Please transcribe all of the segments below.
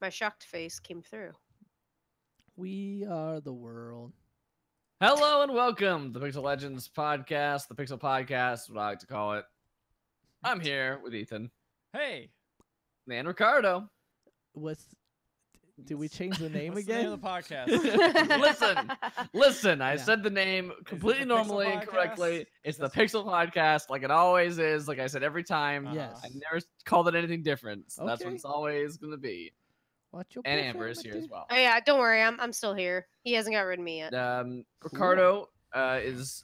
My shocked face came through. We are the world. Hello and welcome to the Pixel Legends podcast, the Pixel Podcast, what I like to call it. I'm here with Ethan. Hey. And Ricardo. Did we change the name What's again? the name of the podcast? listen. I said the name completely normally and correctly. It's the Pixel Podcast, like it always is. Like I said every time. Yes. I never called it anything different. So that's what Okay. it's always going to be. Watch your And Amber is here as well. Oh yeah, don't worry, I'm still here. He hasn't got rid of me yet. Ricardo is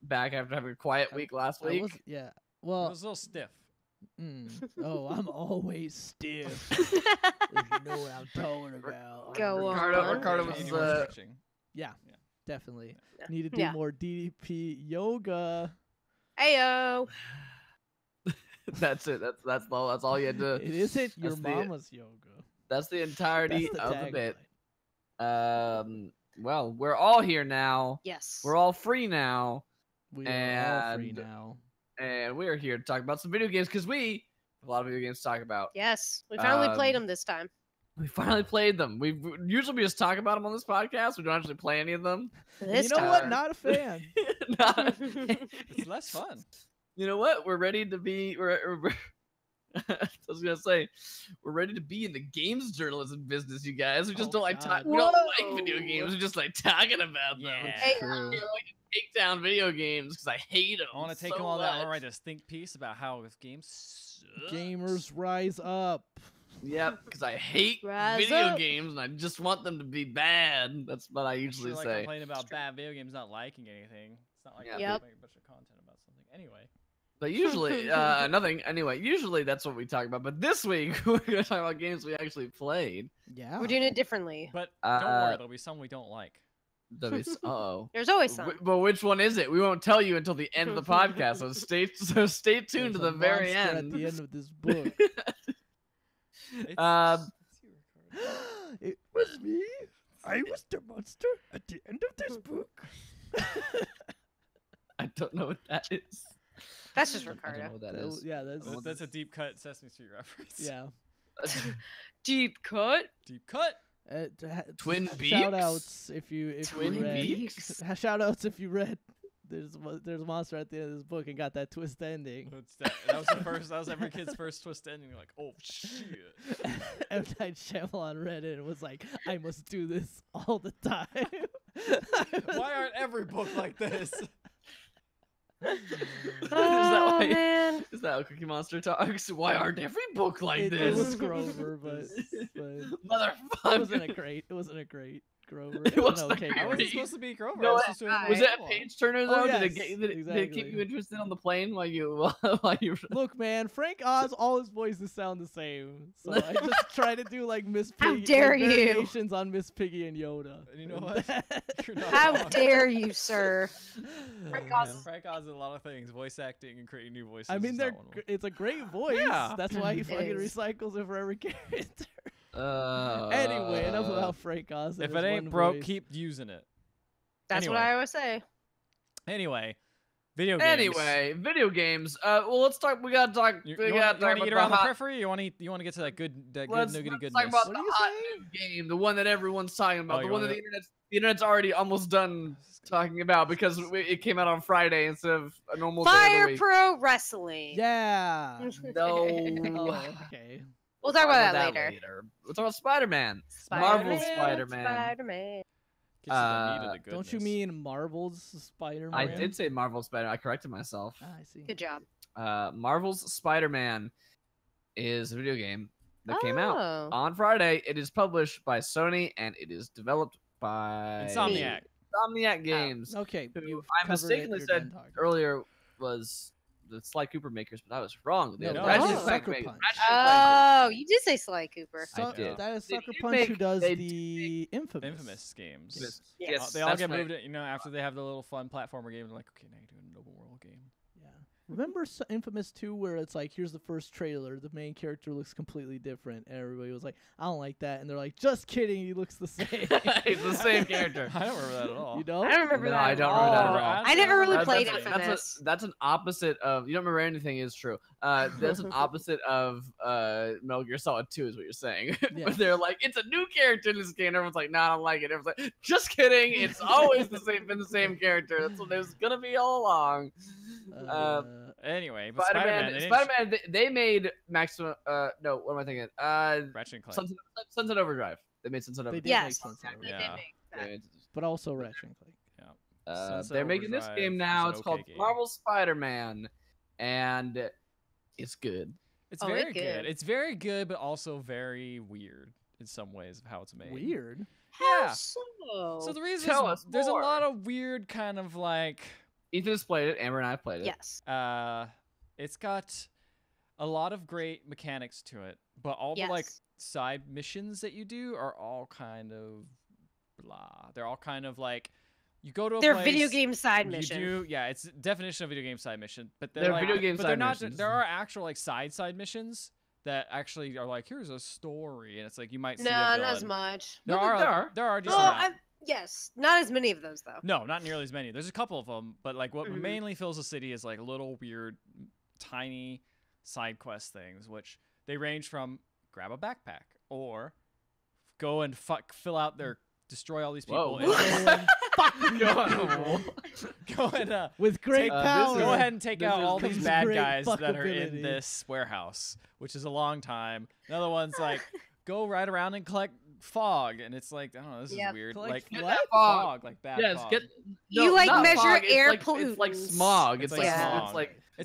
back after having a quiet week last week. Yeah. It Well. was a little stiff. Oh, I'm always stiff. If you know what I'm talking about. Go on. Ricardo was Yeah, definitely. Yeah. Need to do Yeah. more DDP yoga. Ayo. That's it. That's all you had to. It isn't your that's the- mama's yoga. That's the entirety That's the of the bit. tagline. Well, we're all here now. Yes. We're all free now, We are all free now. and we're here to talk about some video games because we have a lot of video games to talk about. Yes, we finally played Um, him this time. We finally played them. We usually just talk about them on this podcast. We don't actually play any of them. This You know time. what? Not a fan. Not- It's less fun. you know what? We're ready to be. I was gonna say, we're ready to be in the games journalism business, you guys. We just Oh, don't like God. we don't like Whoa. video games. We just like talking about them. Yeah. Hey, True. I don't like to take down video games because I hate them. I want to take so them all that. I want to much. write this think piece about how this game sucks. Gamers rise up. Yep, because I hate Rise video up. games and I just want them to be bad. That's what I usually Like say. complaining about bad video games not liking anything. It's not like Yeah. I Yep. make a bunch of content about something. Anyway. But usually, nothing. Anyway, usually that's what we talk about. But this week we're gonna talk about games we actually played. Yeah. We're doing it differently. But don't worry, Uh, there'll be some we don't like. Uh-oh. There's always some. But which one is it? We won't tell you until the end of the podcast. So stay tuned to There's the a very monster end. At the end of this book. It's, Um, it's you, Ricardo. It was me. I was the monster at the end of this book. I don't know what that is. That's just I don't know Ricardo. what that is. Yeah, that's That's a deep cut Sesame Street reference. yeah. Deep cut. Deep cut. Twin Shout Peaks? outs if you Twin read. Peaks? Shout outs if you read. There's a monster at the end of this book and got that twist ending. That was the first. That was every kid's first twist ending. You're like, oh shit. M. Night Shyamalan read it and was like, I must do this all the time. Why aren't every book like this? Oh man. Is that how Cookie Monster talks? Why aren't every book like It this? was Grover, but Motherfucker. it wasn't a great Grover. It wasn't okay. great. I Grover. wasn't supposed to be Grover. No, I was supposed to I- Was that a Shyamalan. page turner though? Oh, did, yes, did it keep exactly. you interested on the plane while you while you? Look, man, Frank Oz, all his voices sound the same. So I just try to do like Miss How Piggy. dare like, you. variations on Miss Piggy and Yoda. And you know what? You're not How wrong. dare you, sir? Frank Frank Oz did a lot of things, voice acting and creating new voices. I mean, is not one of them. it's a great voice. Yeah. That's why he It fucking is. recycles it for every character. Uh, Anyway, enough about Frank Oz. If and it his ain't one broke, voice. keep using it. That's what Anyway. I always say. Anyway, video games. Anyway, video games. Well, let's talk. We gotta talk. You we want gotta to talk eat about around the the hot. periphery? You want to get to that good Let's nougaty talk goodness? about What the do you hot say? new game, the one that everyone's talking about, Oh, the you one that wanna- the internet's already almost done talking about because it came out on Friday instead of a normal day of Fire the week. Pro Wrestling. Yeah. No. Oh, okay. We'll talk about that later. We'll talk about Spider-Man. Marvel's Spider-Man. Spider-Man. Gets to the meat of the Don't you goodness. mean Marvel's Spider-Man? I did say Marvel's Spider-Man. I corrected myself. Ah, I see. Good job. Marvel's Spider-Man is a video game that came out Oh. on Friday. It is published by Sony and it is developed by Insomniac. Insomniac Games. Okay. Who you've I covered it, mistakenly you're said done talking. earlier was the Sly Cooper makers, but I was wrong. No, The no, Ratchet oh. and Clank Sucker makers. Punch. Ratchet and Clank Oh, you did say Sly Cooper. I did. That is They Sucker did Punch who make- does they the Infamous. Infamous games. makers. Yes. Yes, They all that's get right. moved, after they have the little fun platformer game. They're like, okay, now you're doing an open world game. Yeah. Remember Infamous 2 where it's like, here's the first trailer, the main character looks completely different, and everybody was like, I don't like that, and they're like, just kidding, he looks the same. He's the same character. I don't remember that at all. You don't? I don't remember No, that. I at don't all. remember that at all. I never really That's- played that's- Infamous. That's an opposite of, you don't remember anything is true. That's an opposite of Metal Gear Solid 2 is what you're saying. Yeah. But they're like, it's a new character in this game. And everyone's like, no, I don't like it. Everyone's like, just kidding. It's always been the same character. That's what it was gonna be all along. Anyway, but Spider-Man, they made Maximum. No, what am I thinking? Ratchet and Clank. Sunset Overdrive. They made Sunset They Overdrive. did Yes, make sense of they it. did Yeah. make that. But also Ratchet and Clank. Sunset They're making this Overdrive game now. is It's an okay called game. Marvel Spider-Man, and it's good. It's Oh, very it's good. good. It's very good, but also very weird in some ways of how it's made. Weird. Yeah. So So the reason Tell is us there's more. a lot of weird kind of like Ethan has played it. Amber and I have played it. yes. it's got a lot of great mechanics to it, but all the like Yes. side missions that you do are all kind of blah. They're all kind of like you go to a They're place, video game side you mission. do, yeah, it's definition of video game side mission, but They're like, video game but side they're not. missions. There are actual like side missions that actually are like here's a story, and it's like you might see No, a not villain. as much. There No, are there are. decent Oh, amount. yes, not as many of those though. No, not nearly as many. There's a couple of them, but like what Mhm. mainly fills the city is like little weird, tiny side quest things, which they range from grab a backpack or go and fill out their destroy all these people. Whoa. And Go on. go and With great This is- power. go ahead and take This out is- all comes these bad great guys that are fuckability. in this warehouse, which is a long time. Another one's like go ride around and collect fog, and it's like I don't know, this Yep. is weird. Collect Like Get what? that fog. fog, like bad Yes, fog. get. You, like, not measure fog, it's air like, It's like pollutants. smog. It's It's like like smog. it's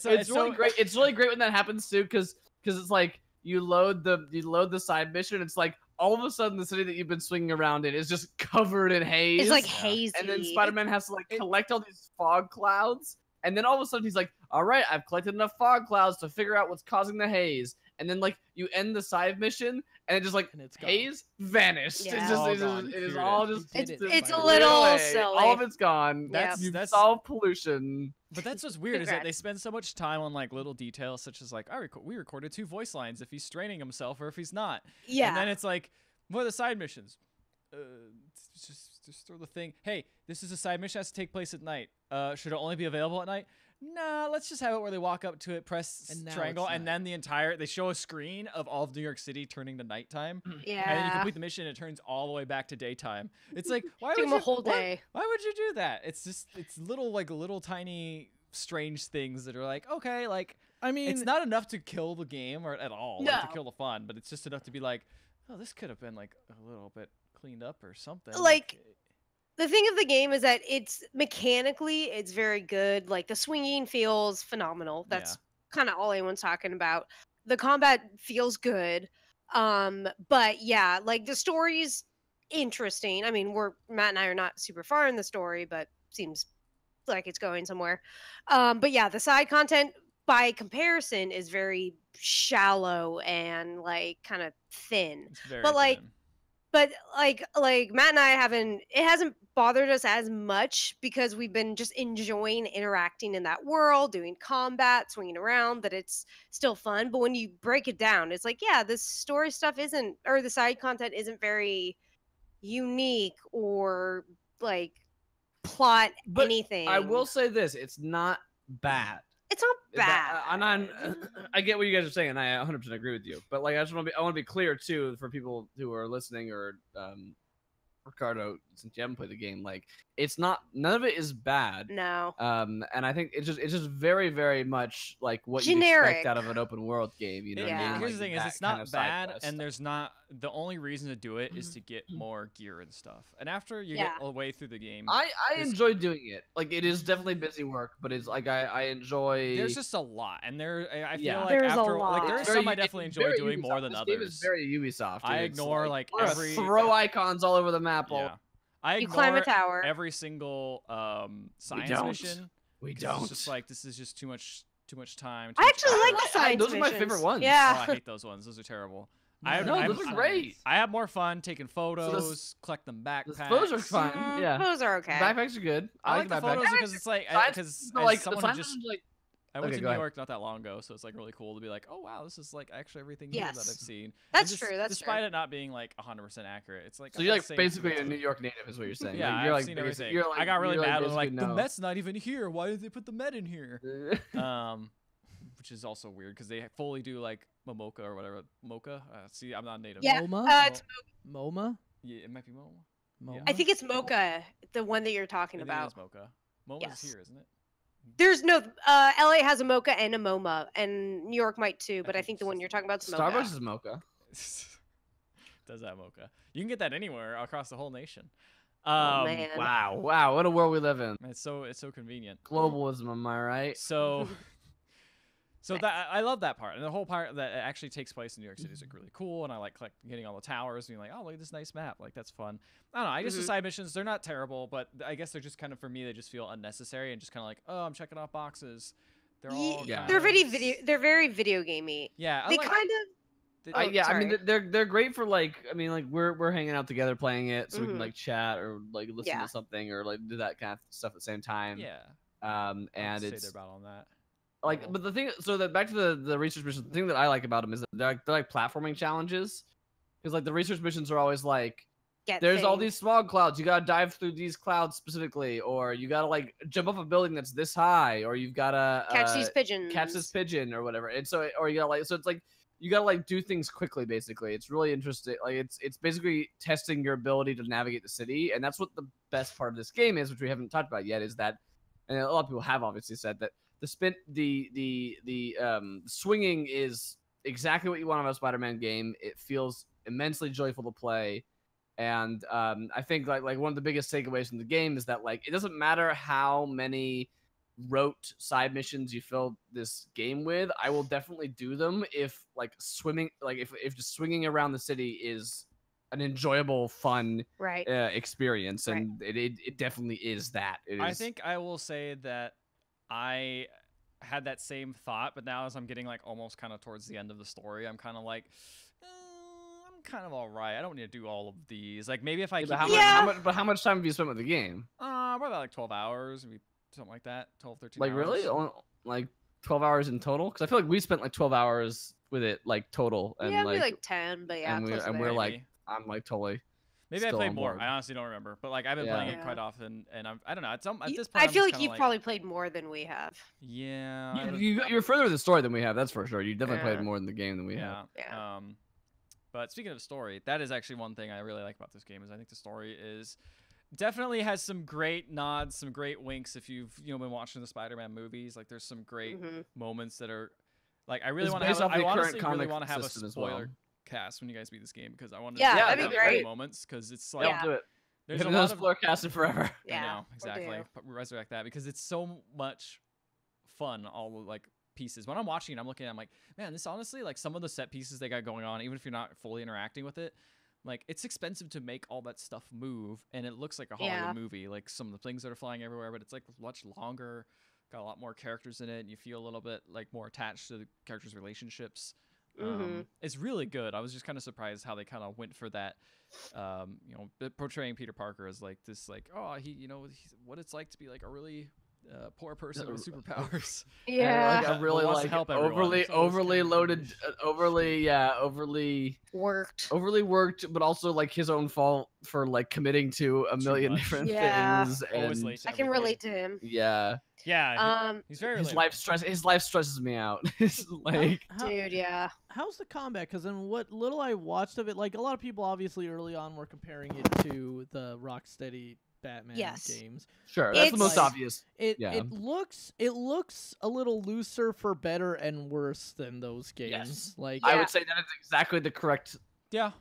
like It's really so, great. It's really great when that happens too, because it's like you load the side mission. It's like all of a sudden the city that you've been swinging around in is just covered in haze. It's like Yeah. hazy. and then Spider-Man has to like collect all these fog clouds, and then all of a sudden he's like, "All right, I've collected enough fog clouds to figure out what's causing the haze." And then like you end the side mission, and it just like And it's gone. haze vanished. Yeah. It's just All it is gone. it is Cured all it. just You did it, It's a Spider-Man. little away. silly. All of it's gone. That's You've that's solved pollution. But that's what's weird is that they Congrats. spend so much time on like little details such as like we recorded 2 voice lines if he's straining himself or if he's not. yeah. And then it's like what are the side missions? Just throw the thing. Hey, this is a side mission that has to take place at night. Should it only be available at night? Nah, let's just have it where they walk up to it, press And now triangle, it's and night. then they show a screen of all of New York City turning to nighttime. yeah. And then you complete the mission and it turns all the way back to daytime. It's like why Took would him you a whole why- day. Why would you do that? It's just it's little tiny strange things that are like okay, like I mean, it's not enough to kill the game or at all, like, to No. kill the fun, but it's just enough to be like, oh, this could have been like a little bit cleaned up or something. Like, The thing of the game is that it's mechanically it's very good. Like the swinging feels phenomenal. That's kind of all anyone's talking about. The combat feels good. But yeah, like the story's interesting. I mean, Matt and I are not super far in the story, but seems like it's going somewhere. But yeah, the side content by comparison is very shallow and like kind of thin. it's very but, like, thin. But like Matt and I it hasn't bothered us as much because we've been just enjoying interacting in that world, doing combat, swinging around, that it's still fun. But when you break it down, it's like, yeah, this story stuff or the side content isn't very unique or like plot But anything. I will say this: it's not bad. It's not bad. I get what you guys are saying. And I 100% agree with you. But like, I want to be clear too for people who are listening or Ricardo, since you haven't played the game, like none of it is bad. No. And I think it's just very, very much like what you Generic. expect out of an open world game. You know what I Yeah. mean? Here's Like the thing: is that it's kind not of side bad, quest. and there's not the only reason to do it is to get more gear and stuff. And after you Yeah. get all the way through the game, I There's- enjoy doing it. Like it is definitely busy work, but it's like I enjoy. there's just a lot, and I feel Yeah. like There's a after lot. like there are It's some very- I definitely it's enjoy very doing more Ubisoft. than This others. game is very Ubisoft. I It's ignore like we're gonna every throw icons all over the map. yeah. I You ignore climb a tower. every single science don't. mission. We 'cause don't. It's just like this is just too much time. I actually like the I- science those are my missions. favorite ones. Oh, Yeah. I hate those ones. Those are terrible. No, I'm- those are great. I have more fun taking photos, collecting The backpacks. photos are fun. Yeah, Those are okay. backpacks are good. I like the backpacks. photos because it's like Science- because no, like the someone science who just missions, like I went Okay, to go New ahead. York not that long ago, so it's like really cool to be like, oh wow, this is like actually everything here that I've Yes. seen. That's And true. That's despite true. it not being like 100% accurate, it's like So got you're that like same basically feel a to New it. York native, is what you're saying. Yeah, like, you're I've like seen basi- everything. You're like, I got really you're mad when like the basically Met's not even here. Why did they put the Met in here? no. Which is also weird because they fully do like Momoka or whatever. Mocha. See, I'm not native. Yeah. MoMA? It's, MoMA? Yeah, it might be Momo. MoMA? I think it's Mocha, the one that you're talking I think it about. is Mocha. Moma's Yes. here, isn't it? There's no. LA has a Mocha and a MoMA, and New York might too. But I think think it's the one just you're talking about is Starbucks Mocha. is mocha. Does that Mocha? You can get that anywhere across the whole nation. Oh man. Wow, what a world we live in. It's so convenient. Globalism, am I right? So that I love that part, and the whole part that actually takes place in New York City is like really cool, and I like getting all the towers and being like, oh, look at this nice map, like that's fun. I don't know, I guess the side missions, they're not terrible, but I guess they're just kind of, for me, they just feel unnecessary and just kind of like, oh, I'm checking off boxes. They're all Yeah. They're very video gamey. Yeah, They like, kind of. Yeah, I sorry. mean they're great for like, I mean like we're hanging out together playing it, so we can like chat or like listen Yeah. to something or like do that kind of stuff at the same time. yeah. And I'll say it's they're about on that. like, level. but the thing, so that back to the research mission, the thing that I like about them is that they're like platforming challenges, because like the research missions are always like, Get there's all things. these smog clouds, you gotta dive through these clouds specifically, or you gotta like jump off a building that's this high, or you've gotta Catch these pigeons. catch this pigeon or whatever. And so, or you gotta like, so it's like you gotta like do things quickly. Basically, it's really interesting. Like it's basically testing your ability to navigate the city, and that's what the best part of this game is, which we haven't talked about yet. Is that, and a lot of people have obviously said that the swinging is exactly what you want out of a Spider-Man game. It feels immensely joyful to play. And I think like one of the biggest takeaways from the game is that like it doesn't matter how many rote side missions you fill this game with, I will definitely do them if like swimming, like if just swinging around the city is an enjoyable, fun Right. experience, and it definitely is that. I think I will say that I had that same thought, but now as I'm getting like almost kind of towards the end of the story, I'm kind of like, I'm kind of all right. I don't need to do all of these. Like maybe if I keep how much time have you spent with the game? probably like 12 hours, maybe something like that, 12, 13 Like hours. really? Like 12 hours in total? Because I feel like we spent like 12 hours with it, like total. And Yeah, maybe like 10, but yeah, and close to we're there. like, I'm like totally. Maybe I still played on more. board. I honestly don't remember, but like I've been playing it Yeah. quite often, and I don't know. At this point, I I'm feel just like kinda you've probably played more than we have. Yeah. You're further in the story than we have, that's for sure. You definitely Yeah. played more in the game than we have. Yeah. But speaking of story, that is actually one thing I really like about this game. Is I think the story is definitely has some great nods, some great winks. If you've been watching the Spider-Man movies, like there's some great moments that are like I really It's want to based have. off the I current honestly really comic want to have a system as well. spoiler cast when you guys beat this game because I want to. Yeah, that'd be have great. moments because it's like Yeah, do it. there's a Haven't done lot of spoiler casting forever. Yeah, I know we'll exactly. do. But resurrect that because it's so much fun. All the like pieces. When I'm watching it, I'm looking at it, I'm like, man, this honestly like some of the set pieces they got going on, even if you're not fully interacting with it, like it's expensive to make all that stuff move, and it looks like a Hollywood movie. Like some of the things that are flying everywhere, but it's like much longer, got a lot more characters in it, and you feel a little bit like more attached to the characters' relationships. It's really good. I was just kind of surprised how they kind of went for that. Portraying Peter Parker as like this, like he's what it's like to be like a really poor person with superpowers. Yeah. Like a really wants to like help everyone. overly It's always overly kind of loaded, overly Worked, but also like his own fault for like committing to a million much. different Yeah. things. Always And late to I can everything. relate to him. yeah, Yeah, he's very his relatable. his life stresses me out. It's like Dude, yeah. How's the combat? Because in what little I watched of it, like a lot of people obviously early on were comparing it to the Rocksteady Batman games. sure, that's the most It's- obvious. It looks a little looser for better and worse than those games. Yes. Like I Yeah. would say that is exactly the correct, Yeah,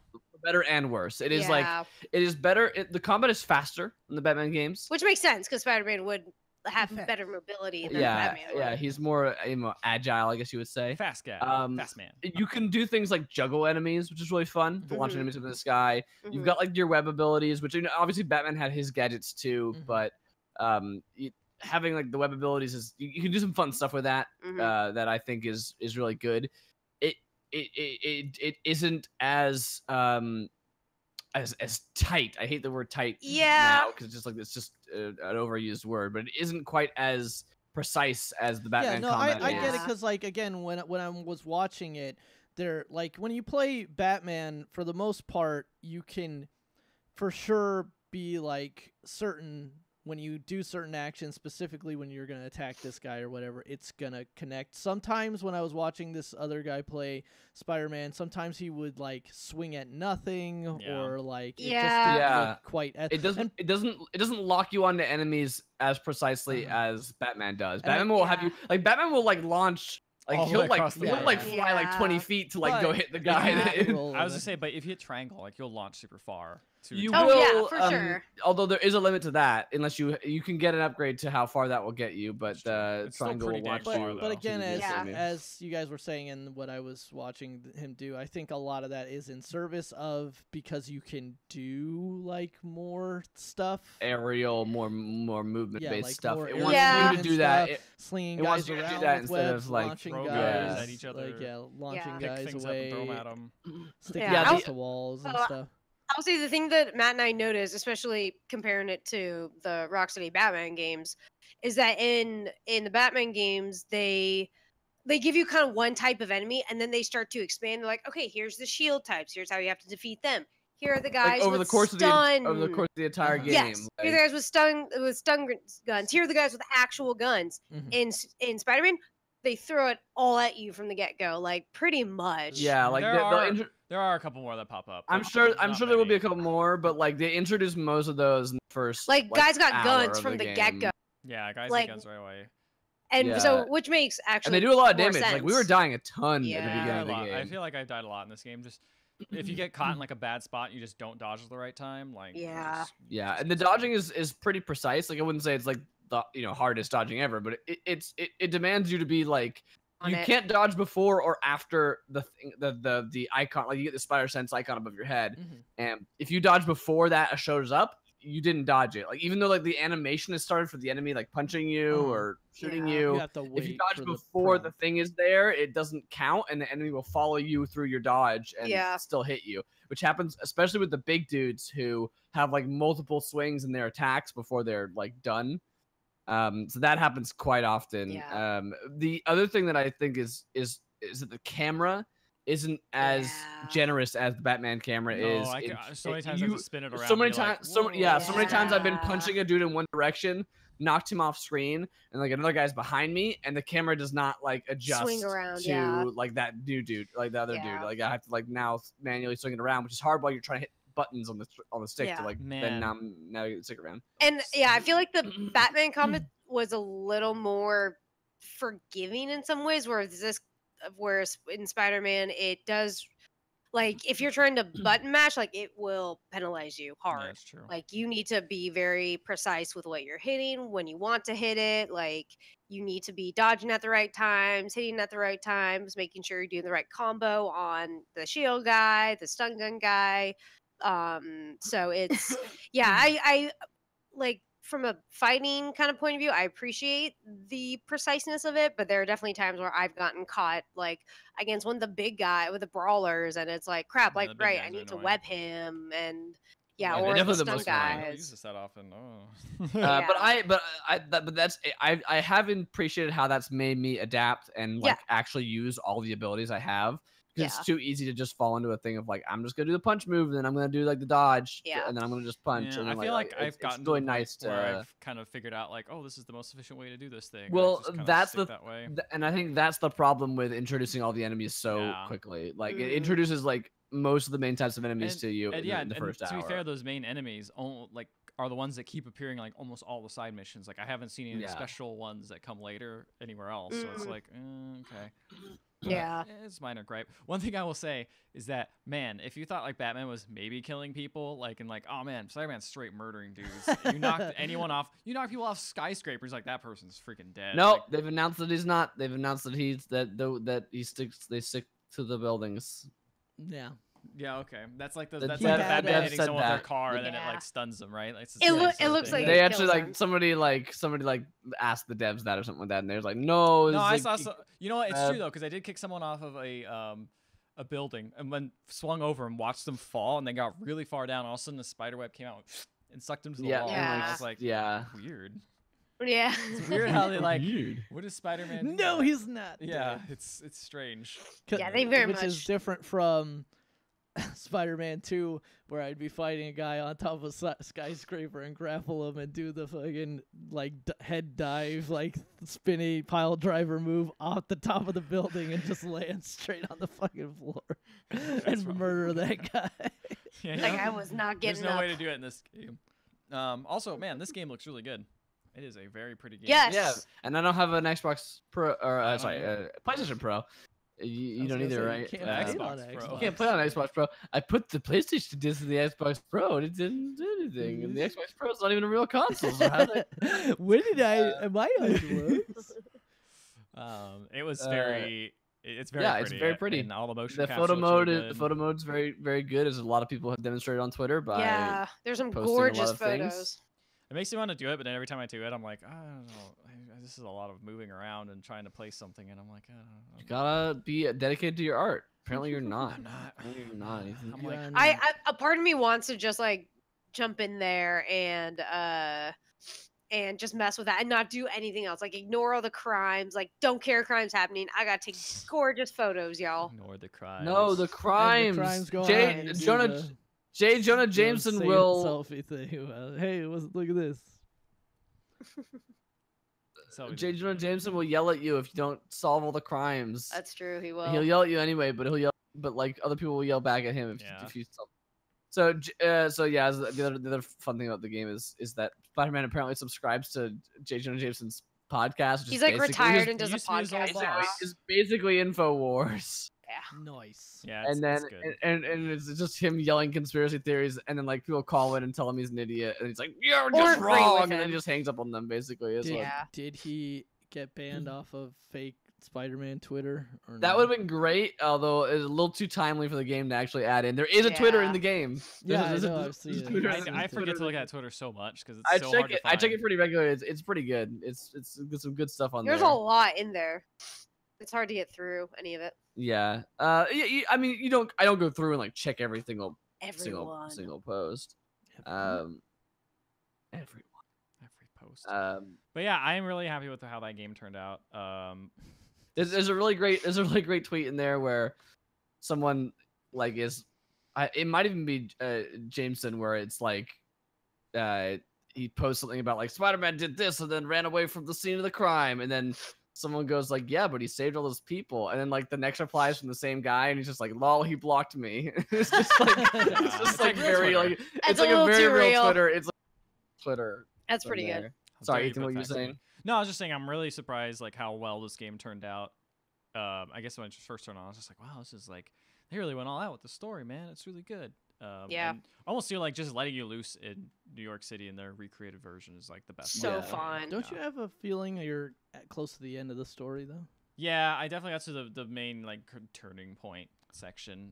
better and worse. It is like Yeah. it is better. The combat is faster in the Batman games. Which makes sense because Spider-Man would have Fact. better mobility than Yeah, Batman. yeah, would. he's more agile, I guess you would say. fast guy, fast man. You can do things like juggle enemies, which is really fun to launch Mhm. enemies into the sky. You've Mhm. got like your web abilities, which obviously Batman had his gadgets too, Mhm. but having like the web abilities is you can do some fun stuff with that. Mhm. That I think is really good. It isn't as tight. I hate the word tight Yeah. now because it's just an overused word, but it isn't quite as precise as the Batman no, combat I is. get it because like again when I was watching it, there like when you play Batman for the most part you can for sure be like certain when you do certain actions, specifically when you're going to attack this guy or whatever, it's going to connect. Sometimes when I was watching this other guy play Spider-Man, sometimes he would like swing at nothing or like it just didn't look quite as it doesn't lock you onto enemies as precisely as Batman does. Batman will have you like Batman will like launch like he'll fly like 20 feet to like go hit the guy. I was gonna say, but if you hit triangle, like you'll launch super far. You will, for sure. Although there is a limit to that, unless you can get an upgrade to how far that will get you. But triangle will launch you. But again, as you guys were saying, and what I was watching him do, I think a lot of that is in service of because you can do like more stuff, aerial, more movement based like stuff. It wants you to do that, slinging guys around with webs, of like launching guys at each other, launching guys away, throw them at them, sticking against the walls and stuff. I'll say the thing that Matt and I noticed, especially comparing it to the Rocksteady Batman games, is that in the Batman games, they give you kind of one type of enemy, and then they start to expand. They're like, okay, here's the shield types. Here's how you have to defeat them. Here are the guys over with the course stun. over the course of the entire game. Yes, here are the guys with stun guns. Here are the guys with actual guns. In Spider-Man, they throw it all at you from the get-go, like pretty much. Yeah, like there are a couple more that pop up. I'm sure there will be a couple more, but like they introduced most of those in the first. Like guys got guns from the get-go. Yeah, guys got guns right away. And so, which makes actually and they do a lot of damage. Sense. Like we were dying a ton at the beginning of the game. I feel like I died a lot in this game. Just if you get caught in like a bad spot, you just don't dodge at the right time. Like and the dodging is pretty precise. Like I wouldn't say it's like the hardest dodging ever, but it demands you to be like. You can't dodge before or after the icon. Like you get the spider sense icon above your head, and if you dodge before that shows up, you didn't dodge it. Like even though like the animation is started for the enemy like punching you or shooting you, have to wait if you dodge before the thing is there, it doesn't count, and the enemy will follow you through your dodge and still hit you. Which happens especially with the big dudes who have like multiple swings in their attacks before they're like done. So that happens quite often. The other thing that I think is that the camera isn't as generous as the Batman camera is. So many times I have to spin it around. So many times, so many times I've been punching a dude in one direction, knocked him off screen, and like another guy's behind me, and the camera does not like adjust to like that new dude, like the other dude. Like I have to like now manually swing it around, which is hard while you're trying to hit buttons on the stick to like then navigate the stick around. And I feel like the Batman comic was a little more forgiving in some ways, whereas in Spider-Man it does like if you're trying to button mash, like it will penalize you hard. That's true. Like you need to be very precise with what you're hitting when you want to hit it. Like you need to be dodging at the right times, hitting at the right times, making sure you're doing the right combo on the shield guy, the stun gun guy. So it's I like from a fighting kind of point of view, I appreciate the preciseness of it, but there are definitely times where I've gotten caught like against one of the big guy with the brawlers, and it's like crap, like right, I need to web him, and or the stun guys. I don't use this that often. But that's I have appreciated how that's made me adapt and like actually use all the abilities I have. Because it's too easy to just fall into a thing of like I'm just gonna do the punch move, and then I'm gonna do like the dodge, and then I'm gonna just punch. Yeah, and then, I feel like I've gotten really nice to where I've kind of figured out like, oh, this is the most efficient way to do this thing. Well, that's and I think that's the problem with introducing all the enemies so quickly. Like it introduces like most of the main types of enemies to you in the first hour. To be fair, those main enemies are the ones that keep appearing like almost all the side missions. Like I haven't seen any special ones that come later anywhere else. So it's like, okay. Yeah, it's minor gripe. One thing I will say is that, man, if you thought like Batman was maybe killing people, like and like, oh man, Spider-Man's straight murdering dudes. You knocked anyone off. You knock people off skyscrapers, like that person's freaking dead. No, like, they've announced that he's not. They've announced that they stick to the buildings. Yeah. Yeah, okay. That's like that's like Batman hitting someone with their car and then it like stuns them, right? Like, it looks like they actually like somebody asked the devs that or something like that, and they're like, no. I saw. You know what? It's true though, because I did kick someone off of a building and then swung over and watched them fall, and they got really far down. All of a sudden, the spider web came out and sucked them to the wall. And I was like, weird. Yeah. It's weird how they like. Weird. What is Spider-Man? do No, that? he's not. Yeah, dead. it's strange. Yeah, they very Which is much- different from Spider-Man 2, where I'd be fighting a guy on top of a skyscraper and grapple him and do the fucking like head dive, like spinny pile driver move off the top of the building and just land straight on the fucking floor and murder that guy. Yeah, Like I was not There's getting no up. way to do it in this game. Also, man, this game looks really good. It is a very pretty game. Yes. Yeah, and I don't have an Xbox Pro or I don't sorry, either. PlayStation Pro. You was don't gonna either, say, you right? can't play it play on on Xbox Pro. You can't play on Xbox Pro. I put the PlayStation disc in the Xbox Pro, and it didn't do anything. And the Xbox Pro is not even a real console. So how did When did am I on It was very. It's very yeah, pretty. it's very pretty. And all the motion the capture photo looks mode? really The good. photo mode's very, very good, as a lot of people have demonstrated on Twitter by Yeah, there's some posting a lot gorgeous of things. photos. It makes me want to do it, but then every time I do it, I'm like, I don't know. This is a lot of moving around and trying to place something, and I'm like, I don't know. You gotta be dedicated to your art. Apparently, you're not. I'm not. Apparently you're not. Ethan. I'm like, I a part of me wants to just like jump in there and just mess with that and not do anything else. Like ignore all the crimes. Like don't care crimes happening. I gotta take gorgeous photos, y'all. ignore the crimes. No, the crimes. crimes go on, Jay, you do Jonah, the- J. Jonah the Jameson insane will. selfie thing. Hey, look at this. So J. Jonah Jameson will yell at you if you don't solve all the crimes. That's true. He will. He'll yell at you anyway, but he'll yell. But like other people will yell back at him Yeah. if you solve. So yeah, the other fun thing about the game is that Spider-Man apparently subscribes to J. Jonah Jameson's podcast. Which He's is like basically retired his- and does a used to be his old podcast. boss. now. It's basically InfoWars. Nice. yeah, And then it's good. and it's just him yelling conspiracy theories, and then like people call in and tell him he's an idiot, and he's like, "You're Or just agree wrong," with and then him. he just hangs up on them. Basically, is Did, what- Yeah. did he get banned off of fake Spider-Man Twitter? Or That no? would have been great, although it's a little too timely for the game to actually add in. There is a Twitter in Yeah. the game. Yeah, There's a- I know, I've there's seen a it. Twitter I, in the- I forget to look Twitter- at Twitter so much because it's I so check hard it. to find. I check it pretty regularly. It's pretty good. It's some good stuff on There's there. a lot in there. It's hard to get through any of it. Yeah. I mean, you don't. I don't go through and like check every single Everyone. single post. Everyone. every post. Um. But yeah, I am really happy with how that game turned out. There's a really great tweet in there where someone like it might even be Jameson, where it's like he posts something about like Spider-Man did this and then ran away from the scene of the crime, and then someone goes like, yeah, but he saved all those people, and then like the next reply is from the same guy, and he's just like, lol, he blocked me. It's just like it's just It's like like real very Twitter. like That's it's a like a little very too real real. Twitter. It's like Twitter. That's from pretty good. there. How Sorry, dare you Ethan, put what were you facts in. saying? No, I was just saying I'm really surprised like how well this game turned out. I guess when I first turned on, I was just like, wow, this is like they really went all out with the story, man. It's really good. Yeah. and I almost feel like just letting you loose in New York City in their recreated version is like the best. So part of the game. fun. Don't you have a feeling you're close to the end of the story though? Yeah, I definitely got to the main like turning point section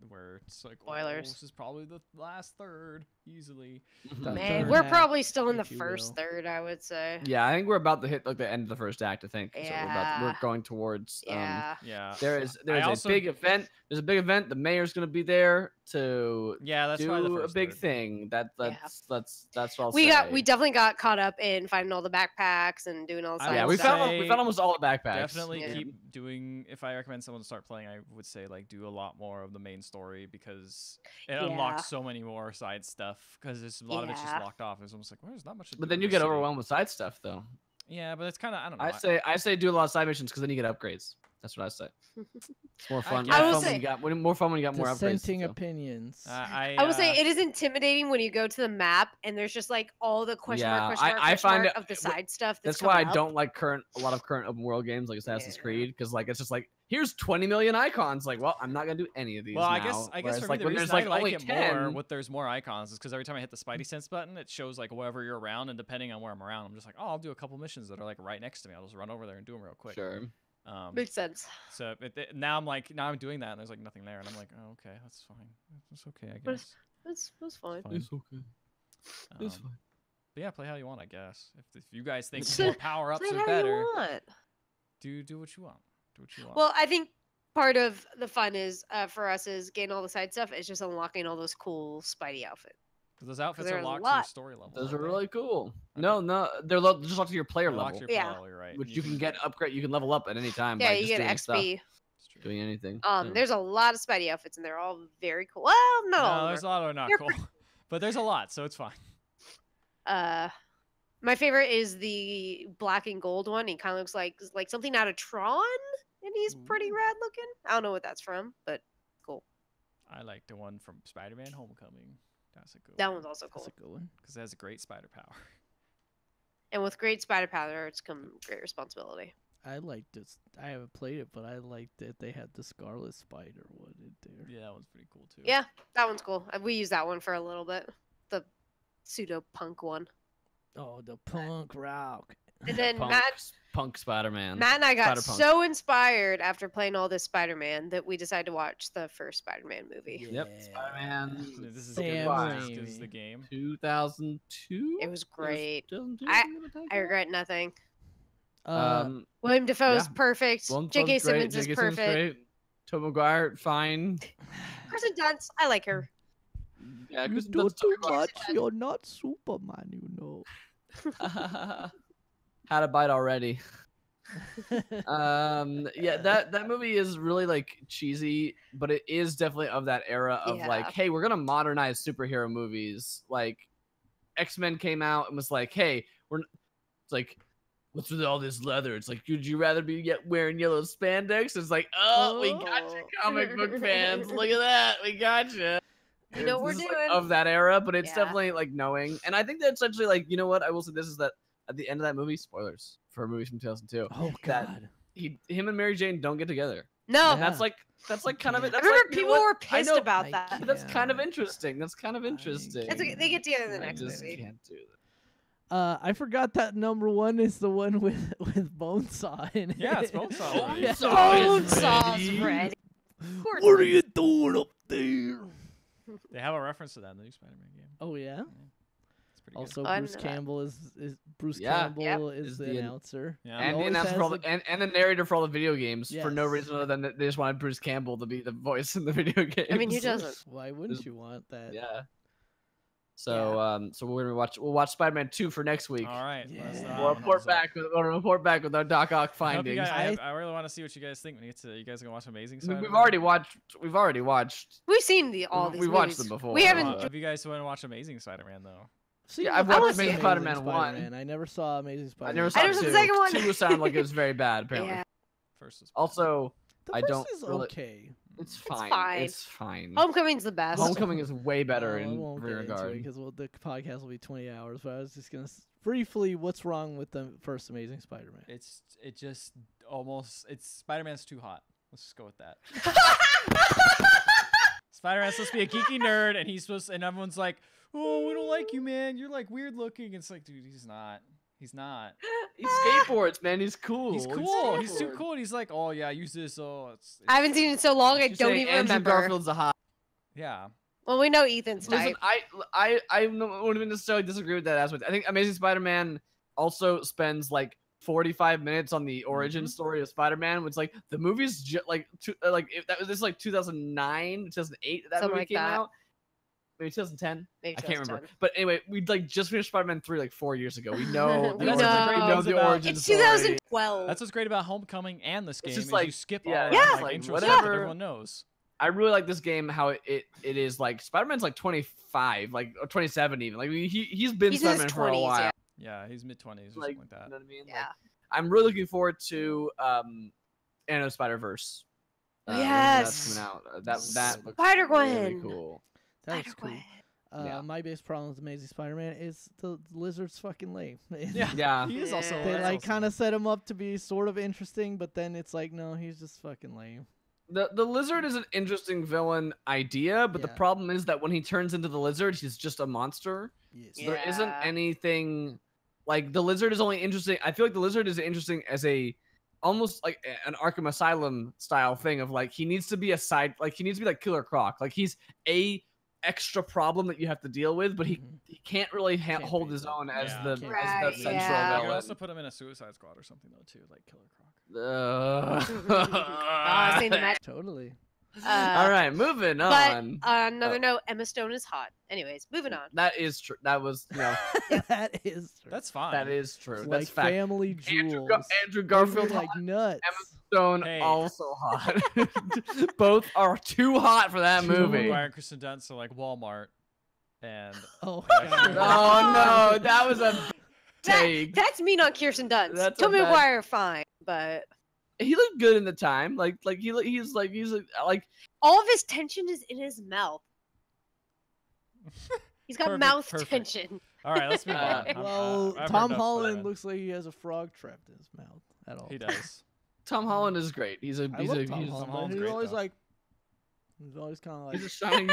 where it's like, oh, Spoilers. this is probably the last third easily. Dun, Man, dun, we're dun, probably still in the if you first will. third, I would say. Yeah, I think we're about to hit like the end of the first act. I think. So Yeah. we're going towards. Yeah. Yeah. There's I a also- big event. There's a big event. The mayor's gonna be there to Yeah, that's probably the do a first big third. thing. That's what I'll We say. definitely got caught up in finding all the backpacks and doing all the I side yeah, would we stuff. found we found almost all the backpacks. Definitely Yeah. keep doing. If I recommend someone to start playing, I would say like do a lot more of the main story because it Yeah. unlocks so many more side stuff. Because there's a lot of it's just Yeah. locked off. It's almost like, well, there's not much. To But do then in you this get city. overwhelmed with side stuff, though. Yeah, but it's kind of I don't know. I say do a lot of side missions because then you get upgrades. That's what I say. It's more fun. I More will fun say- when you got more fun when you got more upgrades. Dissenting so. opinions. I I would say it is intimidating when you go to the map and there's just like all the question Yeah, mark, question mark, I question find mark it- of the side stuff. That's coming why I up. don't like a lot of current open world games like Assassin's Yeah. Creed, because like it's just like here's 20 million icons. Like, well, I'm not gonna do any of these. Well, I now. guess Whereas, for me like the when reason there's like I like only it 10, more with there's more icons is because every time I hit the Spidey Sense button, it shows like wherever you're around, and depending on where I'm around, I'm just like, oh, I'll do a couple missions that are like right next to me. I'll just run over there and do them real quick. Sure. Makes sense. So now I'm doing that, and there's like nothing there, and I'm like, oh, okay, that's fine. It's okay, I But guess. That's fine. Fine. okay. It's Um, fine. But yeah, play how you want, I guess. If you guys think So- more power ups Play are how better, you want. do what you want. Do what you want. Well, I think part of the fun is for us is getting all the side stuff. It's just unlocking all those cool Spidey outfits. Because those outfits are there's a locked to your lot. story level. Those aren't are they? really cool. Okay. No, they're just locked to your player They're locked level, to your Yeah. player level, you're right. which you can get upgrade. You can level up at any time Yeah, by you just get doing stuff, XP. It's true. doing anything. There's a lot of Spidey outfits, and they're all very cool. Well, not all No, of there's a them. lot of not They're cool, but there's a lot, so it's fine. My favorite is the black and gold one. He kind of looks like something out of Tron, and he's pretty Ooh. rad looking. I don't know what that's from, but cool. I like the one from Spider-Man: Homecoming. That's a good That one. one's also cool. That's a good one. Because it has a great spider power. And with great spider power, it's come great responsibility. I liked this. I haven't played it, but I liked that they had the Scarlet Spider one in there. Yeah, that one's pretty cool too. Yeah, that one's cool. We used that one for a little bit. The pseudo punk one. Oh, the punk rock. And then Punk Spider-Man. Matt and I got Spider-Punk. so inspired after playing all this Spider-Man that we decided to watch the first Spider-Man movie. Yep, Spider-Man. This is Sam good. This is the Raimi. game. 2002. It was great. 2002, I regret nothing. Uh, William Defoe's yeah. perfect. Willem J.K. Dafoe's great, Simmons is J.K. Simmons perfect. great. Tobey Maguire, fine. Kristen Dunst, I like her. Yeah, you Kristen do Dunst, too Tobey much. You're not Superman, you know. Maguire. Had a bite already. Yeah, that movie is really like cheesy, but it is definitely of that era of like, Yeah. hey, we're gonna modernize superhero movies. Like X-Men came out and was like, hey, it's like, what's with all this leather? It's like, would you rather be wearing yellow spandex? It's like, oh, we got you, comic book fans. Look at that, we got you. You know what we're This is, doing. like, of that era, but it's Yeah. definitely like knowing, and I think that's actually like, you know what? I will say this is that at the end of that movie, spoilers for a movie from 2002. Oh that God. him and Mary Jane don't get together. No, And that's like kind of it. I That's remember like, you know people what? were I pissed know, about I that. can't. That's kind of Yeah. interesting. That's kind of I interesting. It's okay, they get together in the I next just movie. can't do that. I forgot that number one is the one with Bonesaw in it. Yeah, it's Bonesaw. Oh, Yeah. Bonesaw's ready. Poor What are you doing up there? They have a reference to that in the new Spider-Man game. Oh yeah. It's pretty Also, Oh, I Bruce didn't know that. Campbell is Bruce Yeah. Campbell Is is the the an- announcer. good. Yeah. And the always announcer for all has the, and the narrator for all the video games for no Yes. reason other than that they just wanted Bruce Campbell to be the voice in the video games. I mean, who doesn't? Why wouldn't you want that? Yeah. So so we'll watch Spider-Man 2 for next week. All right. Yeah. let's, We'll report back with our Doc Ock I hope you findings. guys, I really want to see what you guys think when you get to. You guys are gonna watch Amazing Spider-Man. We've already watched. We've seen all these We movies. watched them before. We haven't. If you guys want to watch Amazing Spider-Man though, See, Yeah, I've I watched watched Amazing Spider-Man 1. Spider-Man. I never saw Amazing I Spider-Man. never saw I never saw the 2. second one. 2 sounded like it was very bad. Apparently. Yeah. first was Also, The I first don't is really- okay. it's fine. fine. It's fine. Homecoming's the best. Homecoming is way better I in won't every get into regard. because the podcast will be 20 hours. But I was just gonna briefly, what's wrong with the first Amazing Spider-Man? it just almost Spider-Man's too hot. Let's just go with that. Spider-Man's supposed to be a geeky nerd, and and everyone's like, "Oh, we don't like you, man. You're like weird looking." It's like, dude, he's not. He's not. He skateboards, man. He's cool. He's cool. He's too cool. And he's like, "Oh yeah, use this." Oh, it's I haven't seen it in so long. I You're don't saying even Andrew remember. Garfield's a hot. yeah. Well, we know Ethan's Listen, type. I wouldn't necessarily disagree with that aspect. I think Amazing Spider-Man also spends like 45 minutes on the origin story of Spider-Man, which like the movie's like this is like 2009, 2008 that Something movie like came that. out. Maybe 2010. Maybe I can't remember. 2010. But anyway, we like just finished Spider-Man 3 like 4 years ago. We know We the know. origin, we know It's the about- origin It's story. 2012. That's what's great about Homecoming and this game. just is like- you skip yeah, all yeah. that it's like intro stuff that whatever. everyone knows. I really like this game. How it is like Spider-Man's like 25, like or 27 even. Like he's been He's in his Spider-Man for a 20s, while. yeah. Yeah, he's mid-20s or Like, something like that. you know what I mean? Yeah. Like, I'm really looking forward to Anno Spider-Verse. Yes. That's coming out. That looks Spider-Gwen. really cool. That was cool. Spider-Gwen. Yeah. My biggest problem with Amazing Spider-Man is the lizard's fucking lame. Yeah, Yeah. he is also. Yeah. They that's like also- kind of set him up to be sort of interesting, but then it's like, no, he's just fucking lame. The lizard is an interesting villain idea, but the Yeah. problem is that when he turns into the lizard, he's just a monster. Yes. There isn't Yeah. anything like the lizard is only interesting. I feel like the lizard is interesting as a almost like an Arkham Asylum style thing of like he needs to be a side, like he needs to be like Killer Croc, like he's a extra problem that you have to deal with, but he can't really Can't hold be his the- own as Yeah. the Can't Right, as the central yeah. You could villain. also put him in a Suicide Squad or something though too, like Killer Croc. Ah, seen the match. Totally. All right, moving But on. on another note, Emma Stone is hot. Anyways, moving on. That is true. That was That is true. That's fine. that is true. It's That's like fact. family jewels. Andrew They Garfield look like hot. nuts. Emma Stone Hey. also hot. Both are too hot for that Too movie. Maguire and Kristen Dunst are like Walmart, and Oh, Yeah. God. Oh no, that was a take. That's mean on Kirsten Dunst. That's a Tobey bad- Maguire, fine, but He looked good in the time. He's like all of his tension is in his mouth. He's got mouth Perfect. tension. all right, let's move on. Well, I've Tom heard enough Holland about looks like he has a frog trapped in his mouth at all. He does. Tom Holland is great. He's a I he's love a Tom he's, Holland. Holland's He's great, always though. like, he's always kind of like. he's a shining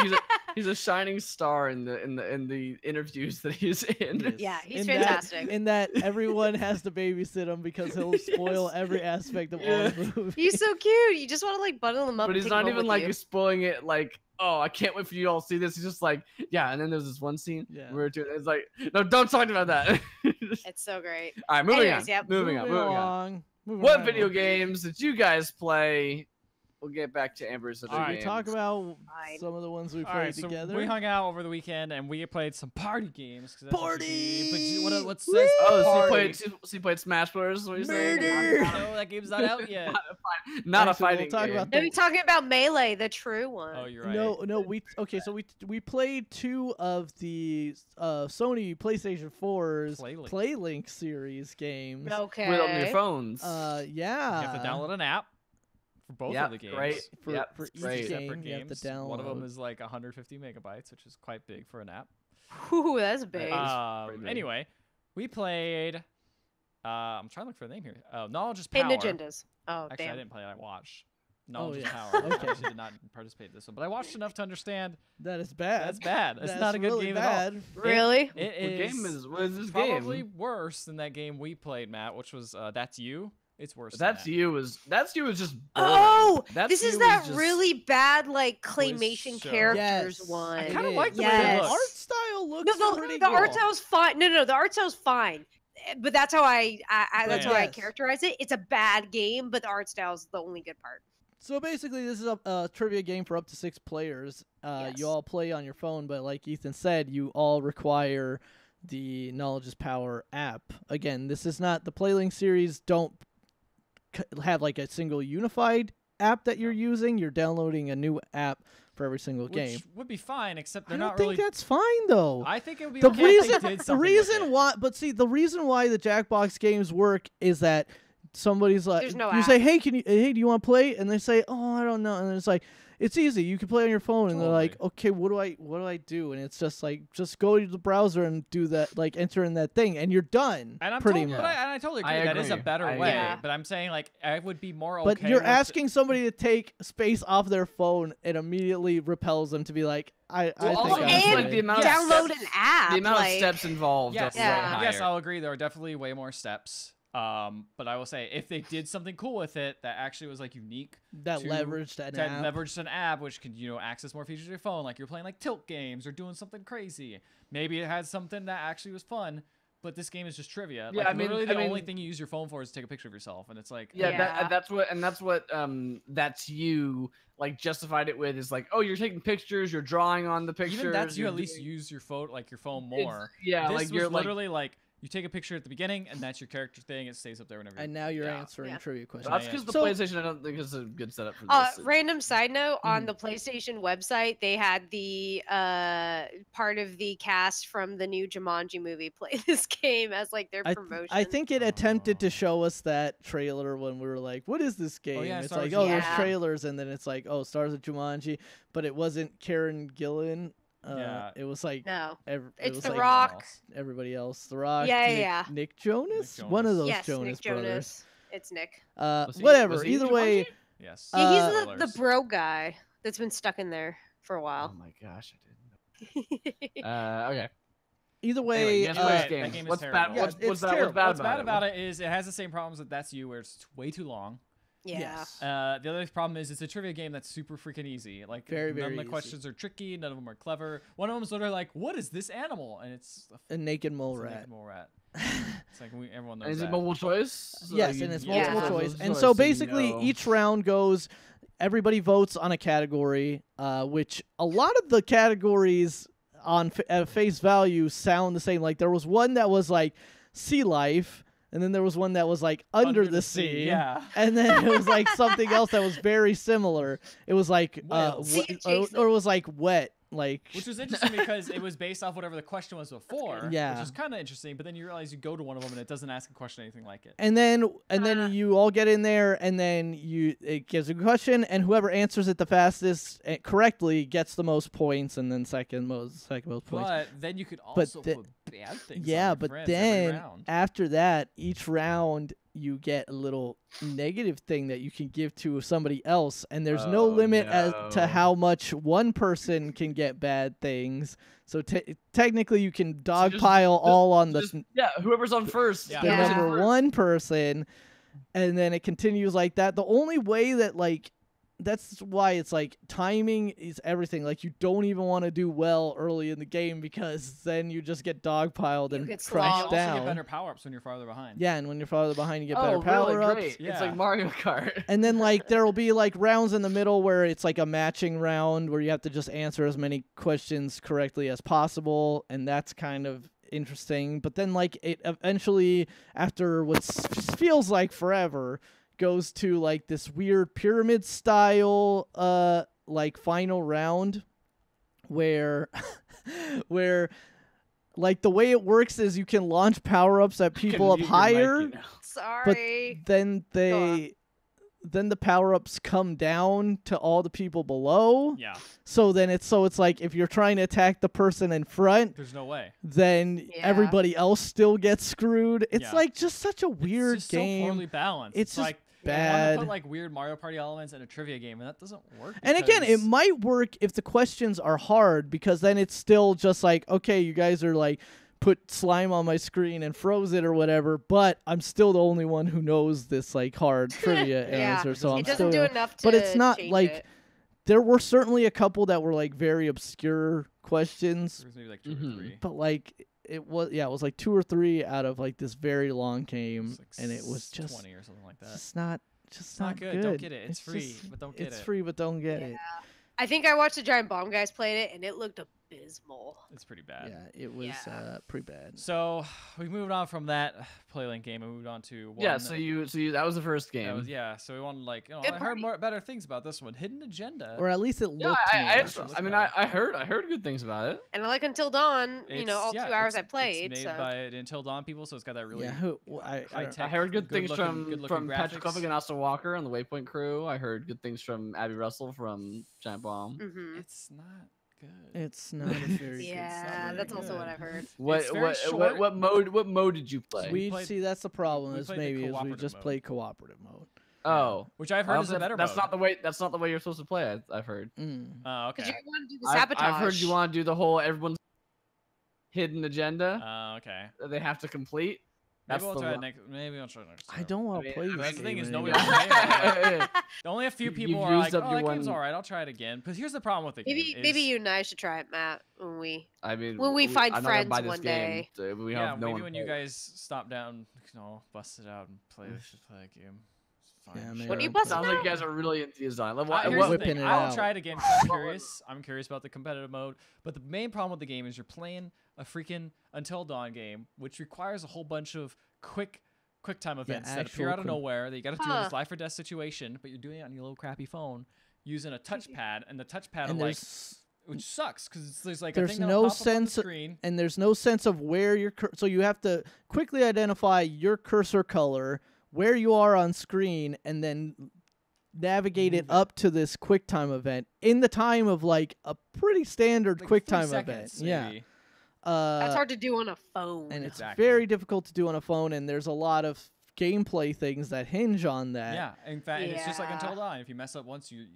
he's a shining star in the interviews that he's in. Yes. Yeah, he's In fantastic. In that everyone has to babysit him because he'll spoil every aspect of all the movie. He's so cute. You just want to like bundle him up. But and he's take not him home even with like you. spoiling it like, oh, I can't wait for you all to see this. He's just like, yeah, and then there's this one scene Yeah. where it's like, no, don't talk about that. It's so great. All right, moving Anyways, on. yep. Moving on. Moving on. along. Moving What right video along. games did you guys play? We'll get back to Amber's other All right, We games. talk about Fine. some of the ones we All played right, so together. we hung out over the weekend and we played some party games. 'cause that's what you do. Party! But what says Oh, party? so you played Smash Bros. What are you saying? Murder! No, that game's not out yet. Not a Actually, we'll fighting talk game. about No, you're talking about Melee, the true one. Oh, you're right. No, so we played two of the Sony PlayStation 4's Playlink. PlayLink series games. Okay. With on your phones. Yeah. You have to download an app for both Yep, of the games. great. For, Yep, for it's each great. game, Separate you have games. to download. One of them is like 150 megabytes, which is quite big for an app. Ooh, that's big. pretty big. Anyway, we played. I'm trying to look for the name here. Knowledge is Power. Hidden agendas. Oh, Actually, damn. I didn't play it. I watched. Knowledge is yeah. Power. I Okay. actually did not participate in this one, but I watched enough to understand That is bad. that's bad. It's That's not a good really game bad. at all. Really? What is this probably game? worse than that game we played, Matt, which was That's You. It's worse. That's than you was just Oh, That's this is You that was just- really bad like claymation show. characters Yes. one. I It kinda is. like the way Yes. it The looks. art style looks No, pretty the good. art style's fine. No, the art style's fine. But that's how that's how I Yes. characterize it. It's a bad game, but the art style's the only good part. So basically, this is a trivia game for up to 6 players. Yes. You all play on your phone, but like Ethan said, you all require the Knowledge is Power app. Again, this is not the PlayLink series. Don't have like a single unified app that you're using. You're downloading a new app for every single game. Which would be fine, except I they're don't not think really. that's fine though. I think it would be The okay if they reason, did the something with reason it. why, but see, the reason why the Jackbox games work is that somebody's like, There's no you app. say, hey, do you want to play? And they say, oh, I don't know. And it's like, it's easy. You can play on your phone. And they're like, okay, what do I do? And it's just like, just go to the browser and do that, like enter in that thing, and you're done. And I'm pretty totally, much. I totally agree. I That is a agree. better I way. agree. Yeah. But I'm saying like I would be more okay. But you're with asking somebody to take space off their phone. It immediately repels them to be like, I Well, think also, I'm it's and like good. the amount of download steps- an app. The amount like, of steps involved. Yes, are Yeah. way higher. yes, I'll agree. There are definitely way more steps. But I will say if they did something cool with it that actually was like unique, that to- leveraged an that app. leveraged an app which can access more features of your phone, like you're playing like tilt games or doing something crazy. Maybe it had something that actually was fun. But this game is just trivia. Yeah, Like, I mean- literally the I mean- only thing you use your phone for is to take a picture of yourself, and it's like, Yeah, Yeah. that's what that's you like justified it with is like, oh, you're taking pictures, you're drawing on the pictures. even that's you you're at least doing- use your phone, like your phone it's- more. Yeah, This like was you're like literally like you take a picture at the beginning, and that's your character thing. It stays up there whenever. And now you're Yeah. answering Yeah. trivia questions. that's because the So- PlayStation I don't think is a good setup for this. Random side note, on Mhm. the PlayStation website, they had the part of the cast from the new Jumanji movie play this game as like their promotion. I think it attempted to show us that trailer when we were like, "What is this game?" yeah, it's Stars like, of "Oh, there's Jumanji. trailers," and then it's like, "Oh, Stars of Jumanji," but it wasn't Karen Gillan. Yeah. It was like No. it It's was The like Rock. everybody else. The Rock. Yeah, Nick, yeah. Nick Jonas? Nick One of Jonas. those Yes, Jonas Nick brothers. Jonas. It's Nick. Whatever. was he Either in way, Jumanji? Yes. Yeah, he's the Spoilers. bro guy that's been stuck in there for a Oh while. my gosh, I didn't know. Okay. either way, Anyway, yes, Anyway, what's that game? game is What's terrible. bad? Yeah, What's it's bad? terrible. What's bad What's bad about about it is it has the same problems that That's You, where it's way too long. Yeah. yes. The other problem is it's a trivia game that's super freaking easy. Like Very, none very of the easy. questions are tricky, none of them are clever. One of them is literally like, "What is this animal?" And it's A naked mole it's a rat. naked mole rat. It's like everyone knows Is that. it multiple choice? So Yes, you- and it's Yeah. multiple multiple choice. And so you basically, know. each round goes everybody votes on a category, which a lot of the categories on at face value sound the same. Like there was one that was like sea life, and then there was one that was like under the sea, yeah. and then it was like something else that was very similar. It was like or it was like wet. Like, which was interesting because it was based off whatever the question was before. Yeah, which is kind of interesting. But then you realize you go to one of them and it doesn't ask a question anything like it. And then you all get in there, and then it gives a question, and whoever answers it the fastest correctly gets the most points, and then second most points. But then you could also put bad things. Yeah, on but friends then after that, each round you get a little negative thing that you can give to somebody else, and there's no limit as to how much one person can get bad things. So technically you can dogpile all on whoever's on first, the number one person, and then it continues like that. The only way that that's why it's like timing is everything. Like you don't even want to do well early in the game because then you just get dogpiled and crash down. You also get better power-ups when you're farther behind. Yeah, and when you're farther behind, you get better power-ups. Great. Yeah. It's like Mario Kart. And then like there will be like rounds in the middle where it's like a matching round where you have to just answer as many questions correctly as possible, and that's kind of interesting. But then like it eventually, after what feels like forever, goes to like this weird pyramid style like final round where like the way it works is you can launch power-ups at people up higher. Sorry. But then the power-ups come down to all the people below. Yeah. So then it's like if you're trying to attack the person in front, there's no way. Then everybody else still gets screwed. It's like just such a weird it's just game. So poorly balanced. It's just like bad. I want to put like weird Mario Party elements in a trivia game, and that doesn't work. And again, it might work if the questions are hard, because then it's still just like, okay, you guys are like put slime on my screen and froze it or whatever, but I'm still the only one who knows this like hard trivia answer. So I'm still do enough to but it's not like it. There were certainly a couple that were like very obscure questions. There was maybe like 2 or 3. But like it was like 2 or 3 out of like this very long game, like and it was just 20 or something like that. It's not good. Don't get it. It's free, but don't get it. It's free, but don't get it. I think I watched the Giant Bomb guys played it, and it looked abysmal. It's pretty bad. Yeah, it was pretty bad. So we moved on from that Playlink game and moved on to one. Yeah, so you that was the first game. That was, so we wanted I heard better things about this one, Hidden Agenda. Or at least it looked. I heard good things about it. And I like Until Dawn. All 2 hours I played. It's made by Until Dawn people, so it's got that really. I heard good things from Patrick Klepek and Austin Walker on the Waypoint crew. I heard good things from Abby Russell from Giant Bomb. Mm-hmm. It's not good. It's not very good. Yeah, that's also what I've heard. What mode did you play? We see that's the problem is we just play cooperative mode. Oh, which I've heard is a better mode. That's not the way you're supposed to play it. I've heard. Oh, okay. Because you want to do the sabotage. I've heard you want to do the whole everyone's hidden agenda. Oh, okay. They have to complete. Maybe I'll try it next. Maybe I'll try it next. I don't want to play this. That's the thing is game nobody wants to play it. Only a few people are like, "Oh, that game's alright. I'll try it again." Because here's the problem with the game. Maybe you and I should try it, Matt. When we find friends one day. Maybe when you guys stop down, bust it out and play a game. Fine. What do you bust Sounds like you guys are really into design. I'll try it again because I'm curious. I'm curious about the competitive mode. But the main problem with the game is you're playing a freaking Until Dawn game, which requires a whole bunch of quick time events that appear out of nowhere that you got to do in this life or death situation, but you're doing it on your little crappy phone using a touchpad, and the touchpad which sucks because there's like there's no sense and there's no sense of where your so you have to quickly identify your cursor color, where you are on screen, and then navigate it up to this QuickTime event in the time of like a pretty standard QuickTime event. Maybe. Yeah. That's hard to do on a phone. And it's very difficult to do on a phone, and there's a lot of gameplay things that hinge on that. Yeah, in fact, it's just like Until Dawn. If you mess up once, you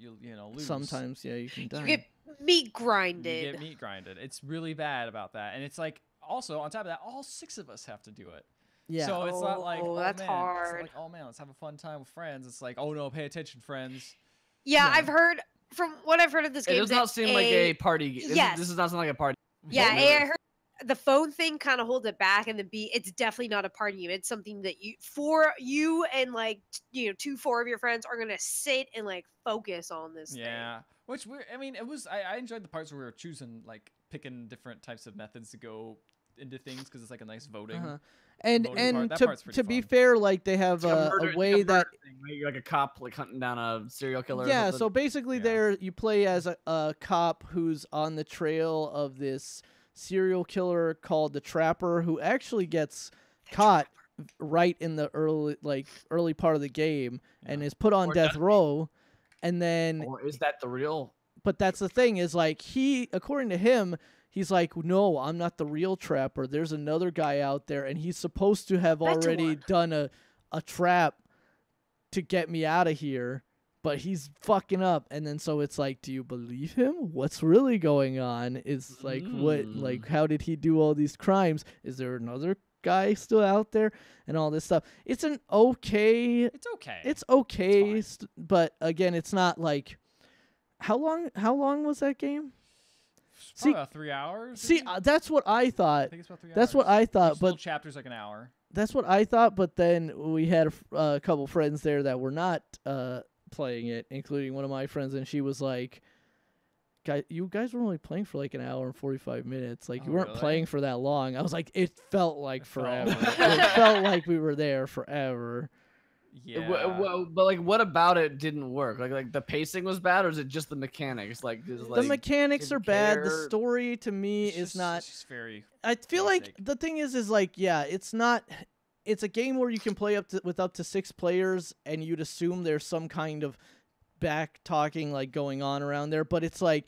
lose. Sometimes, you can die. You get meat grinded. You get meat grinded. It's really bad about that, and it's like also on top of that, all 6 of us have to do it. Yeah. So it's not like that's hard. It's like, oh man, let's have a fun time with friends. It's like, oh no, pay attention, friends. Yeah, I've heard from what I've heard of this game. It does not seem like a party. Yes. This does not sound like a party. Yeah, I heard the phone thing kind of holds it back, and it's definitely not a party game. It's something that you and like 4 of your friends are gonna sit and like focus on this thing. Yeah, which I mean, it was. I enjoyed the parts where we were choosing, like, picking different types of methods to go into things because it's like a nice voting. And to be fair, like they have a way that thing, right? You're like a cop like hunting down a serial killer. Yeah, so basically there you play as a cop who's on the trail of this serial killer called the Trapper, who actually gets caught right in the early part of the game and is put on death row. And then, or is that the real? But that's the thing is, like, according to him, he's like, no, I'm not the real Trapper. There's another guy out there, and he's supposed to have already done a trap to get me out of here, but he's fucking up. And then so it's like, do you believe him? What's really going on? Is like, how did he do all these crimes? Is there another guy still out there and all this stuff? It's okay, but again, it's not like how long was that game? See, about 3 hours. See, that's what I thought. I think it's about 3 hours. That's what I thought. But chapters like an hour. That's what I thought. But then we had a couple friends there that were not playing it, including one of my friends, and she was like, you guys were only playing for like an hour and 45 minutes. Like, you weren't playing for that long. I was like, it felt like forever. It felt like we were there forever. Yeah. But like, what about it didn't work? Like the pacing was bad, or is it just the mechanics? The mechanics are bad. The story to me is not. It's just very. I feel like the thing is like, yeah, it's not. It's a game where you can play with up to 6 players, and you'd assume there's some kind of back talking like going on around there, but it's like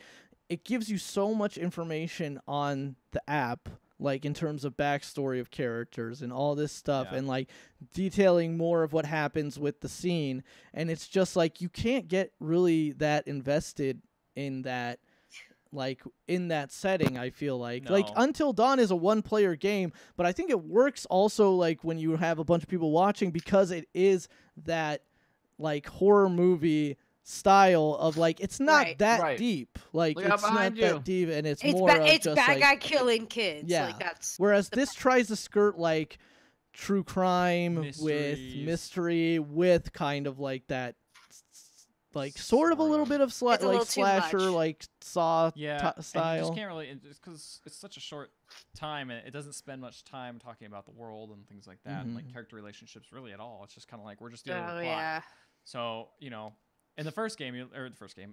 it gives you so much information on the app, like in terms of backstory of characters and all this stuff, and like detailing more of what happens with the scene, and it's just like you can't get really that invested in that, like in that setting. I feel like Until Dawn is a 1-player game, but I think it works also like when you have a bunch of people watching, because it is that like horror movie style of like, it's not that deep, like it's not that deep, and it's more it's just bad like, guy killing kids. Yeah, like that's whereas this tries to skirt like true crime with mystery with kind of like that, like sort of a little bit of slasher, like Saw style. You just can't really, because it's such a short time, and it doesn't spend much time talking about the world and things like that, and like character relationships really at all. It's just kind of like, we're just dealing with plot. Yeah. So, in the first game,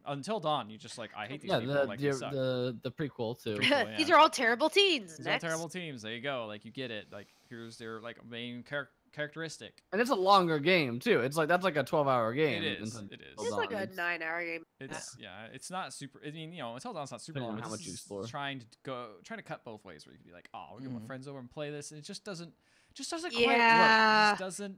Until Dawn, you just like, I hate these people. Like, the prequel too. These are all terrible teens. These are all terrible teams. There you go. Like, you get it. Like, here's their like main characteristic. And it's a longer game too. It's like that's like a 12-hour game. It is. It's like a 9-hour game. It's not super. I mean, Until Dawn's not super long. How much you explore? Trying to cut both ways, where you could be like, oh, we're getting my friends over and play this, and it just doesn't quite work. It just doesn't.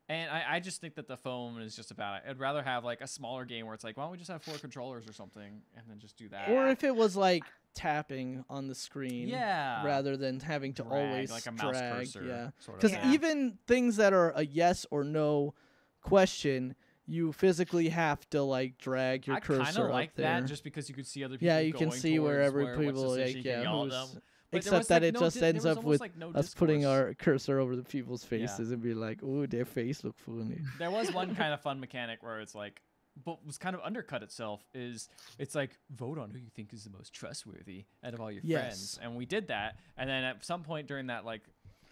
And I just think that the phone is just about it. I'd rather have like a smaller game where it's like, why don't we just have 4 controllers or something, and then just do that. Or if it was like tapping on the screen, rather than having to always like a mouse cursor, because even things that are a yes or no question, you physically have to like drag your cursor up there. I kind of like that, just because you could see other people. Yeah, you can see wherever people like except that it just ends up with us putting our cursor over the people's faces and be like, "Ooh, their face look funny." There was one kind of fun mechanic where it's like, but was kind of undercut itself. It's like, vote on who you think is the most trustworthy out of all your friends, and we did that. And then at some point during that like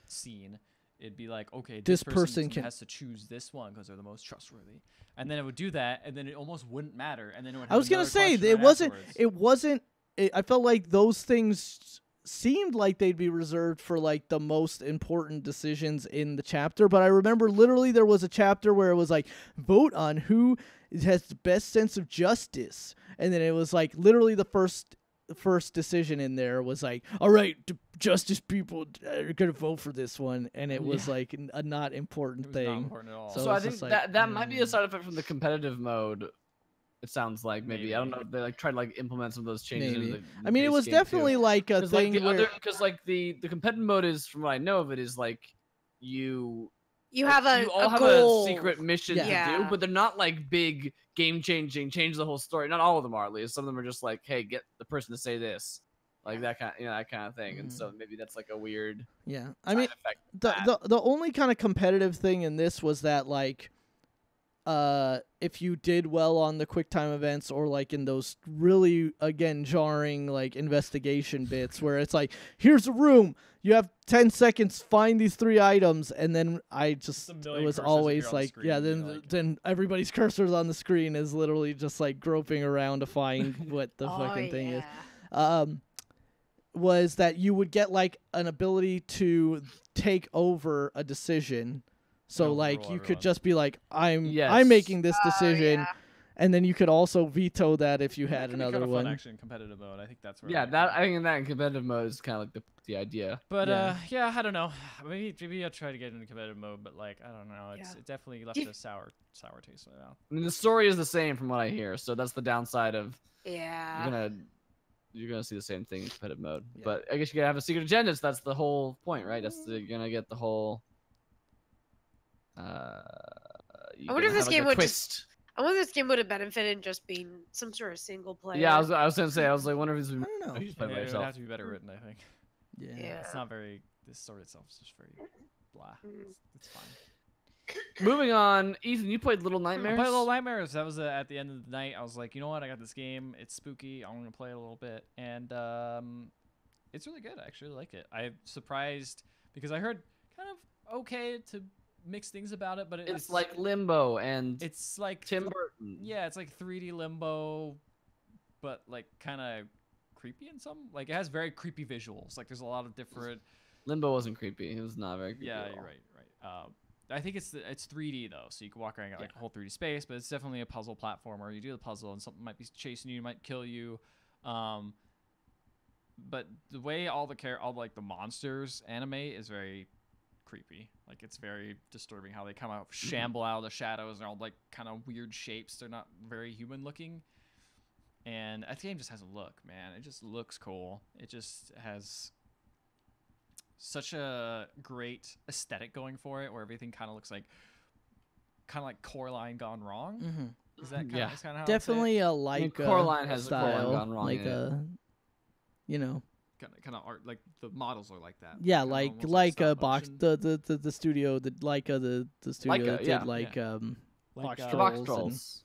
scene, it'd be like, okay, this person has to choose this one because they're the most trustworthy, and then it would do that, and then it almost wouldn't matter, and then it would have I was gonna say it wasn't. I felt like those things seemed like they'd be reserved for like the most important decisions in the chapter, but I remember literally there was a chapter where it was like, vote on who has the best sense of justice, and then it was like literally the first decision in there was like, all right, justice people are gonna vote for this one, and it was like a not important thing. Not important at all. So I think that might be a side effect from the competitive mode. It sounds like maybe I don't know if they like tried to like implement some of those changes. Into the I mean, it was definitely like a thing because like the competitive mode is, from what I know of it, is like you have a goal. A secret mission to do, but they're not like big game changing, change the whole story. Not all of them are, at least. Some of them are just like, hey, get the person to say this, like that kind, that kind of thing. And so maybe that's like a weird I mean, effect. the only kind of competitive thing in this was that like if you did well on the quick time events or like in those really again jarring like investigation bits where it's like, here's a room, you have 10 seconds, find these 3 items, and then it was always like, then everybody's cursors on the screen is literally just like groping around to find what the fucking thing is. Was that you would get like an ability to take over a decision. So like you could just be like, I'm making this decision, and then you could also veto that if you had another kind of one. fun, actually, in competitive mode. I think that's where. Yeah, I think that in competitive mode is kind of like the idea. But I don't know. Maybe I'll try to get into competitive mode, but like I don't know. It definitely left a sour taste in my mouth. I mean, the story is the same from what I hear, so that's the downside of. Yeah. You're gonna see the same thing in competitive mode, but I guess you gotta have a secret agenda. So that's the whole point, right? You're gonna get the whole. I wonder if this game would twist. I wonder if this game would have benefited just being some sort of single player. Yeah, I was gonna say. I was like, wonder if it's. I don't know. It would have to be better written, I think. Yeah. It's not very. This story itself is just very blah. It's fine. Moving on, Ethan, you played Little Nightmares. I played Little Nightmares. That was at the end of the night. I was like, you know what? I got this game. It's spooky. I'm gonna play it a little bit, and it's really good. I actually like it. I'm surprised because I heard kind of okay to mixed things about it, but it's like Limbo and it's like Tim Burton. Yeah, it's like 3D Limbo, but like kind of creepy in some. Like it has very creepy visuals. Like there's a lot of different. Limbo wasn't creepy. It was not very creepy. Yeah, you're right. I think it's 3D though, so you can walk around like a whole 3D space, but it's definitely a puzzle platformer. You do the puzzle and something might be chasing you, might kill you. But the way all the monsters animate is very creepy. Like it's very disturbing how they come out, shamble out of the shadows, and they're all like kind of weird shapes. They're not very human looking. And that game just has a look, man. It just looks cool. It just has such a great aesthetic going for it, where everything kind of looks like Coraline gone wrong. Mm-hmm. Is that kind of how definitely a like Coraline has style, Coraline gone wrong, like kind of art, like the models are like that. Yeah, like box the studio, the studio that did Box Trolls Trolls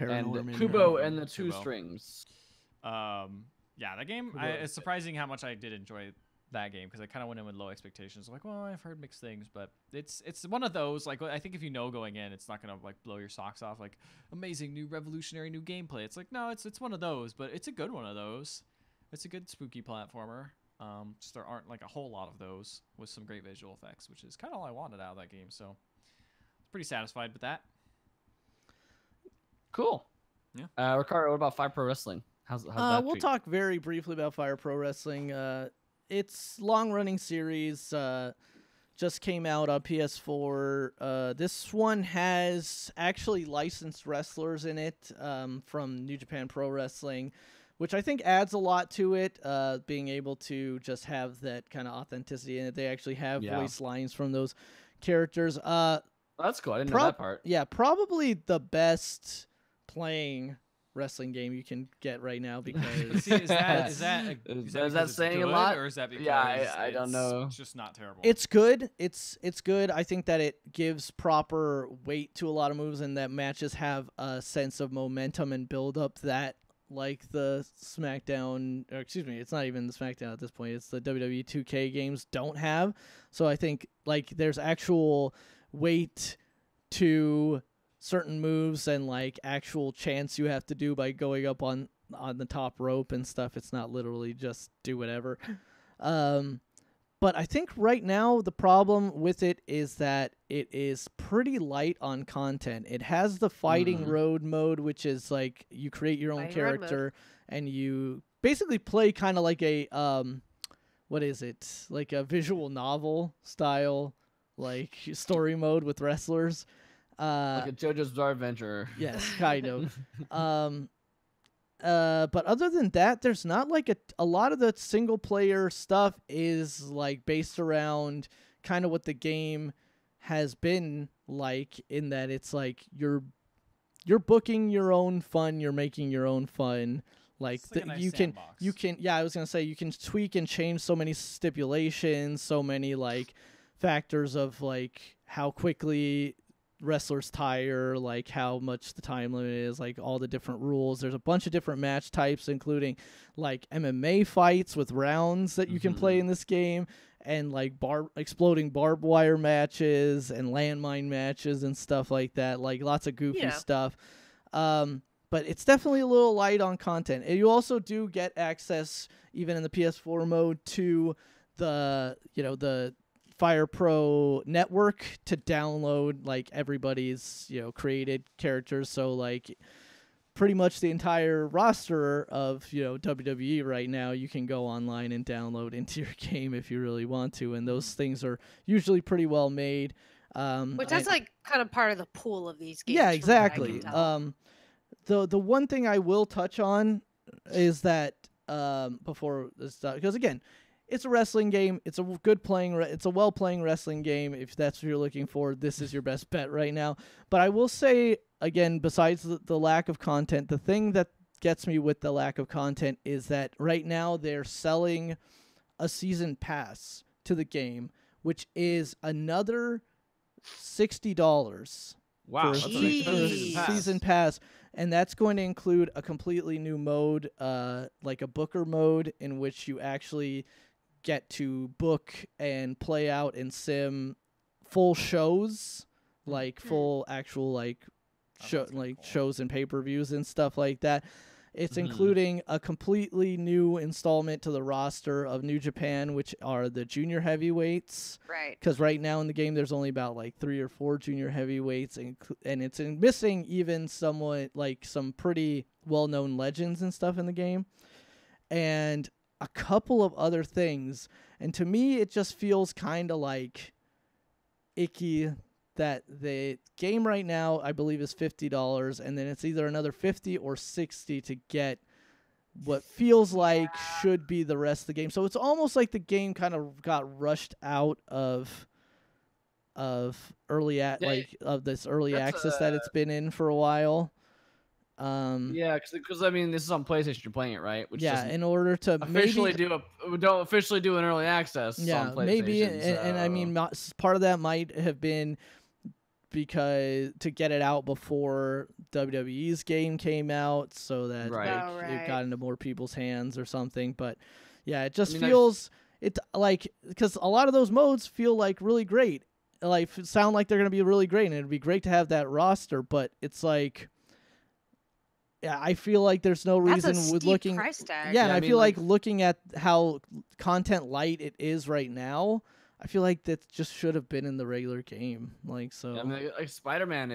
and Kubo and the Two Strings. Yeah, that game. It's surprising how much I did enjoy that game because I kind of went in with low expectations. Like, well, I've heard mixed things, but it's one of those. Like, I think if you know going in, it's not gonna like blow your socks off. Like, amazing new revolutionary new gameplay. It's like no, it's one of those, but it's a good one of those. It's a good spooky platformer. Just there aren't like a whole lot of those with some great visual effects, which is kind of all I wanted out of that game. So, I was pretty satisfied with that. Cool. Yeah. Ricardo, what about Fire Pro Wrestling? How's that? We'll talk very briefly about Fire Pro Wrestling. It's long-running series. Just came out on PS4. This one has actually licensed wrestlers in it from New Japan Pro Wrestling, which I think adds a lot to it, being able to just have that kind of authenticity in it. They actually have voice lines from those characters. That's cool. I didn't know that part. Yeah, probably the best playing wrestling game you can get right now because is that saying a lot, or is that because I don't know. It's just not terrible. It's good. It's good. I think that it gives proper weight to a lot of moves, and that matches have a sense of momentum and build up that like the SmackDown, or excuse me, it's not even the SmackDown at this point. It's the WWE 2K games don't have. So I think like there's actual weight to certain moves and like actual chants you have to do by going up on the top rope and stuff. It's not literally just do whatever. But I think right now the problem with it is that it is pretty light on content. It has the fighting road mode, which is like you create your own character and you basically play kind of like a what is it? Like a visual novel style like story mode with wrestlers. Like a JoJo's Bizarre Adventure. Yes, kind of. But other than that, there's not like a lot of the single player stuff is like based around kind of what the game has been like, in that it's like you're booking your own fun, you're making your own fun. Like, It's like a nice you sandbox. can yeah, I was gonna say you can tweak and change so many stipulations, so many like factors of like how quickly wrestlers tire, like how much the time limit is, like all the different rules. There's a bunch of different match types, including like MMA fights with rounds that you can play in this game, and like exploding barbed wire matches and landmine matches and stuff like that. Like lots of goofy stuff. But it's definitely a little light on content. And you also do get access, even in the PS4 mode, to the the Fire Pro network to download like everybody's created characters. So like pretty much the entire roster of WWE right now you can go online and download into your game if you really want to, and those things are usually pretty well made. Which that's like kind of part of the pool of these games. Yeah, exactly. From what I can tell. The one thing I will touch on is that before this, because again, it's a wrestling game. It's a it's a well playing wrestling game. If that's what you're looking for, this is your best bet right now. But I will say again, besides the lack of content, the thing that gets me with the lack of content is that right now they're selling a season pass to the game, which is another $60. Wow, for a season pass, and that's going to include a completely new mode, like a booker mode, in which you actually get to book and play out and sim full shows, like full actual like shows and pay-per-views and stuff like that. It's including a completely new installment to the roster of New Japan, which are the junior heavyweights. Right. Because right now in the game, there's only about like 3 or 4 junior heavyweights, and it's missing even somewhat like some pretty well-known legends and stuff in the game, and a couple of other things. And to me, it just feels kind of like icky that the game right now, I believe, is $50, and then it's either another $50 or $60 to get what feels like should be the rest of the game. So it's almost like the game kind of got rushed out of early of this early access that it's been in for a while. Yeah, because I mean, this is on PlayStation. You're playing it, right? Which in order to officially don't officially do an early access. Yeah, on PlayStation, maybe, so. and I mean, part of that might have been because to get it out before WWE's game came out, so that it got into more people's hands or something. But yeah, it just feels like, because a lot of those modes feel like really great, like sound like they're gonna be really great, and it'd be great to have that roster. But it's like, yeah, I feel like there's no reason with looking. Price tag. Yeah, and I feel like looking at how content light it is right now, I feel like that just should have been in the regular game. Like, so. Yeah, I mean, like Spider-Man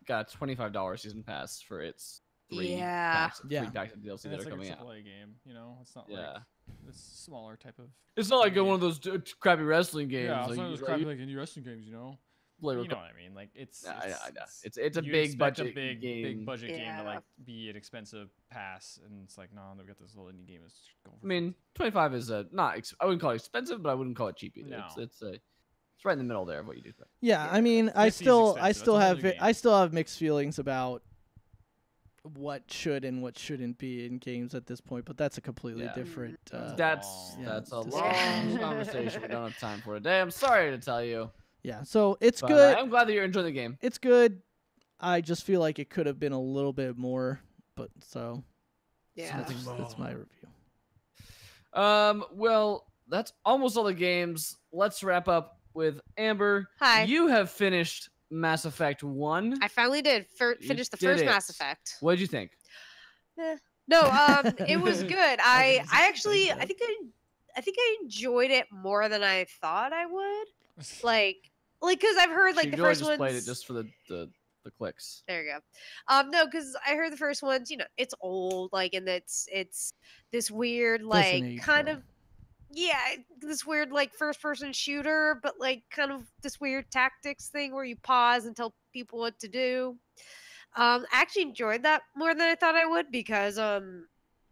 got a $25 season pass for its three packs of DLC that are coming out. It's like a AAA game, it's not like this smaller type of. It's not like one of those crappy wrestling games. Yeah, it's one of those crappy like indie wrestling games, You know what I mean? Like it's a big budget big budget Yeah. game to like be an expensive pass, and it's like, no, they've got this little indie game that's going for. I mean, 25 is not. I wouldn't call it expensive, but I wouldn't call it cheap either. No. It's right in the middle there of what you do. Yeah, I mean, I still have mixed feelings about what should and what shouldn't be in games at this point, but that's a completely different. That's a long conversation we don't have time for today. I'm sorry to tell you. Yeah, so it's good. I'm glad that you're enjoying the game. It's good. I just feel like it could have been a little bit more, but so that's my review. Well, that's almost all the games. Let's wrap up with Amber. Hi. You have finished Mass Effect 1. I finally did finish the first Mass Effect. What did you think? No, it was good. I think I enjoyed it more than I thought I would. Like, because I've heard like the first ones. Played it just for the clicks. There you go. No, because I heard the first ones. It's old, like, and it's this weird, like, kind of, this weird like first person shooter, but like kind of this weird tactics thing where you pause and tell people what to do. I actually enjoyed that more than I thought I would, because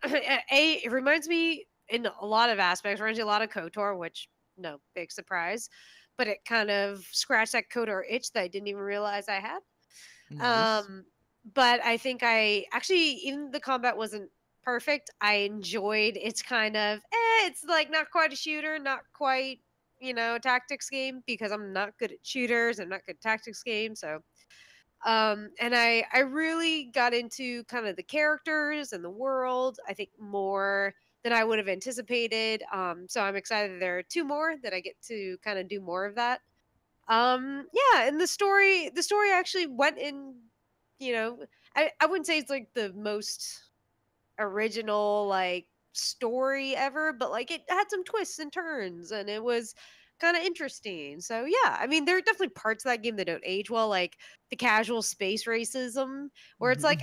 it reminds me in a lot of aspects. Reminds me a lot of KOTOR, which no big surprise. But it kind of scratched that KOTOR itch that I didn't even realize I had. Nice. But I think even the combat wasn't perfect. I enjoyed its kind of it's like not quite a shooter, not quite, a tactics game, because I'm not good at shooters, I'm not good at tactics games. So and I really got into kind of the characters and the world, I think, more than I would have anticipated. So I'm excited there are two more that I get to kind of do more of that. Yeah, and the story actually went in, I wouldn't say it's like the most original like story ever, but like it had some twists and turns and it was kind of interesting. So yeah, I mean there are definitely parts of that game that don't age well, like the casual space racism, where it's like,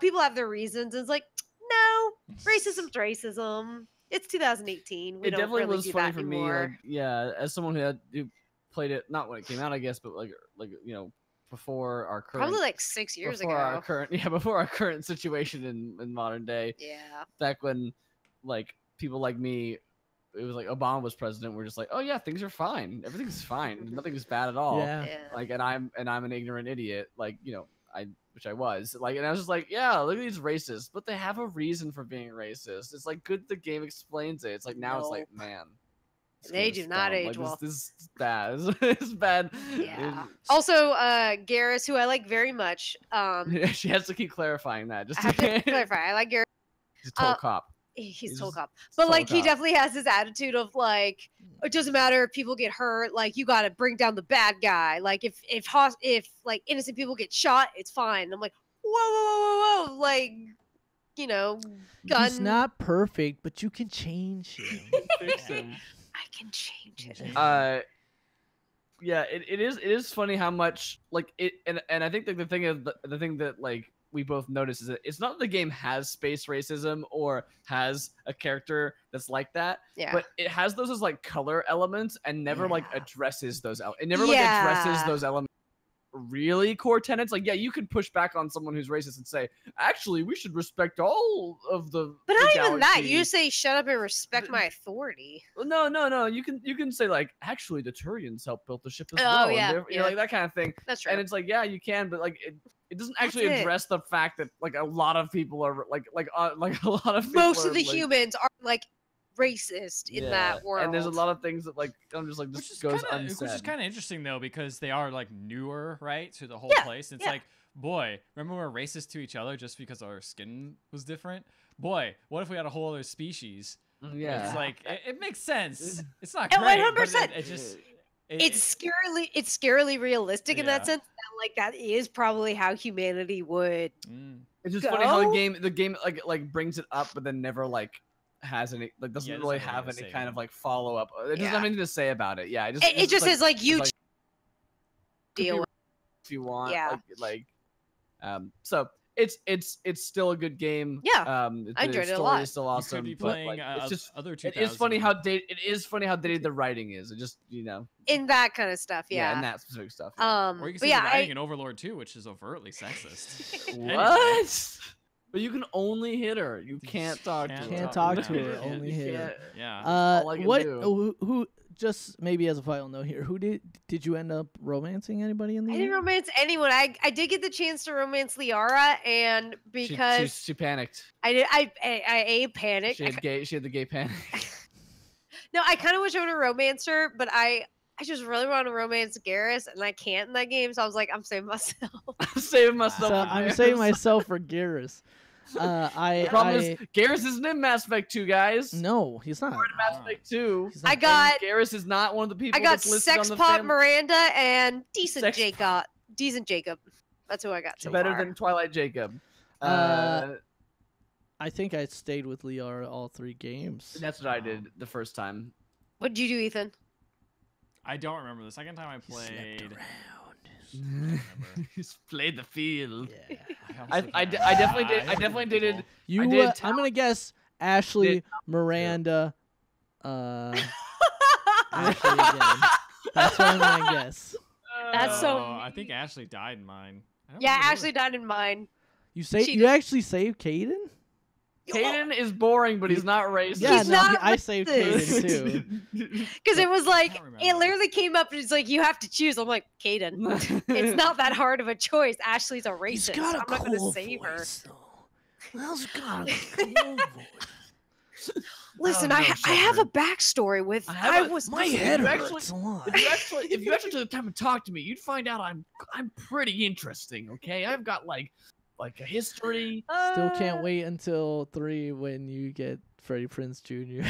people have their reasons. And it's like, no, racism's racism. It's 2018. We It don't definitely really was do funny that for anymore. me. Like, yeah, as someone who played it not when it came out, I guess, but like before our current Probably like 6 years before our ago. current before our current situation in modern day. Yeah. Back when like people like me, it was like Obama was president. We're just like, oh yeah, things are fine, everything's fine, nothing's bad at all. Yeah. Yeah. Like, and I'm an ignorant idiot, like, which I was like, and I was just like, yeah, look at these racists, but they have a reason for being racist. It's like good the game explains it. It's like now it's like, Nope. man, this They game do is not dumb. age Like, well. This is bad. It's bad. Yeah. Also, Garrus, who I like very much. She has to keep clarifying that. Just I have to clarify. I like Garrus. He's a total cop. He's He's total just cop. But total like he cop. definitely has this attitude of like, it doesn't matter if people get hurt, like you got to bring down the bad guy. Like if like innocent people get shot, it's fine. And I'm like, whoa, whoa, whoa, whoa, whoa, like, gun. He's not perfect, but you can change him. Fix him. I can change it. Yeah, it is funny how much like it, and I think that the thing that like we both notice is that it's not that the game has space racism or has a character that's like that, Yeah. but it has those as like color elements and never like Yeah. addresses those it never like addresses those elements really core tenets. Like, yeah, you can push back on someone who's racist and say, actually, we should respect all of the But the not even that. galaxy. You say shut up and respect my authority. No. You can say like, actually, the Turians helped build the ship as Oh, well. and yeah, you know, like that kind of thing. That's true. And it's like, yeah, you can, but like it doesn't actually That's it. address the fact that like a lot of people are like a lot of people Most are, of the like, humans are like racist in that world. And there's a lot of things that like I'm just like Which this is goes kinda, unsaid. Which is kind of interesting though, because they are like newer, right, to the whole Yeah, place. It's yeah. like, boy, remember we were racist to each other just because our skin was different? Boy, what if we had a whole other species? Yeah. It's like it makes sense. It's not Oh, great, but 100%. it just It's scarily realistic in that Yeah. sense. That, like that is probably how humanity would. It's just funny how Go? the game like brings it up, but then never like has any like doesn't Yeah, it really doesn't have really any say kind of anything. like follow up. It doesn't Yeah. have anything to say about it. Yeah, It just says like you like, deal with. if you want. Yeah. So it's still a good game. Yeah, I enjoyed it a lot. It's still You awesome. could be but, playing like, it's just other it is 2000s. funny how dated the writing is. It just In that kind of stuff, yeah. and that specific stuff. Yeah. Or you can But see yeah, the writing in Overlord 2, which is overtly sexist. Anyway. What? But you can only hit her. You can't talk to her. Can't talk to You her, can't- only you hit her. can't- Yeah. all I can What? do. Who? Just maybe as a final note here, who did you end up romancing anybody in the I game? didn't romance anyone. I did get the chance to romance Liara, and because she panicked. I panicked. She had the gay panic. No, I kind of wish I would have romanced her, but I just really want to romance Garrus, and I can't in that game. So I was like, I'm saving myself. I'm saving myself. So for I'm saving Garrus. myself for Garrus. The problem is Garrus isn't in Mass Effect 2, guys. no, he's not. We're in Mass Effect 2. He's I not. got Garrus is not one of the people I got that's listed Sex on the Pot Miranda and Decent Sex- Jacob. Decent Jacob. That's who I got so better far. than Twilight Jacob. I think I stayed with Liara all 3 games. That's what I did the first time. What did you do, Ethan? I don't remember. The second time I He slept played. around. remember. He's played the field. Yeah. I definitely dated. You, did I'm gonna guess Ashley, Miranda, Ashley again. That's what I'm gonna guess. That's so I think Ashley died in mine. I don't Yeah, remember. Ashley died in mine. You actually saved Caden? Caden is boring, but he's not racist. Yeah, He's no, not I saved racist. Caden too. Because it was like, don't it remember. literally came up and it's like, you have to choose. I'm like, Caden. It's not that hard of a choice. Ashley's a He's racist. got a I'm not going to cool save her. voice, though. How's it gonna come over? Listen, Oh, I no, have a Shepard. backstory with My head you hurts a lot. if you actually took the time to talk to me, you'd find out I'm pretty interesting. Okay, I've got like a history. Still can't wait until 3 when you get Freddie Prinze Jr.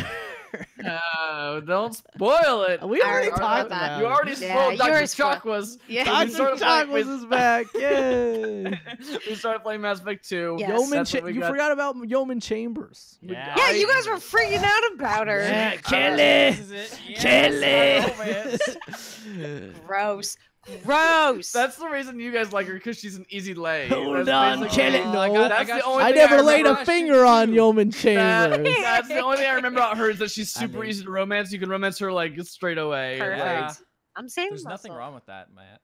Don't spoil it. We already already talked about that. about You it. already Yeah, spoiled you Dr. already spoiled- Chakwas. Yeah. Dr. Chakwas is back. Yay! We started playing Mass Effect 2. Yes. Yeoman That's what we you got. forgot about Yeoman Chambers. Yeah, Yeah, you guys were freaking out about her. Yeah, This is it. Yes, romance. Gross. Gross. That's the reason you guys like her, because she's an easy lay. Hold That's on, basically- kill it. I No. got- That's got the you. only I thing never laid remember. a finger on Yeoman That- Chambers. that's the only thing I remember about her, is that she's super mean- easy to romance. You can romance her like straight away. Perfect. Yeah. I'm saying There's nothing wrong with that, Matt.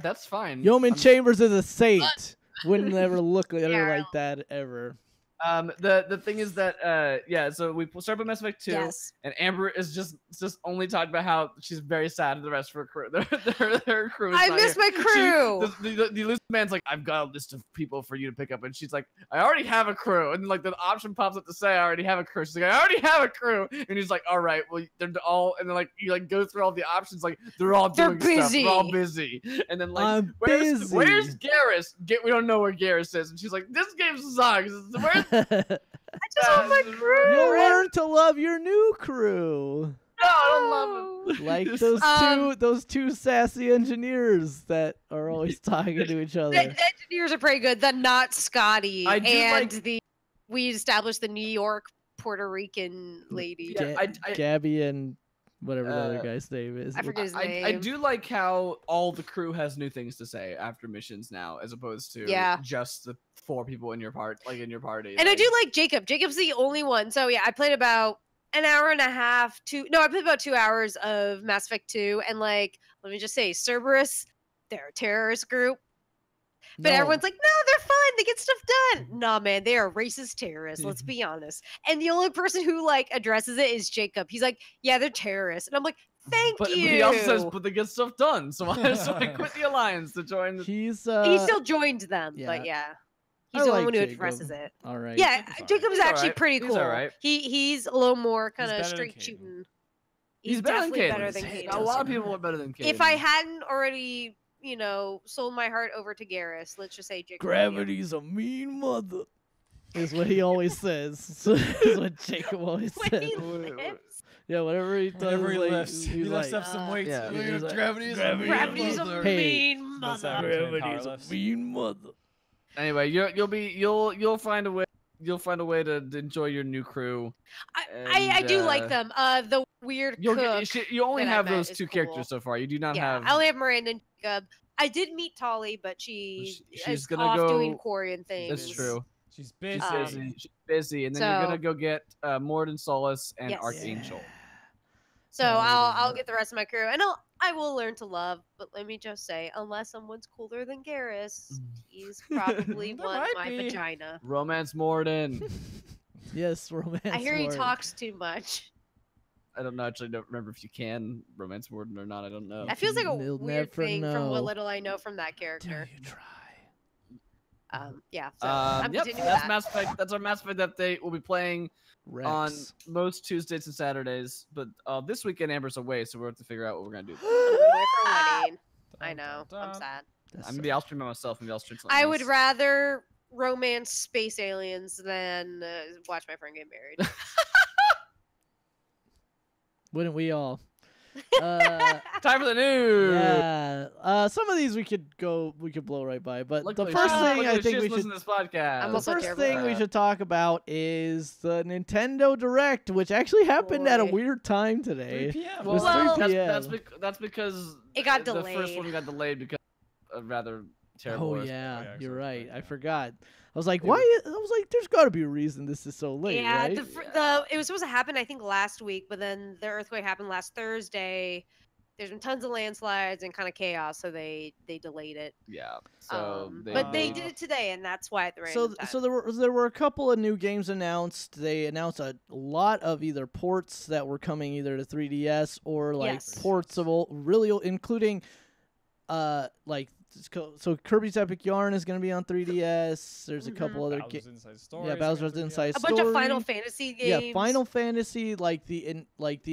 That's fine. Yeoman I'm- Chambers is a saint. Wouldn't ever look at her Yeah. like that ever. The thing is that yeah, so we start with Mass Effect 2, Yes. and Amber is just only talking about how she's very sad to the rest of her crew. Her crew is I not miss here. my crew. The elusive man's like, I've got a list of people for you to pick up, and she's like, I already have a crew, and like the option pops up to say I already have a crew. She's like, I already have a crew, and he's like, all right, well they're all, and then like you like go through all the options, like they're all They're doing stuff, busy. they're all busy, and then like I'm where's busy. Garrus? We don't know where Garrus is, and she's like, this game sucks. Where's I just want my crew. You'll learn to love your new crew. No, I don't love it. Like Just- those two sassy engineers that are always talking to each other. The engineers are pretty good. The not Scotty I do and like- we established the New York Puerto Rican lady. Yeah, I- Gabby and whatever the other Uh, guy's name is. I forget his I name. do like how all the crew has new things to say after missions now, as opposed to Yeah. just the 4 people in your party. And I do like Jacob. Jacob's the only one. So yeah, I played about an hour and a half. I played about 2 hours of Mass Effect 2, and like, let me just say, Cerberus, they're a terrorist group. But No. everyone's like, no, they're fine. They get stuff done. Nah, man, they are racist terrorists. Let's be honest. And the only person who like addresses it is Jacob. He's like, yeah, they're terrorists. And I'm like, thank but you. he also says, but they get stuff done. So I quit the alliance to join. He's he still joined them, yeah. but yeah. I He's the only like one who Jacob. addresses it. all right. Yeah, Jacob's alright. Jacob's He's actually alright. pretty He's cool. alright. He's a little more kind He's of better than straight Caden. shooting. He's better than definitely Caden. better than His head Caden. A lot of people are better than Caden. If I hadn't already, sold my heart over to Garrus, let's just say Jacob. would be Gravity's a mean mother. Is what he always says. Is what Jacob always When says. he lifts, Yeah, whatever he does. Whenever he like, lifts, he's he lifts like, up some uh, weights. yeah. Look at He's like, gravity's gravity's a Hey, mean that's mother. how- Gravity's a Powerlifts. mean mother. Anyway, you'll find a way. You'll find a way to enjoy your new crew. I do And, like them. The weird You'll cook. you only that I have met those is 2 cool. characters so far. You do not Yeah, have. I only have Miranda and Jacob. I did meet Tolly, but she's she's is gonna off go- doing Quarian things. That's true. She's busy. She's Um, busy. She's busy, and then you're so- gonna go get Mord and Solace and Yes. Archangel. So Oh, I'll yeah. get the rest of my crew, and I will learn to love. But let me just say, unless someone's cooler than Garrus, he's probably There won might my be. vagina. Romance Morden. Yes, romance. I hear he Lord. talks too much. I don't know. Actually, don't remember if you can romance Morden or not. I don't know. That feels like a You'll weird never thing from what know. little I know from that Dare character. you try? Yeah. So I'm Yep, continuing that's that. Mass Effect. That's our Mass Effect update. We'll be playing on Rex. most Tuesdays and Saturdays, but this weekend Amber's away, so we'll have to figure out what we're gonna do. I'm going away for a wedding. I know. I'm sad. That's Maybe I'll stream by myself. Maybe I'll stream something I would else. rather romance space aliens than watch my friend get married. Wouldn't we all? Uh, Time for the news. yeah. Some of these we could blow right by, but Luckily, the first she- thing luckily I she think we doesn't should. listen to this podcast. I'm The also first terrible thing at we that. should talk about is the Nintendo Direct, which actually happened at a Boy. weird time today. 3 p.m. It was Well, 3 p.m. that's because It got the first delayed. one got delayed because of rather terrible. Oh yeah, Yeah, you're so right. it's I like- forgot. I was like, It why? I was like, there's got to be a reason this is so late, yeah, right? it was supposed to happen I think last week, but then the earthquake happened last Thursday. There's been tons of landslides and kind of chaos, so they delayed it. Yeah. So But they did it today, and that's why at the So, random time. so there were a couple of new games announced. They announced a lot of either ports that were coming either to 3DS or like Yes. ports of really including like So Kirby's Epic Yarn is going to be on 3DS. There's a couple other Bowser's Inside Story. Yeah, Bowser's Inside A Story. bunch of Final Fantasy games. Yeah, Final Fantasy, like the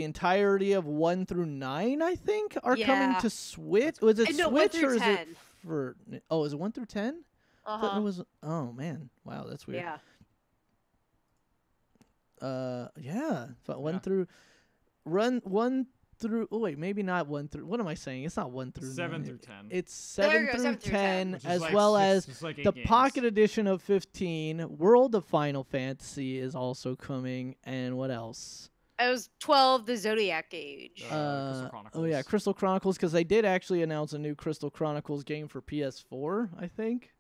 entirety of 1 through 9, I think, are coming to Switch. Was it no, Switch 1 through or is 10. it for? Oh, is it 1 through 10? Uh-huh. It was. Oh man, wow, that's weird. Yeah. Yeah, but 1 through 1 through. Oh wait, maybe not 1 through. What am I saying? It's not 1 through 7 9. through 10. It's 7 through 10, Which is as like well as just like 8 the games. Pocket Edition of 15. World of Final Fantasy is also coming, and what else? It was 12, the Zodiac Age. Crystal Chronicles. Oh yeah, Crystal Chronicles, because they did actually announce a new Crystal Chronicles game for PS4, I think.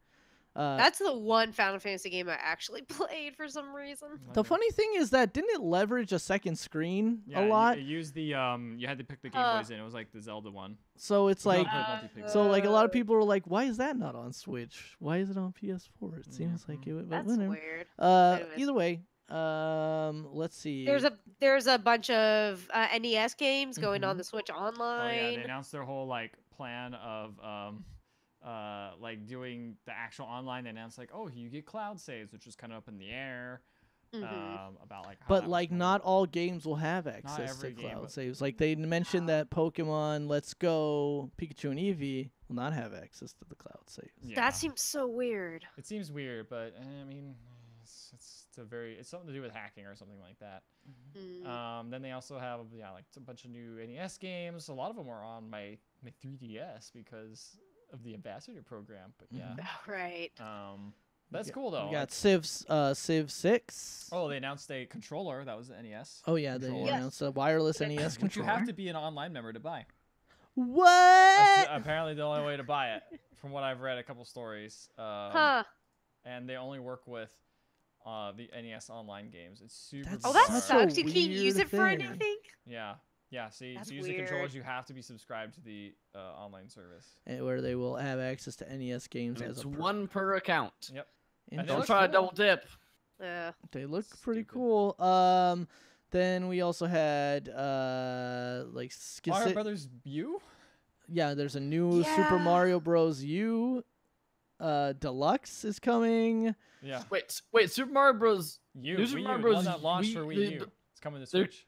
That's the one Final Fantasy game I actually played for some reason. The funny thing is that didn't it leverage a second screen Yeah, a lot? It used the you had to pick the Game Boys in. It was like the Zelda one. So it's like, multi-player. so like a lot of people were like, why is that not on Switch? Why is it on PS4? It seems like it would. But That's whatever. weird. Either way, let's see. There's a bunch of NES games going on the Switch Oh Online. yeah, they announced their whole like plan of like doing the actual online. They announced like, oh, you get cloud saves, which is kind of up in the air. About like, how But that like, was not all games will have access to every game, cloud but- saves. Like they mentioned that Pokemon Let's Go, Pikachu and Eevee will not have access to the cloud saves. Yeah. That seems so weird. It seems weird, but I mean, it's something to do with hacking or something like that. Then they also have like a bunch of new NES games. A lot of them are on my 3DS because of the ambassador program. But yeah, Right. that's cool though. We got Civ 6. Oh, they announced a controller that was the NES. Oh yeah, they controller. announced a wireless NES Which you controller. have to be an online member to buy. What? That's apparently the only way to buy it, from what I've read a couple stories. And they only work with the NES online games. It's super. That's Oh, that such a sucks. You can't weird use it for thing. anything. Yeah. Yeah, see, That's to use the weird. controllers, you have to be subscribed to the online service. Where they will have access to NES games And as it's a one per account. Yep. And And Don't look try to cool. double dip. Yeah. they look pretty Stupid. cool. Then we also had like Mario Brothers U? yeah, there's a new Super Mario Bros. U Deluxe is coming. Yeah. Wait, Super Mario Bros. U. New Super Wii Mario U, Bros. the one that launched for Wii- Wii U. It's coming to They're Switch.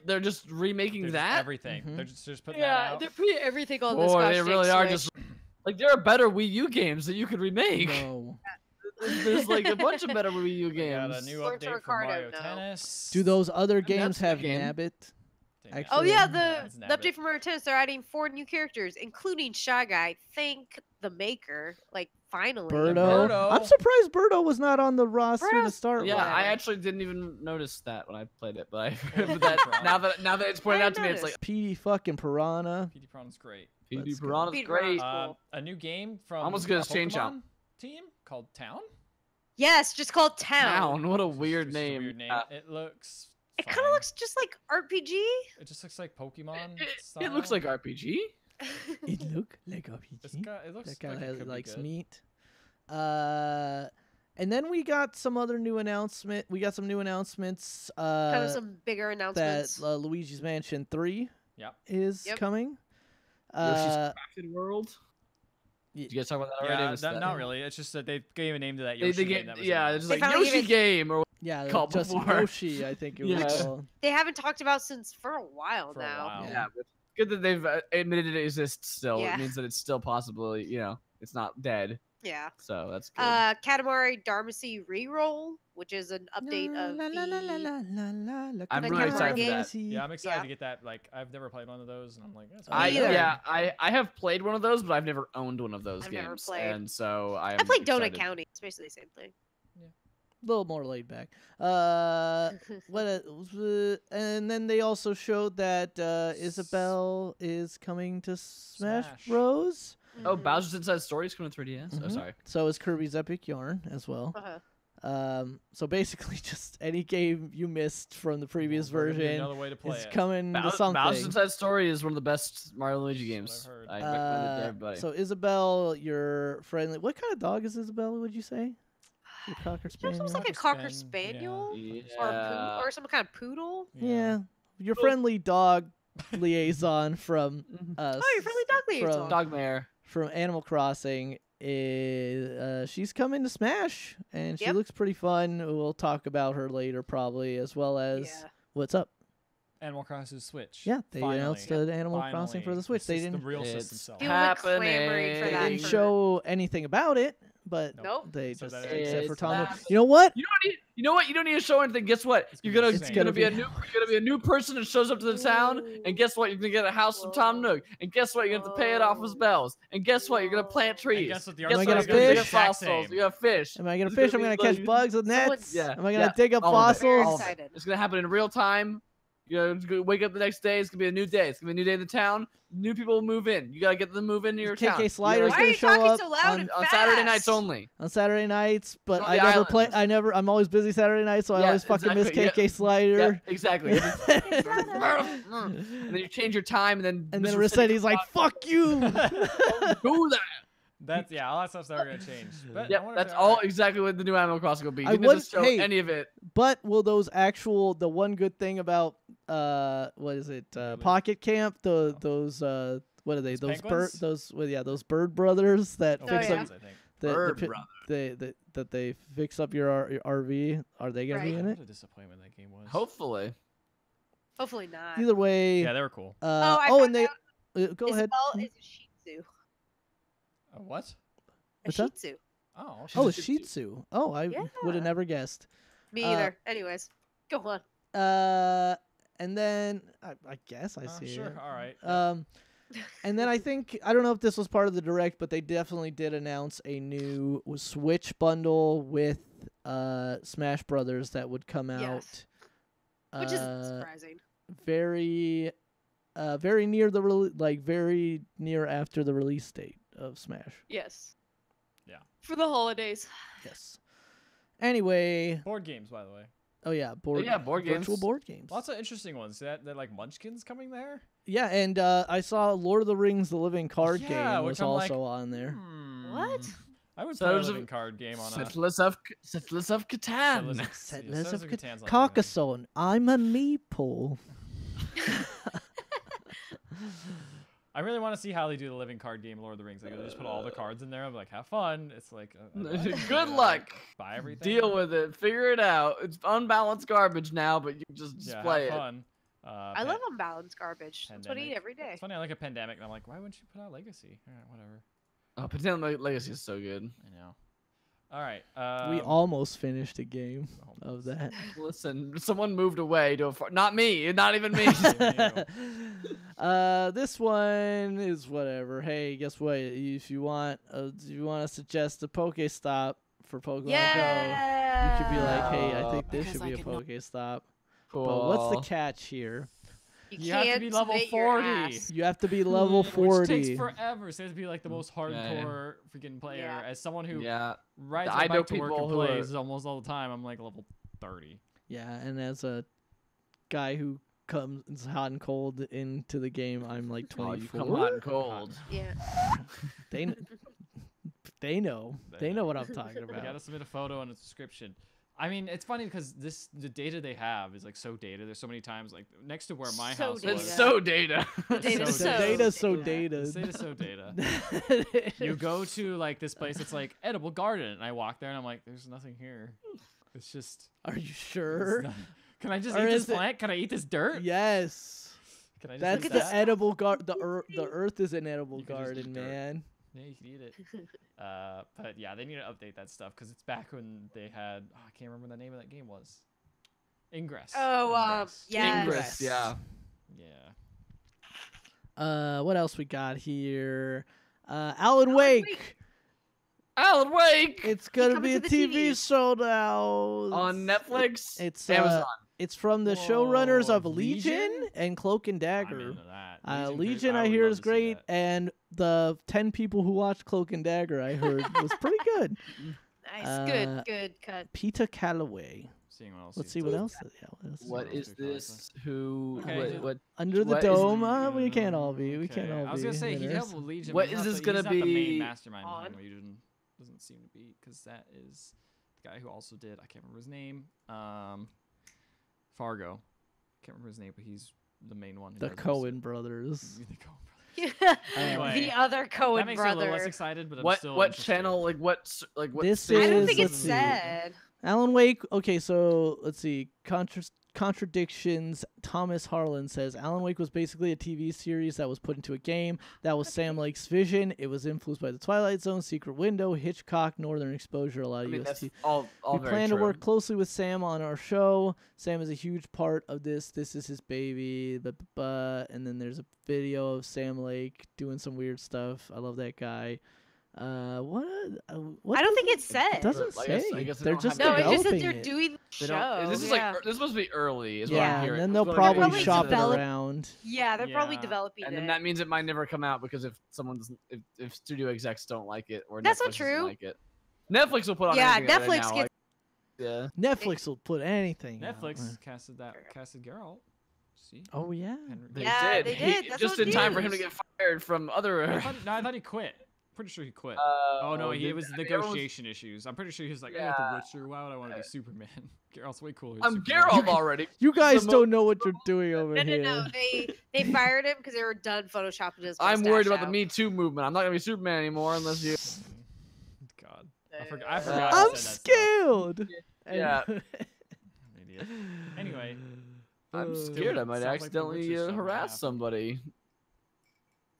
they're just remaking They're just that. everything. Mhm. They're just putting Yeah, that out. they're putting everything on the Boy, Scotch they tape really are Switch. just like there are better Wii U games that you could remake. No. There's like a bunch of better Wii U We games. got a new Learn to update for Ricardo, Mario no. Tennis. Do those other games that's a have good game. Nabbit? Dang it. Actually, Oh yeah, it's the Nabbit. update from Mario Tennis, they're adding 4 new characters, including Shy Guy. Thank the maker. Like finally. Birdo. Birdo. I'm surprised Birdo was not on the roster to Birdo's- start Yeah, with. I actually didn't even notice that when I played it, but, but that, now that it's pointed I out to me, it's like noticed. Petey fucking Piranha. PD Piranha's great. PD That's good. Piranha's Petey great. Piranha's cool. A new game from Almost good as a Chain Chomp. Pokemon team called Town. Yes, just called Town. Town, what a It's weird just a name. weird name. It looks. It kind fine. of looks just like RPG. It just looks like Pokemon. It looks like RPG. It look like It's RPG. got, it looks That guy like it has, could be likes good. meat. And then we got some other new announcement. We got some new announcements. kind of some bigger That announcements. Luigi's Mansion 3 Yep. is Yep. coming. Yoshi's Crafted World. y- Did you guys talk about that already? I Yeah, missed that, that. not really. It's just that they gave a name to that They, Yoshi they game get, that was yeah, in it's there. like finally Yoshi gave it- game or yeah, called just before. Yoshi, I think it was Yeah. called. They haven't talked about since for a while For a now. while. yeah. But good that they've admitted it exists still. Yeah. It means that it's still possible. It's not dead. Yeah. So that's good. Katamari Damacy Reroll, which is an update of the. I'm the really Katamari excited for game. that. Yeah, I'm excited Yeah. to get that. Like, I've never played one of those, and I'm like, that's I either. I have played one of those, but I've never owned one of those I've games. never played. And so I played Donut County. It's basically the same thing. A little more laid back. And then they also showed that Isabelle is coming to Smash Smash. Bros. Oh, Mhm. Bowser's Inside Story is coming to 3DS. Oh, Mhm. sorry. So is Kirby's Epic Yarn as well. Uh-huh. So basically, just any game you missed from the previous Well, there's gonna be version another way to play is it. coming to Bowser's something. Inside Story is one of the best Mario and Luigi That's games. what I've heard. I recommend it to everybody. So Isabelle, your friendly. What kind of dog is Isabelle? Would you say? Your cocker She spaniel. looks like a Cocker cocker Spaniel, spaniel Yeah. or some kind of poodle. Yeah, your friendly dog liaison from Mhm. us. Oh, your friendly dog liaison. Dogmare. from Animal Crossing is she's coming to Smash, and she Yep. looks pretty fun. We'll talk about her later, probably, as well as Yeah. what's up. Animal Crossing Switch. Yeah, they Finally. announced Animal Crossing for the Switch. They The didn't real It's system sells. People have been clamoring for they that didn't for- show anything about it, but Nope. they So just that except for it's Tom. happening. You know what? You know what? You don't need to show anything. Guess what? It's You're gonna gonna be it's insane. gonna be a new person that shows up to the town, and guess what? You're gonna get a house from Tom Nook, and guess what? You're gonna have to pay it off with bells, and guess what? You're gonna plant trees. guess what? The Am I art gonna style is fish? the exact fossils. same. You got fish. Am I gonna It's fish? I'm be gonna catch like- bugs with Someone- nets. Yeah, Am I gonna yeah, dig up all of it, Very all fossils? of it. excited. It's gonna happen in real time. You're gonna wake up the next day. It's gonna be a new day. It's gonna be a new day in the town. New people will move in. You gotta get them to move into your town. KK You Slider's Why gotta- are gonna you show talking up so loud and on Saturday nights fast? only. on Saturday nights, but On I the never play. islands. I'm always busy Saturday nights, so I Yeah, always fucking miss exactly, KK Slider. Yeah, exactly. And then you change your time, and then And then Mr. Rossetti's like, "Fuck you." do that. That's all that stuff's never gonna change. But I Yep, wonder if that's they all are. exactly what the new Animal Crossing will be. I You didn't would- show hey, any of it. But will the one good thing about what is it? Really? Pocket Camp, those what are they? Those Those penguins? those bird brothers that Oh, fix yeah. up I think. Bird pi- brother. that they fix up your RV. Are they gonna be Right. in What it? a disappointment that game was. Hopefully. Hopefully not. Either way. Yeah, they were cool. I and found they out go ahead. Isabel is a Shih Tzu. A what? A What's Shih that? Tzu. Oh, Oh, a Shih Shih Tzu. Oh, I would Yeah. have never guessed. Me Uh, either. Anyways, go on. And then I guess I see sure. it. All right. And then I don't know if this was part of the direct, but they definitely did announce a new Switch bundle with Smash Brothers that would come out. Yes. Which isn't surprising. Very near very near after the release date of Smash. Yes. Yeah. For the holidays. Yes. Anyway, Board games, by the way. oh yeah, board board games. virtual board games. Lots of interesting ones. That like Munchkins coming there. Yeah, and I saw Lord of the Rings: The Living Card Yeah, game which was I'm like, also on there. What? I would So play a there's a- living card game on a. Settlers of Catan. Settlers of Catan's like Carcassonne. I'm a meeple. I really want to see how they do the living card game, Lord of the Rings. Like, they just put all the cards in there. I'm like, have fun. It's like, Good luck. Buy everything. Deal with it. Figure it out. It's unbalanced garbage now, but you just Yeah, play have it. fun. I love unbalanced garbage. That's what I eat Pandemic. every day. It's funny. I like a pandemic, and I'm like, why wouldn't you put out Legacy? All right, whatever. Oh, Pretend Legacy is so good. I know. All right. We almost finished a game of that. Listen, someone moved away to a not me, not even me. This one is whatever. Hey, guess what? If you want to suggest a Pokestop for Pokemon Go, you could be like, hey, I think this Because should I be a cannot- Pokestop. Cool. But what's the catch here? You have to be can't level submit your 40. ass. You have to be level 40. Which takes forever. So you have to be like the most hardcore freaking player. Yeah. As someone who Yeah. rides I a know bike to work people and who are- plays almost all the time, I'm like level 30. Yeah, and as a guy who comes hot and cold into the game, I'm like Oh, 24. you come hot and cold. Yeah. They know. They know what I'm talking You about. gotta submit a photo and a description. I mean, it's funny because the data they have is like so dated. There's so many times like next to where my So house data. was. It's so data. Data's So The data. data's so data. dated. The data's so data. You go to like this place, it's like edible garden, and I walk there and I'm like, there's nothing here. It's just. Are you it's sure? not- Can I just Or eat this is it- plant? Can I eat this dirt? Yes. Can I just That's eat the that? edible garden. The earth is an edible You can just eat garden, dirt. man. Yeah, you can eat it. But yeah, they need to update that stuff because it's back when they had. Oh, I can't remember what the name of that game was. Ingress. Oh, Ingress. yes. Ingress, yeah. Yeah. What else we got here? Alan Wake. Alan Wake It's gonna coming be a to the TV TV. show now. on Netflix. It's Amazon. It's from the showrunners Whoa, of Legion and Cloak and I'm Dagger. into that. Legion, I would hear, love is to see great, that. and the 10 people who watched Cloak and Dagger, I heard, was pretty good. Nice. Good cut. Peter Calloway. Seeing what else Let's he's see what done. else. Yeah, what else? What Those is two probably this? Who? Okay. What? Under the what is- Dome? We can't all be. We can't Okay, all be. I was gonna say he winners. helped with Legion. What but he's is not this the- gonna he's not the main be mastermind on? behind Legion. Doesn't seem to be because that is the guy who also did. I can't remember his name. Fargo. Can't remember his name, but he's the main one. who The does Coen brothers. The Coen brothers. Anyway, the other Coen that makes me a little less brother. excited, but I'm What still what interested. channel? Like what This station I don't is- think let's it's see. said. Alan Wake. Okay, so let's see. Contradictions. Thomas Harlan says Alan Wake was basically a TV series that was put into a game. That was Sam Lake's vision. It was influenced by The Twilight Zone, Secret Window, Hitchcock, Northern Exposure, a lot of That's UST. all We very plan true. to work closely with Sam on our show. Sam is a huge part of this. This is his baby. And then there's a video of Sam Lake doing some weird stuff. I love that guy. What I don't think it's said. It doesn't I say. guess they They're don't just have No, any- it's just that developing they're it. doing the They show. don't, this is yeah. like this is supposed to be early. Is what Yeah, I'm and hearing. then Is they'll what I'm probably getting. probably shop it develop- around. Yeah, they're probably Yeah. developing And it. then that means it might never come out because if someone doesn't, if studio execs don't like it or That's Netflix not doesn't true. like it, Netflix will put on. Yeah, anything that they Netflix now gets- like. Yeah. Netflix will put anything. out. Netflix casted Geralt. See? Oh yeah. Henry. They Yeah, did. they He- did. That's just what in time for him to news. get fired from other. I thought he quit. Pretty sure he quit. Oh no, it was negotiation issues. I'm pretty sure he was like, I got Yeah. The Witcher. Why would I want to be Superman? Geralt's way cooler. than I'm Superman." Geralt already. You guys mo- don't know what you're doing over No, here. no. They fired him because they were done photoshopping his. I'm worried mustache about the out. Me Too movement. I'm not gonna be Superman anymore unless you. God, I forgot. I I'm said that scared. Yeah. stuff. Idiot. Anyway, I'm Still scared I might sounds like The accidentally Witcher stuff harass happened. somebody.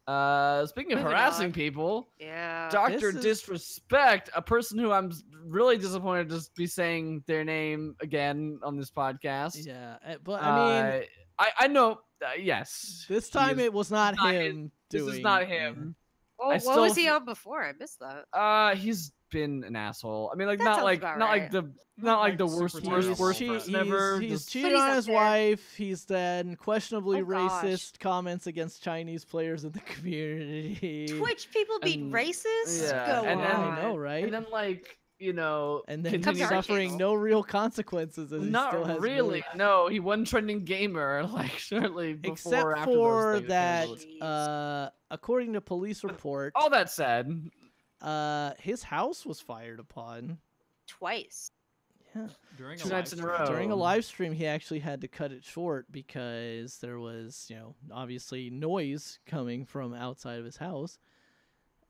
Speaking of Moving harassing on. people, Yeah. Doctor This is- Disrespect, a person who I'm really disappointed to be saying their name again on this podcast. Yeah, but I mean, I know. Yes, this he time is- it was not not him doing. This is not him. Well, I what still was he f- on before? I missed that. He's been an asshole. I mean, like That not sounds like about not like right. the not like the like worst super worst terrible worst He's, person he's, ever. he's Just- cheated But he's on up his there. wife. He's then questionably Oh, gosh. racist comments against Chinese players in the community. Twitch people be And- racist. yeah, Go and on. then- I know, right? and then like And then Come he's to our suffering channel. no real consequences as he not still has really. moved. No, he won trending gamer like shortly before. Except or after for those things that, came out. Jeez. according to police report, All that said, his house was fired upon. Twice. Yeah. during Two a nights live in a stream. row. During a live stream, he actually had to cut it short because there was, obviously noise coming from outside of his house.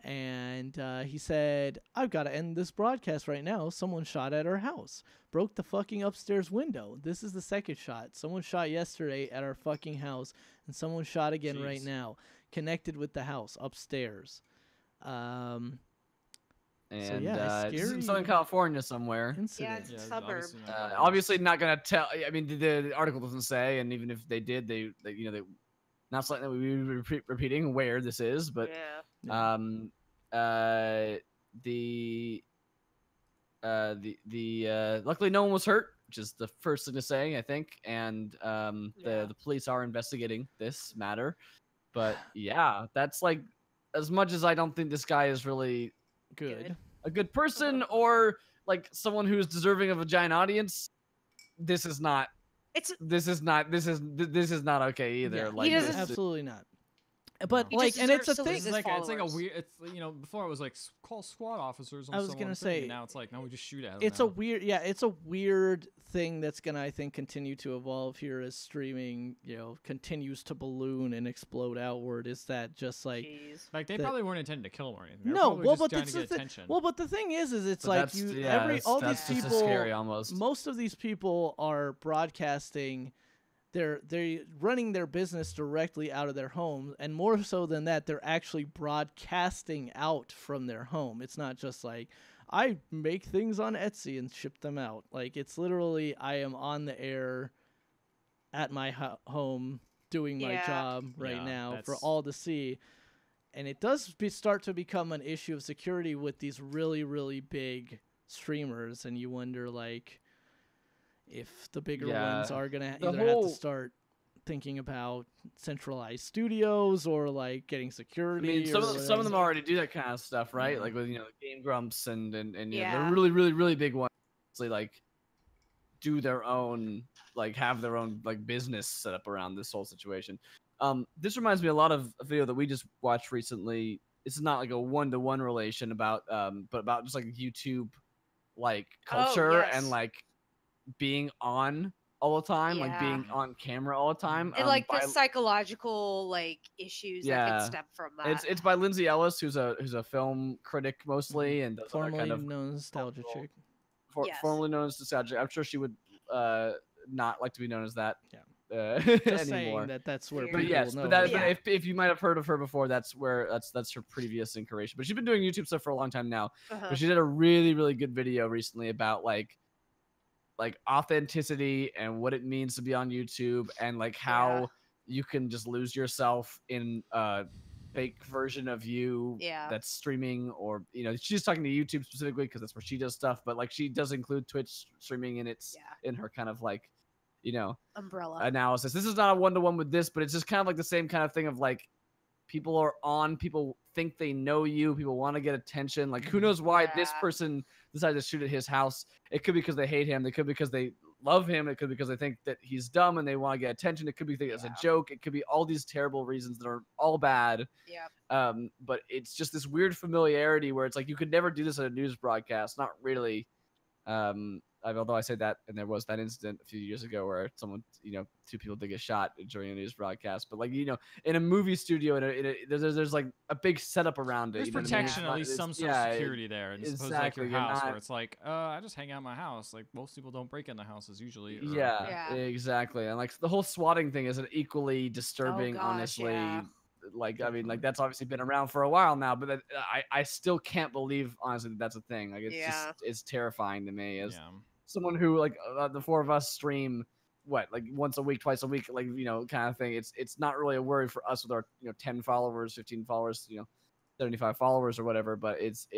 And he said, I've got to end this broadcast right now. Someone shot at our house. Broke the fucking upstairs window. This is the second shot. Someone shot yesterday at our fucking house. And someone shot again right Jeez. now. Connected with the house upstairs. and yeah, this is in scary Southern California somewhere. Incident. it's Yeah, a suburb. Obviously not gonna tell. I mean, the article doesn't say, and even if they did, they not something that we would be repeating where this is, but Yeah. luckily no one was hurt, which is the first thing to say, I think, and Yeah. the police are investigating this matter, but yeah, that's like as much as I don't think this guy is really Good. a good person or like someone who's deserving of a giant audience. This is not not okay either. Yeah, Like He this doesn't- is- Absolutely not. But He like, just and it's a deserves to thing. lose It's his like a followers. weird. It's before it was like call SWAT officers. On I was someone gonna and thing, say, and now it's like no, we just shoot at them. It's a weird, it's a weird thing that's gonna, I think, continue to evolve here as streaming, continues to balloon and explode outward. Is that just like, Jeez. like they the- probably weren't intending to kill him or anything. They were no? probably Well, just but trying that's to the get thing. attention. Well, but the thing is it's but like that's- you, yeah, all that's these just as people, scary almost. most of these people are broadcasting. They're running their business directly out of their home, and more so than that, they're actually broadcasting out from their home. It's not just like I make things on Etsy and ship them out. Like it's literally I am on the air at my home doing my Yeah. job right Yeah, now for that's- all to see. And it does start to become an issue of security with these really, really big streamers, and you wonder like if the bigger ones Yeah. are gonna The either have to whole- start thinking about centralized studios or like getting I security. mean, some or of them whatever. already do that kind of stuff, right? Yeah. Like with Game Grumps and Yeah. the really really really big ones. They like do their own have their own business set up around this whole situation. This reminds me a lot of a video that we just watched recently. It's not like a one-to-one relation about but about just like YouTube Oh, culture yes. and being on all the time, like Yeah. being on camera all the time. And like the by- psychological like issues that Yeah. could stem from that. it's by Lindsay Ellis, who's a film critic mostly, and does other Formerly kind of known as Nostalgia cultural- Chick. Yes. formerly known as Nostalgia. I'm sure she would not like to be known as that. Yeah. anymore. Just saying that's where But people But yes, know but that, her. Yeah. if you might have heard of her before, that's her previous incarnation. But she's been doing YouTube stuff for a long time now. Uh-huh. But she did a really, really good video recently about like authenticity and what it means to be on YouTube, and like how you can just lose yourself in a fake version of you Yeah. that's streaming, or she's talking to YouTube specifically because that's where she does stuff. But like she does include Twitch streaming in her kind of like Umbrella. analysis. This is not a one-to-one with this, but it's just kind of like the same kind of thing of like people are on, people think they know you, people want to get attention. Like who knows why this Yeah. person decided to shoot at his house. It could be because they hate him, it could be because they love him, it could be because they think that he's dumb and they want to get attention, it could be as a joke, it could be all these terrible reasons that are all bad. Yeah. But it's just this weird familiarity where it's like you could never do this at a news broadcast, not really. Although I said that, and there was that incident a few years ago where someone, two people did get shot during a news broadcast. But like, in a movie studio, there's like a big setup around it. There's you know what I mean? protection, It's at not- least some it's- sort of yeah, security there, and opposed to like your exactly, you're house not- where it's like, I just hang out in my house. Like most people don't break into houses usually. Or, Yeah, exactly. And like the whole swatting thing is an equally disturbing, gosh, honestly. yeah. Like, I mean, like that's obviously been around for a while now, but I still can't believe, honestly, that that's a thing. Like, it's terrifying to me as someone who, like, the four of us stream like once a week, twice a week, like, kind of thing. It's not really a worry for us with our 10 followers, 15 followers, 75 followers or whatever, but it's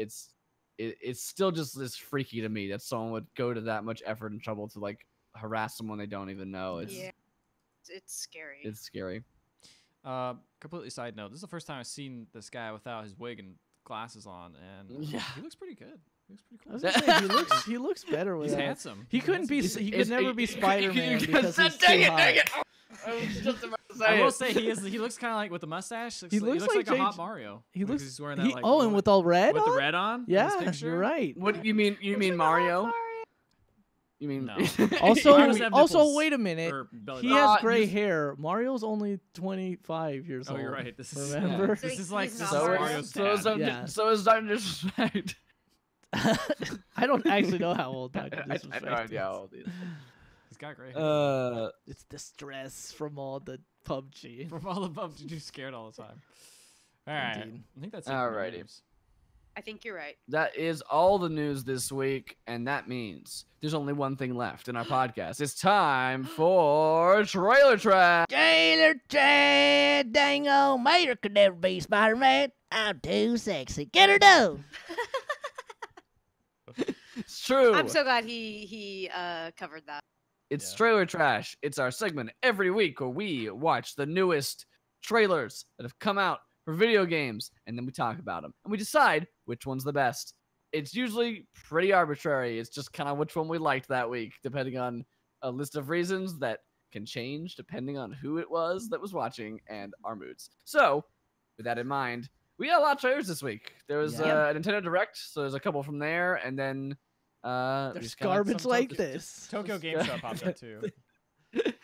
still just this freaky to me that someone would go to that much effort and trouble to like harass someone they don't even know. It's scary. It's scary. Completely side note, this is the first time I've seen this guy without his wig and glasses on, and he looks pretty good. He looks pretty cool. I was gonna say, he looks better with He's that. handsome. He couldn't be. He could never be Spider-Man you because he's dang too it, hot. dang it. I was just about to say I will it. say he looks kind of like with the mustache. He Looks looks like a like hot J- Mario. He because looks. He's wearing that, like, and with all red with on. the red on. in his Yeah, picture. you're right. What you mean? You mean Mario? You mean No. Also, Mario's have nipples wait a minute. or belly He button. has gray hair. Mario's only 25 years old. Oh, you're right. This is Remember? So This is like he's this not is Mario. Mario's so dad. is Dr. Disrespect. I don't actually know how old Dr. I have Disrespect no idea how is. old he is. He's got gray hair. It's the stress from all the PUBG. From all the bumps, you're scared all the time. All right. Indeed. I think that's it. for Alrighty. news. I think you're right. That is all the news this week, and that means there's only one thing left in our podcast. It's time for Trailer Trash. Trailer trash, dang old Mater could never be Spider-Man. I'm too sexy. Get her done. It's true. I'm so glad he covered that. It's Yeah. Trailer Trash. It's our segment every week where we watch the newest trailers that have come out for video games, and then we talk about them, and we decide which one's the best. It's usually pretty arbitrary. It's just kind of which one we liked that week, depending on a list of reasons that can change depending on who it was that was watching and our moods. So, with that in mind, we got a lot of trailers this week. There was a Nintendo Direct, so there's a couple from there, and then There's garbage some like Tokyo- this. Tokyo Game Show popped up too.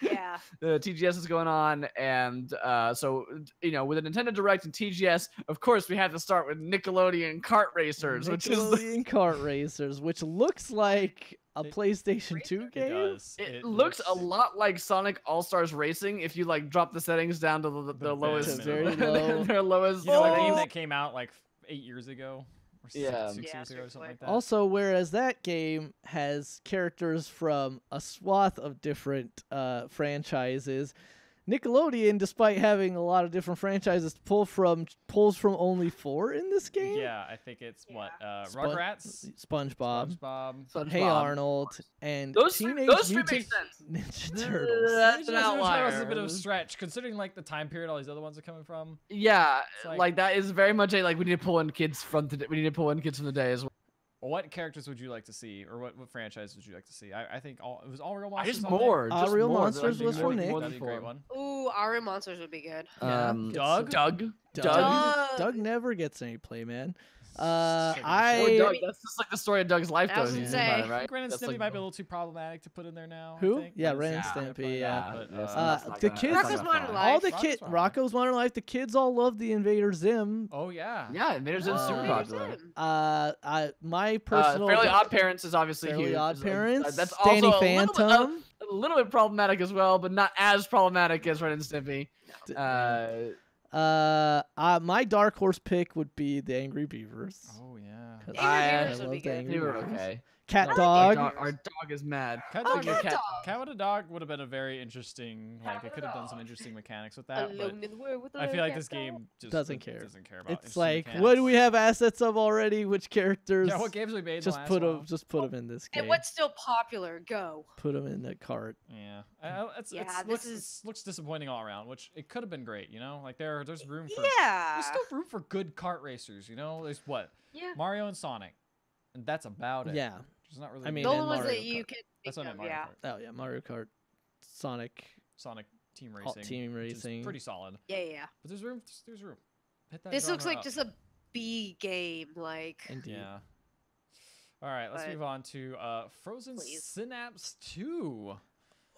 Yeah. The TGS is going on, and so with a Nintendo Direct and TGS, of course we have to start with Nickelodeon Kart Racers, which is Nickelodeon Kart Racers, which looks like a PlayStation 2 It game. does. it looks a lot like Sonic All Stars Racing if you like drop the settings down to the The lowest, very low. their lowest. You know, a game settings. that came out like 8 years ago, or Yeah. six Yeah, years ago, or something seriously. like that. Also, whereas that game has characters from a swath of different franchises, Nickelodeon, despite having a lot of different franchises to pulls from only 4 in this game. Yeah, I think it's what Spon- Rugrats, SpongeBob, SpongeBob. Hey Arnold, and Those Teenage three make Mutant sense. Ninja Turtles. That's an Ninja Turtles outlier. is a bit of a stretch, considering like the time period all these other ones are coming from. Yeah, It's like that is very much a we need to pull in kids from we need to pull in kids from the day as well. What characters would you like to see, or what franchise would you like to see? I think it was all real I monsters. just on there? more. All just Real more. Monsters That'd was be from more Nick. than That'd be a great four. one. Ooh, Our Monsters would be good. Yeah, Doug. Doug Doug. Doug never gets any play, man. That's just like the story of Doug's life, I though. was if gonna you think about say. it, right? Ren and That's Stimpy like- might be a little too problematic to put in there now. Who? I think. Yeah, Ren and Stimpy, Stimpy, yeah. but, that's not the gonna- kids- that's not Rocco's gonna Modern fly. Life. All the Rocco's kid Modern Rocco's Modern Life. The kids all love the Invader Zim. Oh yeah. Yeah, Invader Zim's super Invader popular. My personal Fairly Odd Parents is obviously Fairly huge. Odd Parents. That's Danny also Phantom. a little bit problematic as well, but not as problematic as Ren and Stimpy. My dark horse pick would be the Angry Beavers. Oh yeah. 'Cause Angry I Beavers would love be the good. Angry They were Beavers. okay. Cat I like Dog. Angry Our dog is mad. Cat Oh, Dog, Cat Cat Dog. Cat with a Dog would have been a very interesting. Like, it could have done some interesting mechanics with that. But Alone in the world with a I feel little like cat this dog. game just Doesn't care. Doesn't care about. It's interesting like, mechanics. what do we have assets of already? Which characters? Yeah, what games we made? Just put them in this game. And what's still popular? Go. Put them in the cart. Yeah, Yeah, looks disappointing all around. Which it could have been great, you know. Like there's room for Yeah. there's still room for good kart racers, you know. There's what Yeah. Mario and Sonic, and that's about it. Yeah. There's not really. I mean, The and only ones Mario that you Kart. could that's think what I of, meant. Mario yeah. Kart. Oh yeah, Mario Kart, Sonic, Sonic Team all Racing. team which is racing. pretty solid. Yeah. But there's room. There's room. Hit that This looks genre like up. just a B game, like. Indeed. Yeah. All right, let's But- move on to Frozen Please. Synapse 2,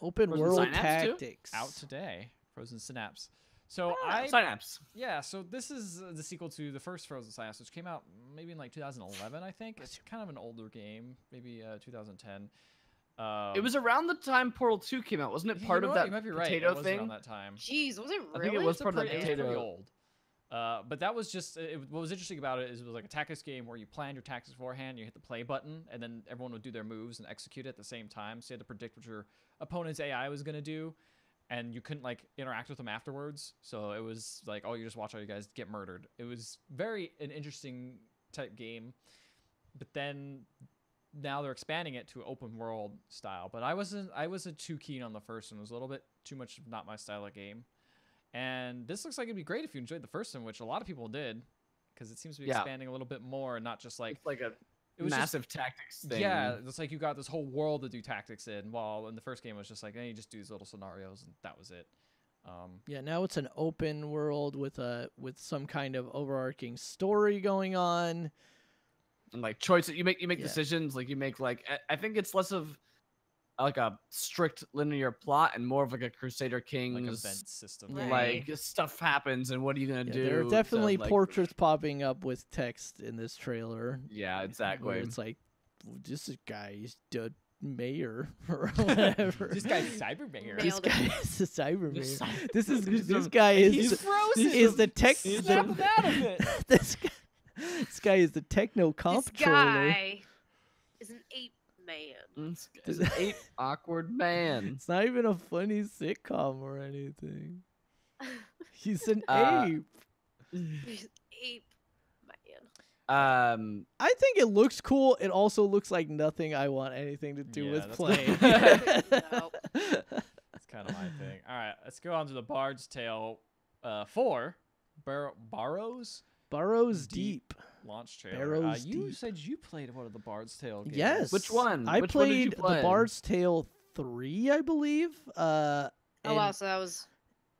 Open Frozen world Synapse too? tactics. out today. Frozen Synapse. So Synapse. so this is the sequel to the first Frozen Synapse, which came out maybe in like 2011, I think. It's kind of an older game, maybe 2010. It was around the time Portal 2 came out, wasn't it? you Part know of what? that You might be right. potato It was thing. around that time. Jeez, was it really? I think it was It's part of that pretty potato. old. But that was just what was interesting about it is it was like a tactics game where you planned your tactics beforehand, you hit the play button, and then everyone would do their moves and execute it at the same time. So you had to predict what your opponent's AI was gonna do, and you couldn't like interact with them afterwards. So it was like, oh, you just watch all you guys get murdered. It was an interesting type game, but then now they're expanding it to open world style. But I wasn't too keen on the first one. It was a little bit too much of not my style of game. And this looks like it'd be great if you enjoyed the first one, which a lot of people did, because it seems to be expanding a little bit more and not just like It's like a it was just- massive tactics thing. yeah, it's like you got this whole world to do tactics in. While in the first game it was just like, hey, you just do these little scenarios and that was it. Yeah, now it's an open world with some kind of overarching story going on. And like choices, you make Yeah. decisions. Like you make like I think it's less of like a strict linear plot and more of like a Crusader Kings like event system. Right. like stuff happens and what are you gonna Yeah, do? there are to, definitely like- portraits popping up with text in this trailer. Yeah, where exactly. it's like, this guy's the mayor or whatever. This guy's Cyber Mayor. This Nailed it. guy is the cyber This mayor. cy- This is He's this a- guy He's is frozen. is the tech. Snap him out of it. This guy is the techno This comptroller. guy is an ape man. This guy's an ape awkward man. It's not even a funny sitcom or anything. He's an Uh, ape. He's an ape man. I think it looks cool. It also looks like nothing I want anything to do Yeah, with that's playing. Nope. That's kind of my thing. All right, let's go on to the Bard's Tale 4. Barrows Burrows deep. launch trailer. Barrows you Deep. said you played one of the Bard's Tale games. Yes. Which one? I Which one did you played play? the Bard's Tale 3, I believe. Oh And wow, so that was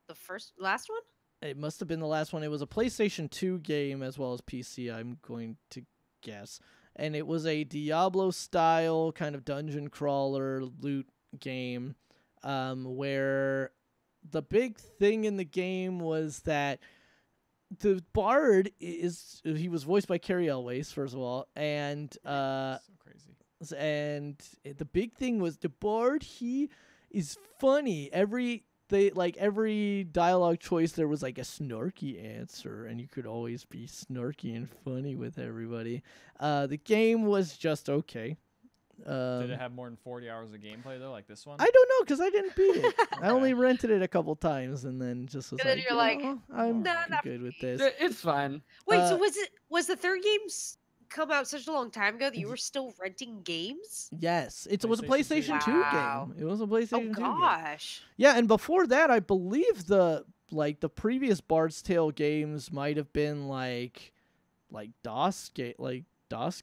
the last one? it must have been the last one. It was a PlayStation 2 game as well as PC, I'm going to guess. And it was a Diablo-style kind of dungeon crawler loot game, where the big thing in the game was that the Bard he was voiced by Carrie Elways, first of all, and So crazy. and the big thing was the Bard, he is funny. Every dialogue choice there was like a snarky answer, and you could always be snarky and funny with everybody. The game was just okay. Did it have more than 40 hours of gameplay though, like this one? I don't know, because I didn't beat it. I only Okay. rented it a couple times and then just was And then like, you're like, "Oh, I'm "Nah, not good for with me." this. It's fine. Wait, Uh, so was the third game come out such a long time ago that you were still renting games? Yes, it was a PlayStation PlayStation 2. 2 Wow. game. It was a Oh PlayStation 2 game. gosh. Yeah, and before that, I believe the previous Bard's Tale games might have been like DOS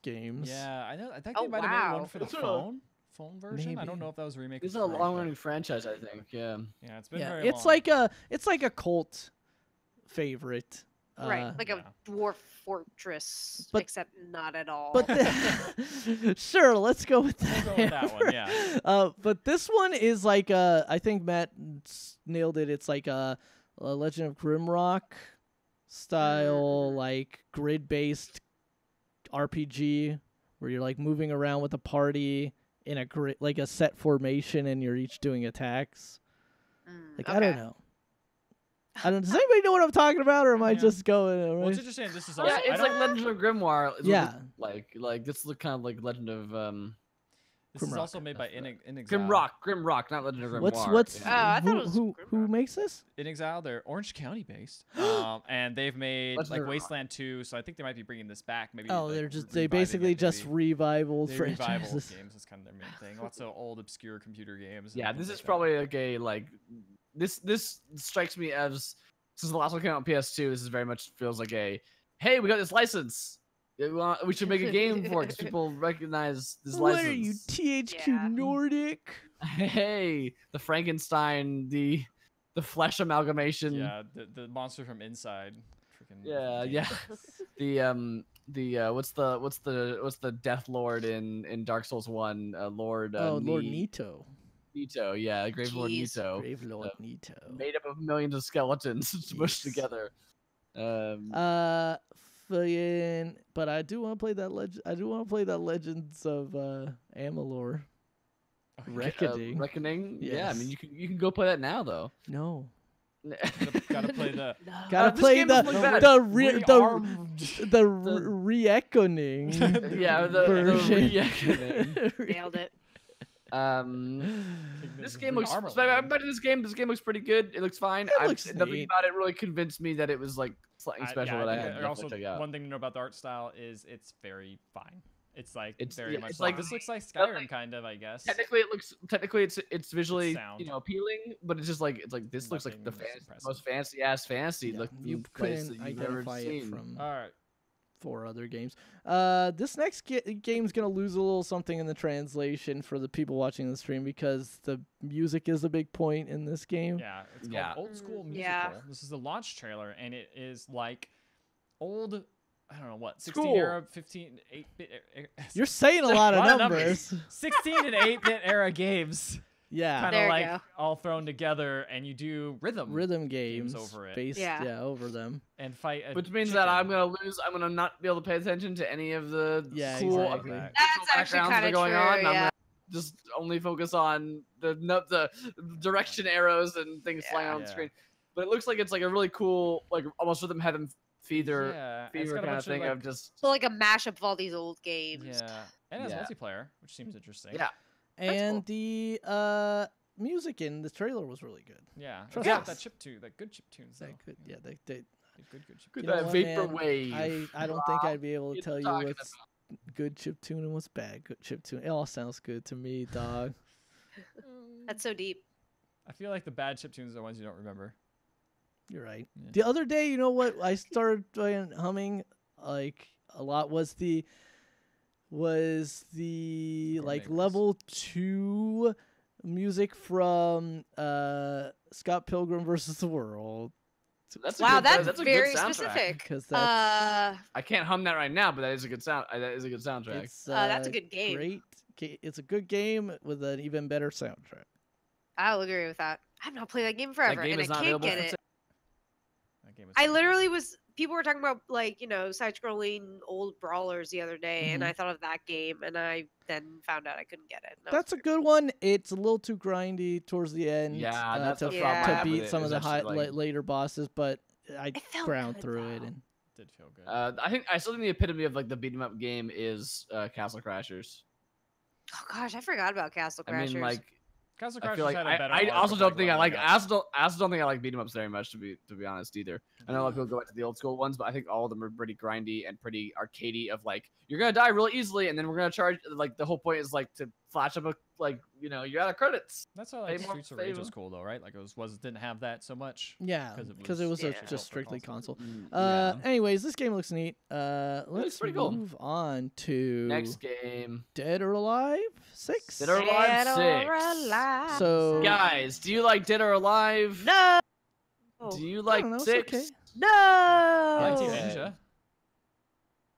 games. Yeah, I know. I think Oh, they might have made wow. one for the It's a- phone version. I don't Maybe. know if that was a remake. This is or a not, but- long-running franchise, I think. Yeah. Yeah, it's been Yeah, very it's long. like a cult favorite. Right, like Yeah. a dwarf fortress, But- except not at all. But sure, let's go with that. We'll go with that one, yeah. But this one is like I think Matt nailed it. It's like a Legend of Grimrock style, like grid-based RPG where you're like moving around with a party in a grid, like a set formation, and you're each doing attacks. Like I don't know. Does anybody know what I'm talking about, or am I just going? Well, Right? it's interesting. This is also. Yeah, it's like Legend of Grimoire. It's Yeah. like this look kind of like Legend of This is Grimrock, also made by Inexile. Grimrock, not Legend of Grimoire. What's yeah. I thought it was who Grimrock. makes this? Inexile, they're Orange County based, and they've made Legend like of- Wasteland 2. So I think they might be bringing this back. Maybe. Oh, like, they're just reviving basically it, just maybe. revival They revival franchises. games. That's kind of their main thing. Lots of old obscure computer games. Yeah, and this things is like probably like a like this strikes me as since the last one came out on PS2. This is very much feels like a hey, we got this license. We should make a game for it because people recognize this What license. are you, THQ Yeah. Nordic? Hey, the Frankenstein, the flesh amalgamation. that. Yeah, the monster from Inside. Freaking Yeah, game. yeah. What's the Death Lord in Dark Souls 1? Lord Lord Nito. Nito, yeah, Grave Lord Jeez. Nito. Brave Lord Nito. Made up of millions of skeletons smushed Yes. together. But I do want to play that I do want to play that Legends of Amalur. Reckoning. Reckoning. Yeah, I mean Yes. you can go play that now though. No. Gotta play the. Gotta this play game the doesn't look bad. the Reckoning Yeah, the version. Reckoning. Nailed it. This game looks. Armor I Land. bet this game looks pretty good. It looks fine. It looks nothing neat. about it really convinced me that it was like something special yeah, that I think had to also definitely check out. one thing to know about the art style is it's very fine. It's like It's- very yeah, much it's like like- this looks like nothing- Skyrim kind of, I guess. Technically it's visually sound. appealing, but it's just like this looks like the Nothing is impressive. most fancy ass fancy Yeah, looking you place that couldn't you've ever identify it seen. from All right. 4 other games. This next game's gonna lose a little something in the translation for the people watching the stream because the music is a big point in this game. Yeah, it's called Yeah. Old School Musical. Yeah. This is the launch trailer, and it is like old. I don't know what 16 School. era, 15, 8-bit. You're saying a lot of numbers. 16 and 8-bit era games, Yeah. kind There of you like go. all thrown together, and you do Rhythm games over it. based Yeah. over them. and fight. A Which means chicken. that I'm gonna not be able to pay attention to any of the Yeah, cool exactly. visual That's actually backgrounds that are kinda going true, on. And I'm yeah. gonna just only focus on the direction arrows and things flying on the Yeah. screen. But it looks like it's like a really cool, like almost rhythm heaven feeder Yeah, and it's fever got a kind of bunch thing like, of just So like a mashup of all these old games. yeah, and it has Yeah. multiplayer, which seems interesting. yeah. And the music in the trailer was really good. yeah. It's Trust got us. that chip tune, that good chip tunes. They though. could, yeah, they Good chip. Good You know that what, vapor man? wave. I don't think I'd be able to What tell you you talking what's good chip tune and what's bad good chip tune. It all sounds good to me, dog. That's so deep. I feel like the bad chip tunes are the ones you don't remember. You're right. Yeah. The other day, you know what? I started humming like a lot was the like Neighbors. level 2 music from Scott Pilgrim versus the World. That's a Wow, good, that's a good very soundtrack. specific. Because that's I can't hum that right now, but that is a good sound. That is a good soundtrack. it's That's a good game. Great. It's a good game with an even better soundtrack. I'll agree with that. I've not played that game forever, game and I is not can't available get for it. That game was I so good. literally was. People were talking about like side-scrolling old brawlers the other day, and I thought of that game, and I then found out I couldn't get it. and I was That's a good one. It's a little too grindy towards the end. Yeah, that's to, the problem I to have beat with it, some of is the actually, like- later bosses, but I It felt ground good, through it though. and Did feel good. I still think the epitome of like the beat 'em up game is Castle Crashers. Oh gosh, I forgot about Castle I Crashers. mean, like Castle I Crashers feel like had a better I arc also of, don't think I leveling like up. I also don't think I like beat 'em ups very much to be honest either. I know a lot of people go back to the old school ones, but I think all of them are pretty grindy and pretty arcadey. Of like you're gonna die really easily, and then we're gonna charge. Like the whole point is like to flash up a you're out of credits. That's why like Pay more- Streets of Rage pay was more. cool though, right? Like it was didn't have that so much. yeah, 'Cause it because it was was- a, yeah. just For strictly console. console. Anyways, this game looks neat. Let's pretty cool. move on to Next game, Dead or Alive 6. Dead or Alive Dead or 6. Alive. So Guys, do you like Dead or Alive? No. Oh. Do you I like don't know, it's six? okay. No. I like Team Okay. Ninja.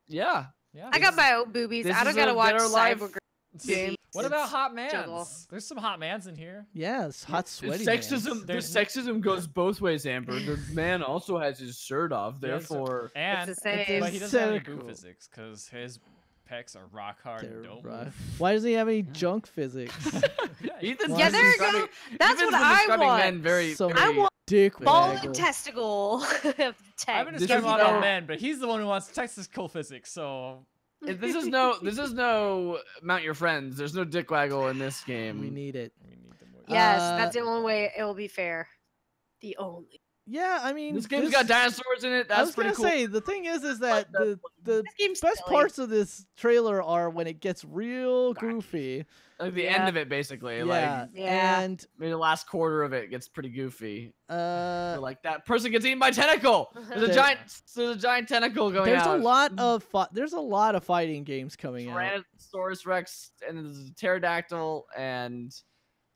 Yeah. Yeah. I got my own boobies. This I don't is gotta a watch better life Cyber game. What about It's hot juggle. mans? There's some hot mans in here. Yes, hot sweaty. Sexism. mans. The There's- sexism goes both ways, Amber. The man also has his shirt off. Yeah, so- Therefore, And It's the same. but he doesn't have any boo Cynical. physics because his pecs are rock hard They're and don't rough. move. Why doesn't he have any junk physics? Ethan's Yeah, been there you go. describing- That's Ethan's what been I describing want. men very, So very I want Dick ball waggle. and testicle. I've tech. been This describing is a lot about no- men, but he's the one who wants technical physics. So This is no mount your friends. There's no dick waggle in this game. We need it. we need the more. Yes, Uh, that's the only way it will be fair. The only. Yeah, I mean, This game's got dinosaurs in it. I That's was pretty gonna cool. say the thing is that the This game's best silly. parts of this trailer are when it gets real goofy. Like the Yeah. end of it, basically. Yeah, Like Yeah. and maybe the last quarter of it gets pretty goofy. uh, Like that person gets eaten by tentacle. There's a There- giant tentacle going there's out. a lot of there's a lot of fighting games coming out. Tyrannosaurus Rex and there's a pterodactyl and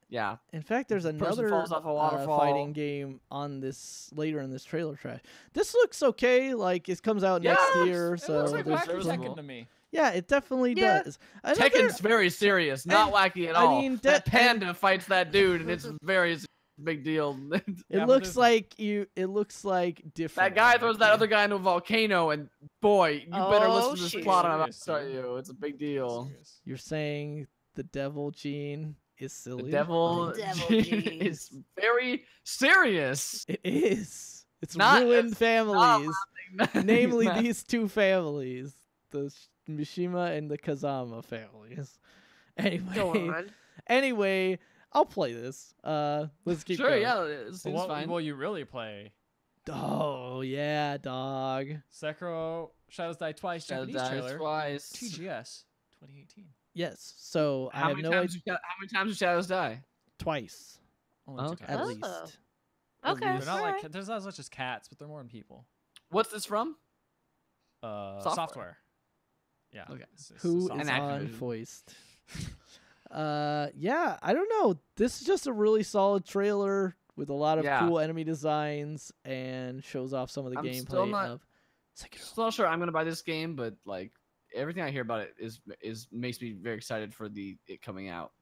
yeah. In fact, there's person another falls off a waterfall. fighting game on this later in this trailer trash. This looks okay. Like it comes out next Yeah, year, It so looks like there's Wacky serviceable. Tekken to me. yeah, it definitely Yeah. does. Tekken's very serious, not wacky at I all. mean, that that- panda fights that dude, and it's very big deal. It Yeah, but looks there's- like It looks like different. That guy throws that other guy into a volcano, and boy, you better Oh, listen to this shoot. plot I'm about to Serious, tell you. It's a big deal. Serious. You're saying the devil gene is silly. The devil, The devil is very serious. It is. It's Not- ruined it's families. Namely, Not- these two families, the Mishima and the Kazama families. Anyway, Go on. anyway, I'll play this. Let's keep Sure, going. yeah, it But seems what fine. will you really play? Oh yeah, dog. Sekiro Shadows Die Twice Shadow Japanese dies trailer. twice. TGS 2018. Yes. So I How have many no times? idea. How many times do shadows die? Twice, Only two Okay. at times. Oh. least. At Okay. They're least. not Alright. like there's not as much as cats, but they're more than people. What's this from? Software. Yeah. Okay. It's Who software. is An on Activision. foist? Yeah, I don't know. This is just a really solid trailer with a lot of Yeah. cool enemy designs and shows off some of the I'm gameplay still not- of Sekiro. Still not sure I'm gonna buy this game, but like everything I hear about it is makes me very excited for it coming out.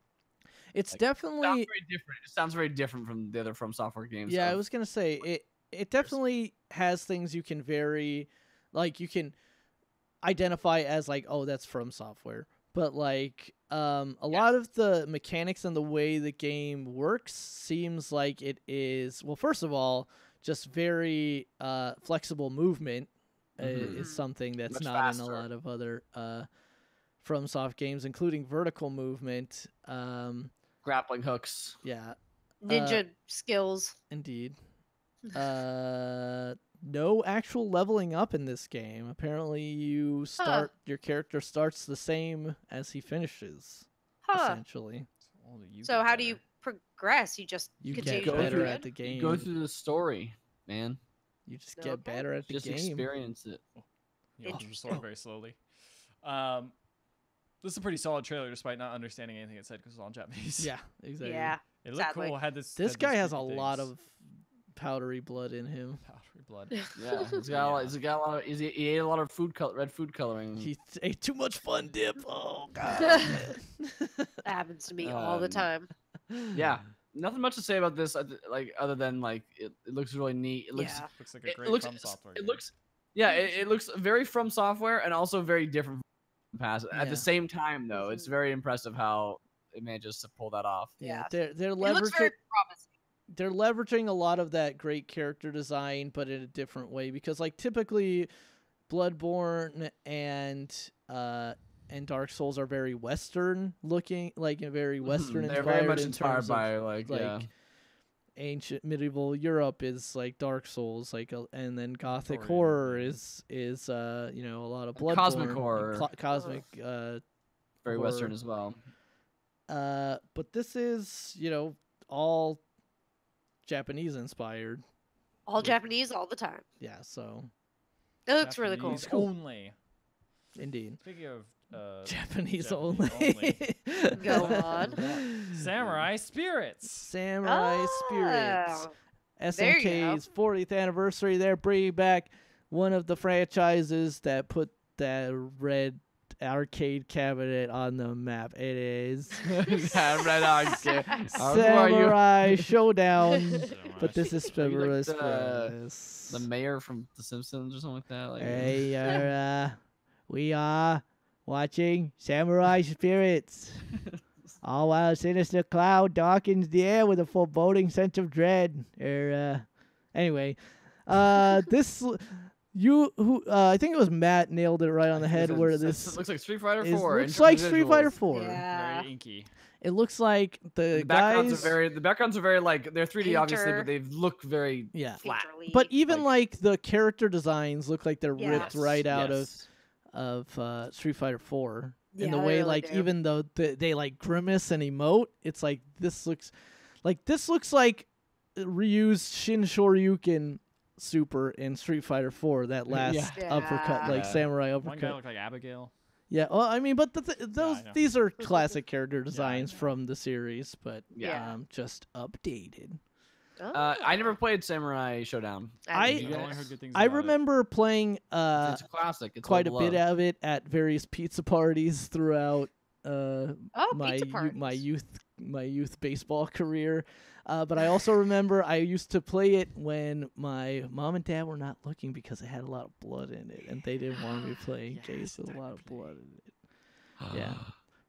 It's Like, definitely Sounds very different. It sounds very different from the other From Software games. yeah. I of- was gonna say it definitely has things you can you can identify as like, oh, that's From Software, but like a lot of the mechanics and the way the game works seems like it is, well, first of all, just very flexible movement Mhm. is something that's Much not in a faster. lot of other FromSoft games, including vertical movement. grappling hooks. Yeah, Ninja skills. indeed. No actual leveling up in this game. Apparently, your character starts the same as he finishes. Huh. Essentially, Only you So get how do you better. progress? You just you continue get to go do better through good? at the game. You go through the story, man. You just Okay. get better at the Just game. experience it. You hold your sword very slowly. This is a pretty solid trailer, despite not understanding anything it said because it's all in Japanese. Yeah, exactly. Yeah. It looked Sadly. cool. Had this. This had guy these has a creepy lot things. of powdery blood in him. powdery blood. Yeah, he's got a lot. He's got a lot of. He ate a lot of red food coloring. He ate too much fun dip. Oh god. That happens to me all the Um, time. Yeah, nothing much to say about this. Like other than like it looks really neat. It looks. Yeah. Looks like a It great looks. From Software. It game. looks. Yeah, it looks very From Software and also very different from past. At Yeah. the same time, though, it's very impressive how it manages to pull that off. Yeah. They're It looks leveraging very promising. they're leveraging a lot of that great character design, but in a different way. Because like typically, Bloodborne and Dark Souls are very Western looking, like a very Western. They're very much in inspired terms of, by like yeah. ancient medieval Europe is like Dark Souls, like and then Gothic Victorian, horror yeah. is a lot of Bloodborne, Cosmic and horror. cosmic. very horror. Western as well. But this is all Japanese inspired. All Japanese all the time. Yeah, so It looks really cool. Japanese Cool. only. indeed. Speaking of Japanese Japanese only. only. Go on. Samurai Spirits. Samurai Spirits. Oh. There you go. SNK's 40th anniversary. They're bringing back one of the franchises that put that red arcade cabinet on the map. It is Red Arcade. Samurai Showdown. But this is Are you like Samurai the mayor from The Simpsons or something like that. Like, Hey, we are watching Samurai Spirits. All while a sinister cloud darkens the air with a foreboding sense of dread. Anyway, this I think it was Matt nailed it right on the head. Where this looks like Street Fighter 4. looks like Street Fighter 4. Yeah. Very inky. It looks like the backgrounds guys. are very like they're 3D obviously, Painter. but they look very flat. Painterly. But even like the character designs look like they're ripped Yes. right out Yes. of Street Fighter 4. Yeah, In the they way really like do. even though they like grimace and emote, it's like this looks like reused Shin Shoryuken Super in Street Fighter 4, that last Yeah. uppercut, like Yeah. samurai One guy uppercut. looked like Abigail. Yeah, well, I mean, but those I know. these are classic character designs know. from the series, but Yeah. just updated. Oh. I never played Samurai Showdown. I- didn't I've either. only heard good things I about it. remember playing It's a classic. It's quite a well bit beloved. of it at various pizza parties throughout Oh, my pizza parties. my youth baseball career. But I also remember I used to play it when my mom and dad were not looking because it had a lot of blood in it, and they didn't want me playing games with a lot of blood in it. Yeah,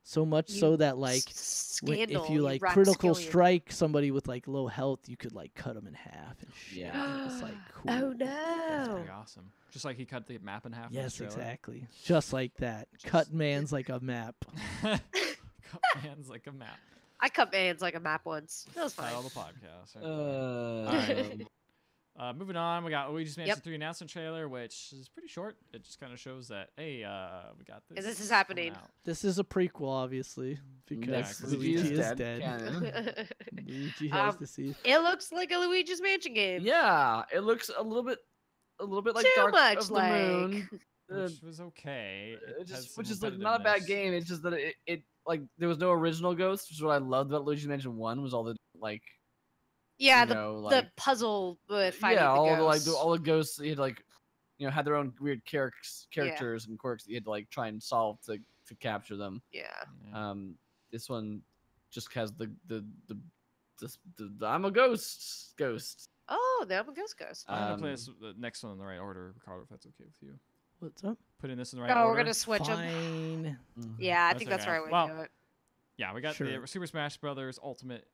so much so You that like Scandal. if you like critical strike somebody with like low health, you could like cut them in half and shit. Yeah. It was like cool. Oh That's no. pretty awesome. Just like he cut the map in half. in the Yes, trailer. exactly. Just like that. Cut man's like a map. Cut hands like a map. I cut my hands like a map once. That was fine. Title of the podcast. Alright. Moving on, we got Luigi's Mansion 3 announcement trailer, which is pretty short. It just kind of shows that, hey, we got this. This is coming happening. out. This is a prequel, obviously, because Next, Luigi is dead. Canon. Luigi has Um, to see. It looks like a Luigi's Mansion game. Yeah, it looks a little bit like Too Dark much of the like. Moon. Which was okay. It has some Which is like not a bad repetitiveness. game. It's just that it like there was no original ghost, which is what I loved about Luigi's Mansion 1 was all the like Yeah, you the know, the like puzzle with fighting yeah, the all ghosts. the all the ghosts you had like had their own weird characters and quirks that you had to like try and solve to capture them. Yeah. Yeah. This one just has the I'm a ghost. Oh, the Open Ghost Ghost. I'm gonna play Um, this the next one in the right order, Ricardo, if that's okay with you. What's up? Putting this in the right Oh, order. we're gonna switch them. Fine. Yeah, I That's think that's the okay. right way Well, to do it. Yeah, we got Sure. the Super Smash Brothers Ultimate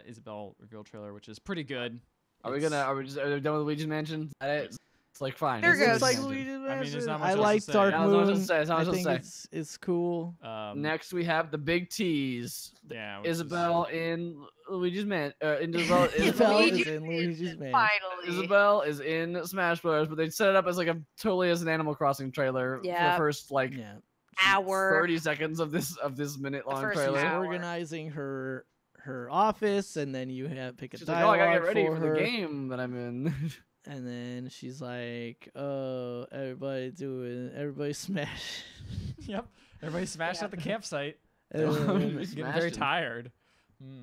Isabelle reveal trailer, which is pretty good. Are we It's- done with Luigi's Mansion? Is that it? It's like fine. There It's goes. Looks like Luigi's Luigi's Mansion. I mean, there's Mansion. not much I else to like say. Dark Yeah, that's what I was Moon. gonna say, that's what I I was think gonna it's cool. Next we have the big tease. Yeah, which is- Isabelle in Luigi's Man. Isabelle Isabelle is Luigi's in Luigi's Mansion. Finally. Isabelle is in Smash Bros, but they set it up as like a totally as an Animal Crossing trailer for Yeah. the first like Yeah. Hour. 30 seconds of this minute long first trailer. She's hour. organizing her office, and then you have pick a She's like, "Oh, I dialogue gotta get ready for for her. the game that I'm in." And then she's like, "Oh, everybody smash." Yep. Everybody smashed Yeah. at the campsite. And then- Getting very Smashing. tired.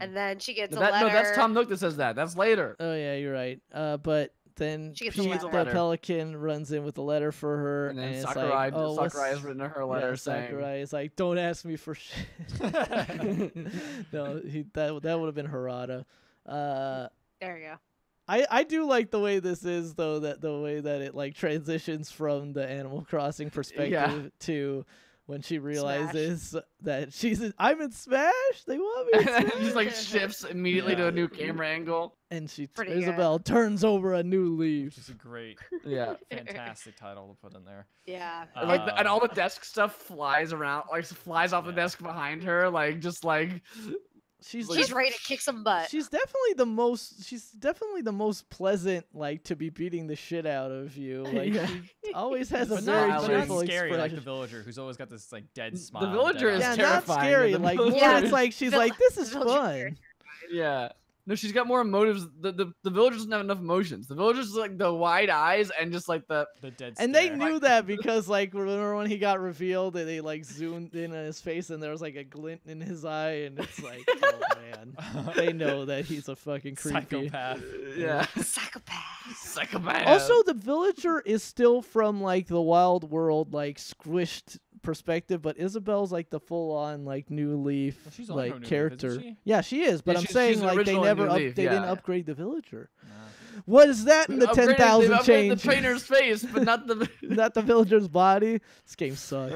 And then she gets a No, letter. that's Tom Nook that says that. That's later. oh yeah, you're right. But then She gets Pete a the letter. Pelican runs in with a letter for her, And then it's Sakurai, like, "Oh, what's-" Sakurai has written her letter yeah, saying, Sakurai is like, "Don't ask me for shit." No, that would have been Harada. There you go. I do like the way this is though, that the way that it like transitions from the Animal Crossing perspective to when she realizes that I'm in Smash. They want me. and in then just like Smash." shifts immediately to a new camera angle. And Pretty good. Isabelle turns over a new leaf. Which is a great, Yeah. fantastic title to put in there. Yeah. And, like, and all Um, the desk stuff flies around, like flies off the Yeah. desk behind her, like just like She's She's ready to kick some butt. She's definitely the most pleasant, like, to be beating the shit out of you. Like Yeah. she always has a but very not, but not cheerful scary like the expression. villager who's always got this like dead smile. villager dead is Yeah, eyes. not terrifying, scary. the Like villager more, is- it's like she's Vill- like, this is villager fun. yeah. No, she's got more emotives. The villager doesn't have enough emotions. The villager's just like the wide eyes and just like the dead And stare. they knew that because like remember when he got revealed and they like zoomed in on his face and there was like a glint in his eye and it's like, oh man, they know that he's a fucking creepy psychopath. yeah Psychopath. Also, the villager is still from like the wild world, like squished perspective, but Isabel's like the full-on like New Leaf Well, she's on her New like Leaf, character. isn't she? Yeah, she is. But Yeah, I'm she's saying the like they original never New Leaf, they didn't yeah. upgrade the villager. Nah. What is that in the 10,000 They've upgraded change? the trainer's face, but not the. Not the villager's body. This game sucks.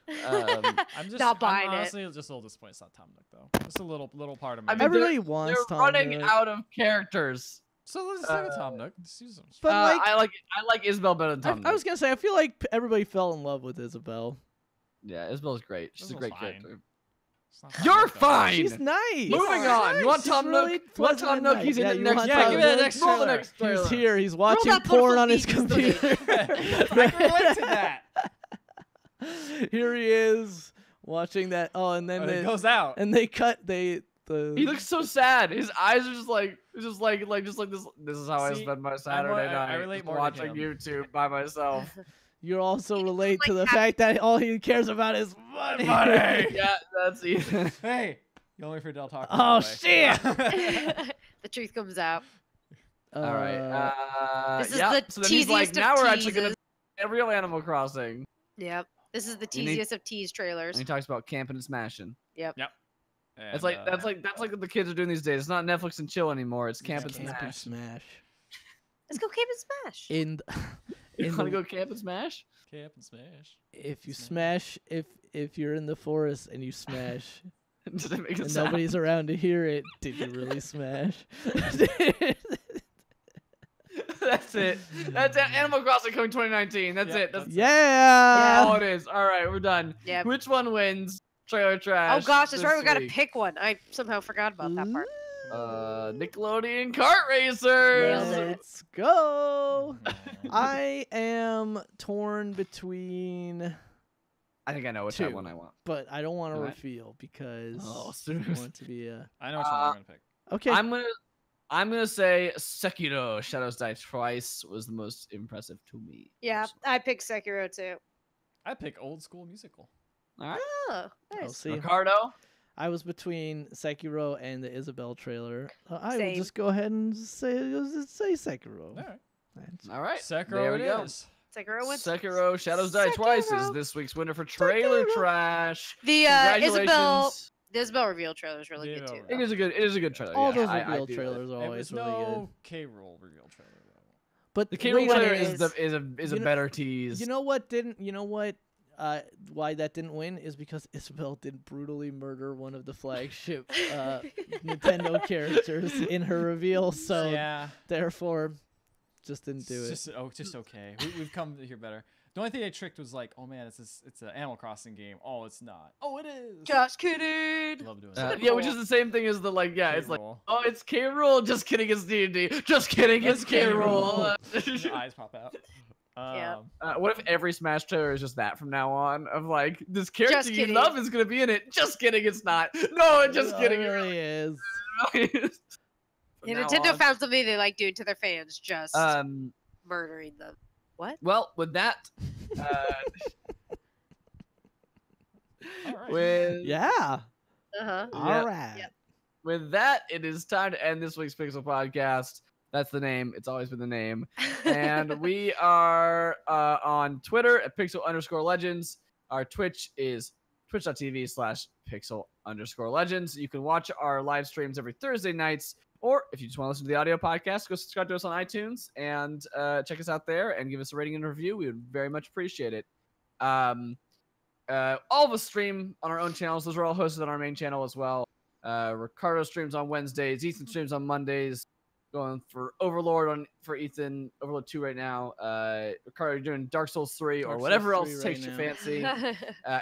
I'm just Not buying I'm it. honestly just a little disappointed it's not Tom Nook though. Just a little part of me. I mean, Everybody they're, wants they're Tom running Nook. out of characters. so let's look at Tom Nook. Just use him. But like, I like Isabel better than Tom. I was Nook. gonna say, I feel like everybody fell in love with Isabel. Yeah, Isabel's great. She's a Isabel's great fine. character. It's not Tom You're Nook, though. fine. She's nice. Moving on. You want She's Tom really Nook? You want pleasant Tom and Nook? nice. He's in Yeah, the you next want trailer. Tom give me the Nook? next Roll the trailer. next He's trailer. here. He's watching that porn beautiful on his beast is the computer. I can relate to that. Here he is watching that. Oh, and then And they it goes out. and they cut the. He looks so sad. His eyes are just like this. This is how I See, spend my Saturday I night. relate just more to watching him. YouTube by myself. You also relate to like the fact that all he cares about is money. Yeah, that's Ethan. Hey, you only for Del Taco. Oh, by the way. shit. The truth comes out. All right. This is yeah. the So then he's like, teasiest of now we're actually gonna teases. be a real Animal Crossing. Yep. This is the And he- teasiest of tease trailers. And he talks about camping and smashing. And, It's like that's like what the kids are doing these days. It's not Netflix and chill anymore. It's camp and Camp and smash. smash. Let's go camp and smash. In You in want to the- go camp and smash? Camp and smash. if you smash, if you're in the forest and you smash, Does it make a and sound? nobody's around to hear it, did you really smash? That's it. That's it. Animal Crossing coming 2019. That's Yeah, it. That's Yeah. all it is. All right, we're done. Yep. Which one wins? Trailer trash. Oh gosh, that's right. We this gotta week? pick one. I somehow forgot about that part. Nickelodeon Kart Racers. Nailed it. Let's go. I am torn between, I think I know which Two. one I want. but I don't want to Alright. reveal because Oh, I serious. want it to be a. I know which one I'm gonna pick. Okay. I'm gonna say Sekiro: Shadows Die Twice was the most impressive to me. Yeah, I picked Sekiro too. I pick old school musical. All right, Oh, I'll nice. see. Ricardo. I was between Sekiro and the Isabel trailer. I will Same. just go ahead and say Sekiro. All right. That's- All right, Sekiro there we it go. is. Sekiro wins. Sekiro: Shadows Die Twice is Sekiro. this week's winner for trailer Sekiro. trash. The Congratulations. Isabel reveal trailer is really The good too. Isabel It is a good trailer. All yeah. those I reveal do trailers are It always was really good. no K-roll reveal trailer though. But The K-Roll wait a trailer minute, is a You know- better tease. You know what didn't? You know what? Why that didn't win is because Isabel did brutally murder one of the flagship Nintendo characters in her reveal. So yeah, therefore, just didn't do it. just okay. We've come to hear better. The only thing they tricked was like, oh man, it's an Animal Crossing game. Oh, it's not. Oh, it is. Just kidding. Love doing that. yeah, which is the same thing as the like. Yeah, it's like, K-roll. oh, it's K. Rool. Just kidding, it's D&D. Just kidding, it's It's K. K-Rool. Rool. Your eyes pop out. Yeah. What if every Smash trailer is just that from now on? Of like, this character Just you kidding. love is gonna be in it. Just kidding, it's not. No, just kidding. It It really is. really is. From Yeah, now Nintendo on. found something they like doing to their fans, just murdering them. What? Well, with that, All right. with Yeah. Uh-huh. All right. Yep. with that, it is time to end this week's Pixel Podcast. That's the name. It's always been the name. And we are on Twitter at Pixel_Legends. Our Twitch is twitch.tv/Pixel_Legends. You can watch our live streams every Thursday nights. Or if you just want to listen to the audio podcast, go subscribe to us on iTunes and check us out there and give us a rating and review. We would very much appreciate it. All of us stream on our own channels. Those are all hosted on our main channel as well. Ricardo streams on Wednesdays. Ethan streams on Mondays. Going for Overlord for Ethan. Overlord 2 right now. Ricardo, you're doing Dark Souls 3 Dark or whatever Souls else 3 takes right your now. fancy.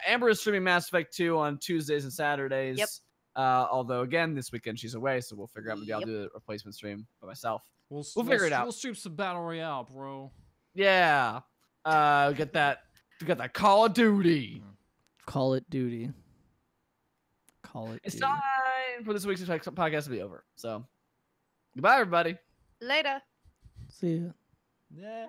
Amber is streaming Mass Effect 2 on Tuesdays and Saturdays. Yep. Although, again, this weekend she's away, so we'll figure out maybe I'll Yep. do a replacement stream by myself. We'll figure it out. We'll stream some Battle Royale, bro. Yeah. Get that Call of Duty. Call it duty. Call it It's duty. time for this week's podcast to be over. So, Goodbye, everybody. Later. See ya. Yeah.